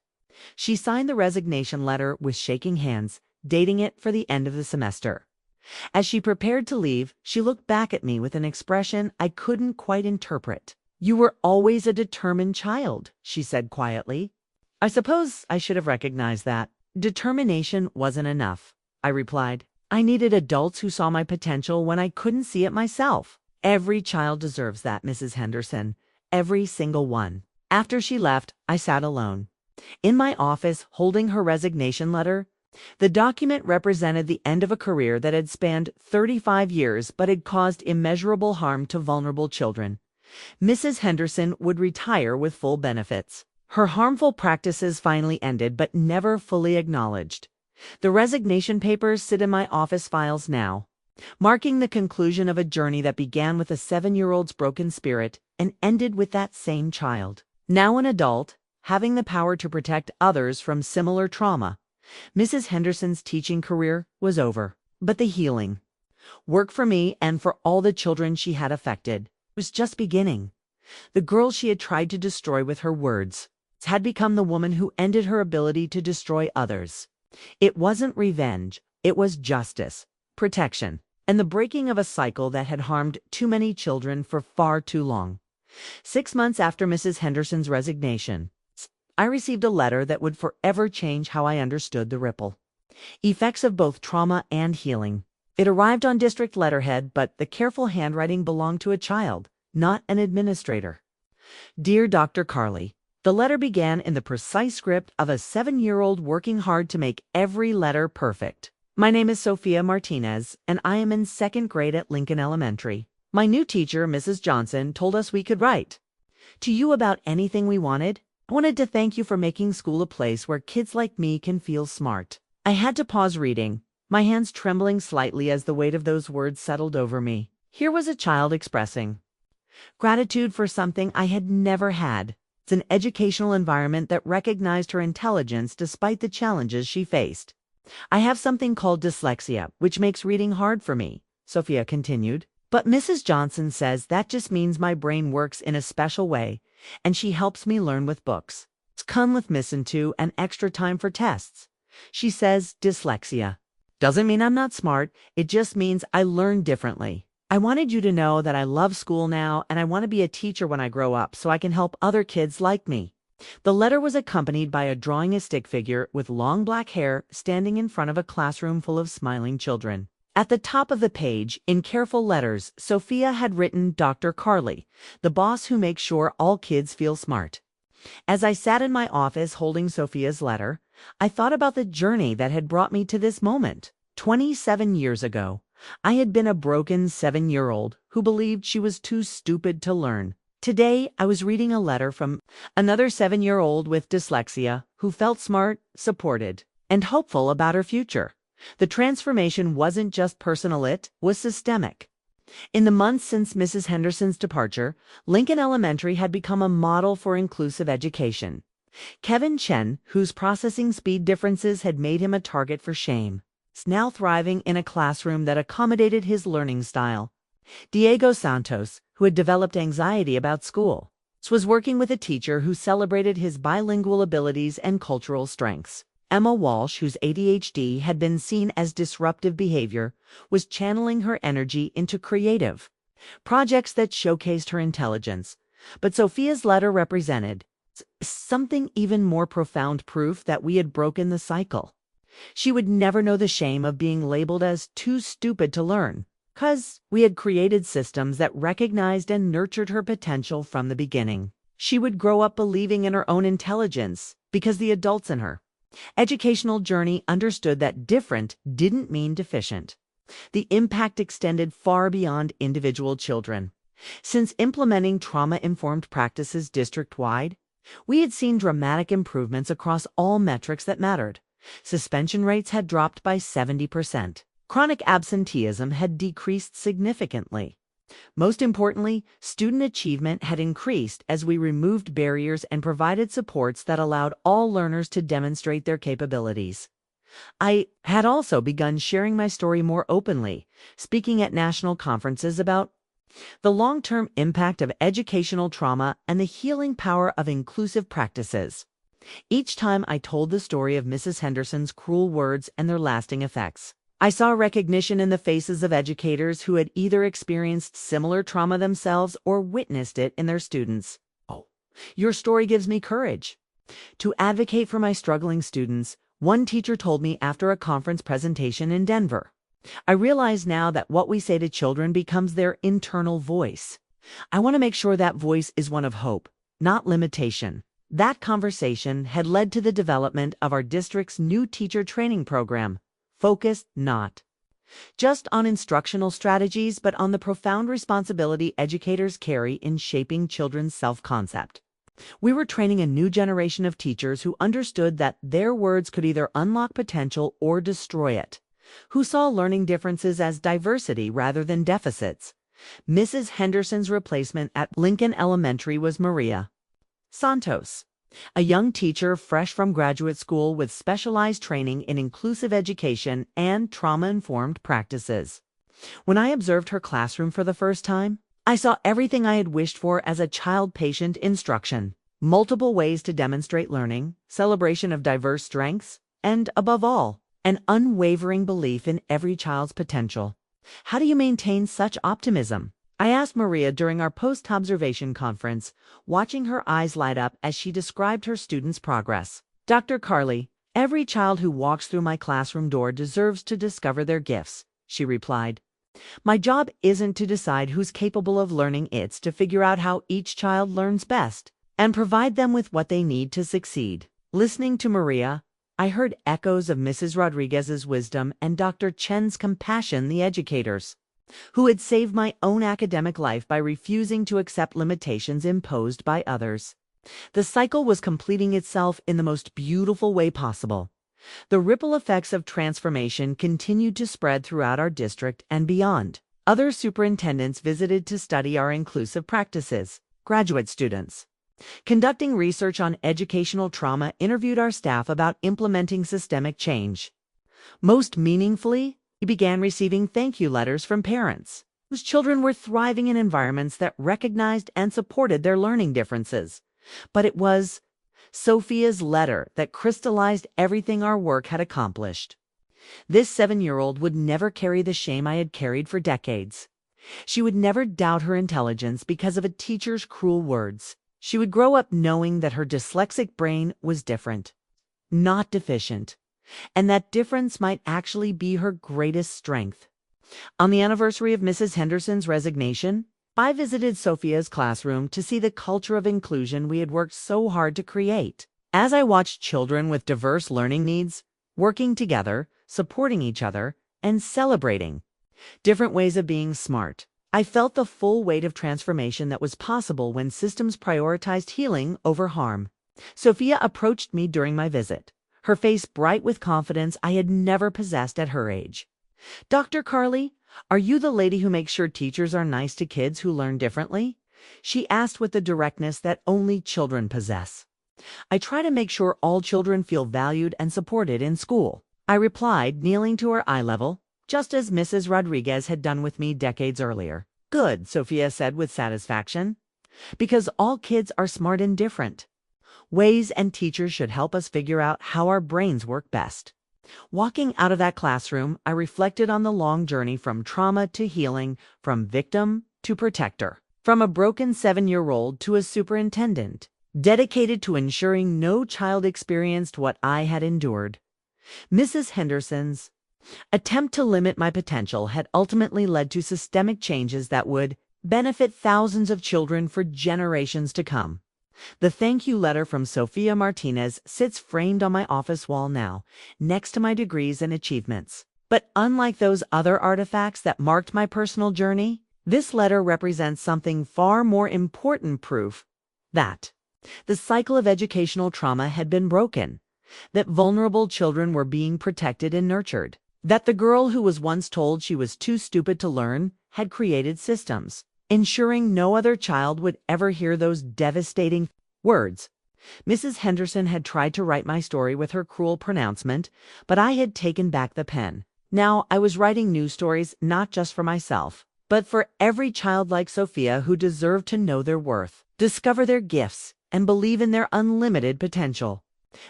She signed the resignation letter with shaking hands, dating it for the end of the semester. As she prepared to leave, she looked back at me with an expression I couldn't quite interpret. You were always a determined child, she said quietly. I suppose I should have recognized that. Determination wasn't enough, I replied. I needed adults who saw my potential when I couldn't see it myself. Every child deserves that, Mrs. Henderson. Every single one. After she left, I sat alone. In my office, holding her resignation letter. The document represented the end of a career that had spanned 35 years but had caused immeasurable harm to vulnerable children. Mrs. Henderson would retire with full benefits. Her harmful practices finally ended but never fully acknowledged. The resignation papers sit in my office files now, marking the conclusion of a journey that began with a 7-year-old's broken spirit and ended with that same child. Now an adult, having the power to protect others from similar trauma, Mrs. Henderson's teaching career was over. But the healing work for me and for all the children she had affected was just beginning. The girl she had tried to destroy with her words had become the woman who ended her ability to destroy others. It wasn't revenge, it was justice, protection, and the breaking of a cycle that had harmed too many children for far too long. 6 months after Mrs. Henderson's resignation, I received a letter that would forever change how I understood the ripple effects of both trauma and healing. It arrived on district letterhead, but the careful handwriting belonged to a child, not an administrator. Dear Dr. Karlie, the letter began in the precise script of a 7-year-old working hard to make every letter perfect. My name is Sophia Martinez, and I am in 2nd grade at Lincoln Elementary. My new teacher, Mrs. Johnson, told us we could write to you about anything we wanted. I wanted to thank you for making school a place where kids like me can feel smart. I had to pause reading, my hands trembling slightly as the weight of those words settled over me. Here was a child expressing gratitude for something I had never had. It's an educational environment that recognized her intelligence despite the challenges she faced. I have something called dyslexia, which makes reading hard for me, Sophia continued. But Mrs. Johnson says that just means my brain works in a special way, and she helps me learn with books. It's come with listen to and extra time for tests. She says dyslexia doesn't mean I'm not smart, it just means I learn differently. I wanted you to know that I love school now and I want to be a teacher when I grow up so I can help other kids like me. The letter was accompanied by a drawing a stick figure with long black hair standing in front of a classroom full of smiling children. At the top of the page, in careful letters, Sophia had written Dr. Karlie, the boss who makes sure all kids feel smart. As I sat in my office holding Sophia's letter, I thought about the journey that had brought me to this moment. 27 years ago, I had been a broken 7-year-old who believed she was too stupid to learn. Today, I was reading a letter from another 7-year-old with dyslexia who felt smart, supported, and hopeful about her future. The transformation wasn't just personal, it was systemic. In the months since Mrs. Henderson's departure, Lincoln Elementary had become a model for inclusive education. Kevin Chen, whose processing speed differences had made him a target for shame, is now thriving in a classroom that accommodated his learning style. Diego Santos, who had developed anxiety about school, was working with a teacher who celebrated his bilingual abilities and cultural strengths. Emma Walsh, whose ADHD had been seen as disruptive behavior, was channeling her energy into creative projects that showcased her intelligence. But Sophia's letter represented something even more profound, proof that we had broken the cycle. She would never know the shame of being labeled as too stupid to learn, because we had created systems that recognized and nurtured her potential from the beginning. She would grow up believing in her own intelligence because the adults in her educational journey understood that different didn't mean deficient. The impact extended far beyond individual children. Since implementing trauma-informed practices district-wide, we had seen dramatic improvements across all metrics that mattered. Suspension rates had dropped by 70%. Chronic absenteeism had decreased significantly. Most importantly, student achievement had increased as we removed barriers and provided supports that allowed all learners to demonstrate their capabilities. I had also begun sharing my story more openly, speaking at national conferences about the long-term impact of educational trauma and the healing power of inclusive practices. Each time I told the story of Mrs. Henderson's cruel words and their lasting effects, I saw recognition in the faces of educators who had either experienced similar trauma themselves or witnessed it in their students. Oh, your story gives me courage to advocate for my struggling students, one teacher told me after a conference presentation in Denver. I realize now that what we say to children becomes their internal voice. I want to make sure that voice is one of hope, not limitation. That conversation had led to the development of our district's new teacher training program, focused not just on instructional strategies, but on the profound responsibility educators carry in shaping children's self-concept. We were training a new generation of teachers who understood that their words could either unlock potential or destroy it, who saw learning differences as diversity rather than deficits. Mrs. Henderson's replacement at Lincoln Elementary was Maria Santos, a young teacher fresh from graduate school with specialized training in inclusive education and trauma-informed practices. When I observed her classroom for the first time, I saw everything I had wished for as a child-patient instruction: multiple ways to demonstrate learning, celebration of diverse strengths, and, above all, an unwavering belief in every child's potential. How do you maintain such optimism? I asked Maria during our post-observation conference, watching her eyes light up as she described her students' progress. Dr. Karlie, every child who walks through my classroom door deserves to discover their gifts, she replied. My job isn't to decide who's capable of learning, it's to figure out how each child learns best and provide them with what they need to succeed. Listening to Maria, I heard echoes of Mrs. Rodriguez's wisdom and Dr. Chen's compassion, the educators who had saved my own academic life by refusing to accept limitations imposed by others. The cycle was completing itself in the most beautiful way possible. The ripple effects of transformation continued to spread throughout our district and beyond. Other superintendents visited to study our inclusive practices. Graduate students, conducting research on educational trauma, interviewed our staff about implementing systemic change. Most meaningfully, we began receiving thank you letters from parents whose children were thriving in environments that recognized and supported their learning differences. But it was Sophia's letter that crystallized everything our work had accomplished. This 7-year-old would never carry the shame I had carried for decades. She would never doubt her intelligence because of a teacher's cruel words. She would grow up knowing that her dyslexic brain was different, not deficient, and that difference might actually be her greatest strength. On the anniversary of Mrs. Henderson's resignation, I visited Sophia's classroom to see the culture of inclusion we had worked so hard to create. As I watched children with diverse learning needs working together, supporting each other, and celebrating different ways of being smart, I felt the full weight of transformation that was possible when systems prioritized healing over harm. Sophia approached me during my visit, her face bright with confidence I had never possessed at her age. Dr. Karlie, are you the lady who makes sure teachers are nice to kids who learn differently? She asked with the directness that only children possess. I try to make sure all children feel valued and supported in school, I replied, kneeling to her eye level, just as Mrs. Rodriguez had done with me decades earlier. Good, Sophia said with satisfaction, because all kids are smart and different ways, and teachers should help us figure out how our brains work best. Walking out of that classroom, I reflected on the long journey from trauma to healing, from victim to protector, from a broken 7-year-old to a superintendent, dedicated to ensuring no child experienced what I had endured. Mrs. Henderson's attempt to limit my potential had ultimately led to systemic changes that would benefit thousands of children for generations to come. The thank you letter from Sophia Martinez sits framed on my office wall now, next to my degrees and achievements. But unlike those other artifacts that marked my personal journey, this letter represents something far more important: proof that the cycle of educational trauma had been broken, that vulnerable children were being protected and nurtured, that the girl who was once told she was too stupid to learn had created systems ensuring no other child would ever hear those devastating words. Mrs. Henderson had tried to write my story with her cruel pronouncement, but I had taken back the pen. Now I was writing new stories, not just for myself, but for every child like Sophia who deserved to know their worth, discover their gifts, and believe in their unlimited potential.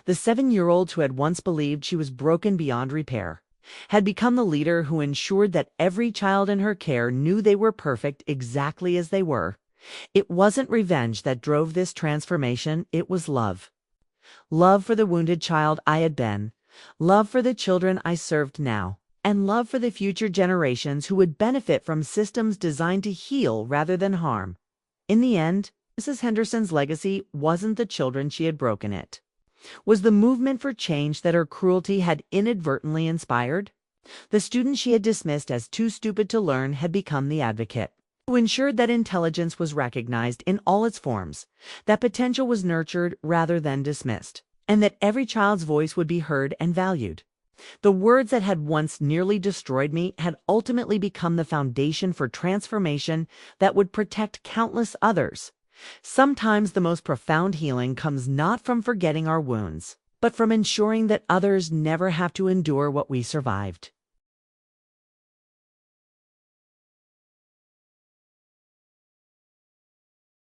The 7-year-old who had once believed she was broken beyond repair had become the leader who ensured that every child in her care knew they were perfect exactly as they were. It wasn't revenge that drove this transformation, it was love. Love for the wounded child I had been, love for the children I served now. and love for the future generations who would benefit from systems designed to heal rather than harm. In the end, Mrs. Henderson's legacy wasn't the children she had broken, it was the movement for change that her cruelty had inadvertently inspired. The student she had dismissed as too stupid to learn had become the advocate who ensured that intelligence was recognized in all its forms, that potential was nurtured rather than dismissed, and that every child's voice would be heard and valued. The words that had once nearly destroyed me had ultimately become the foundation for transformation that would protect countless others. Sometimes the most profound healing comes not from forgetting our wounds, but from ensuring that others never have to endure what we survived.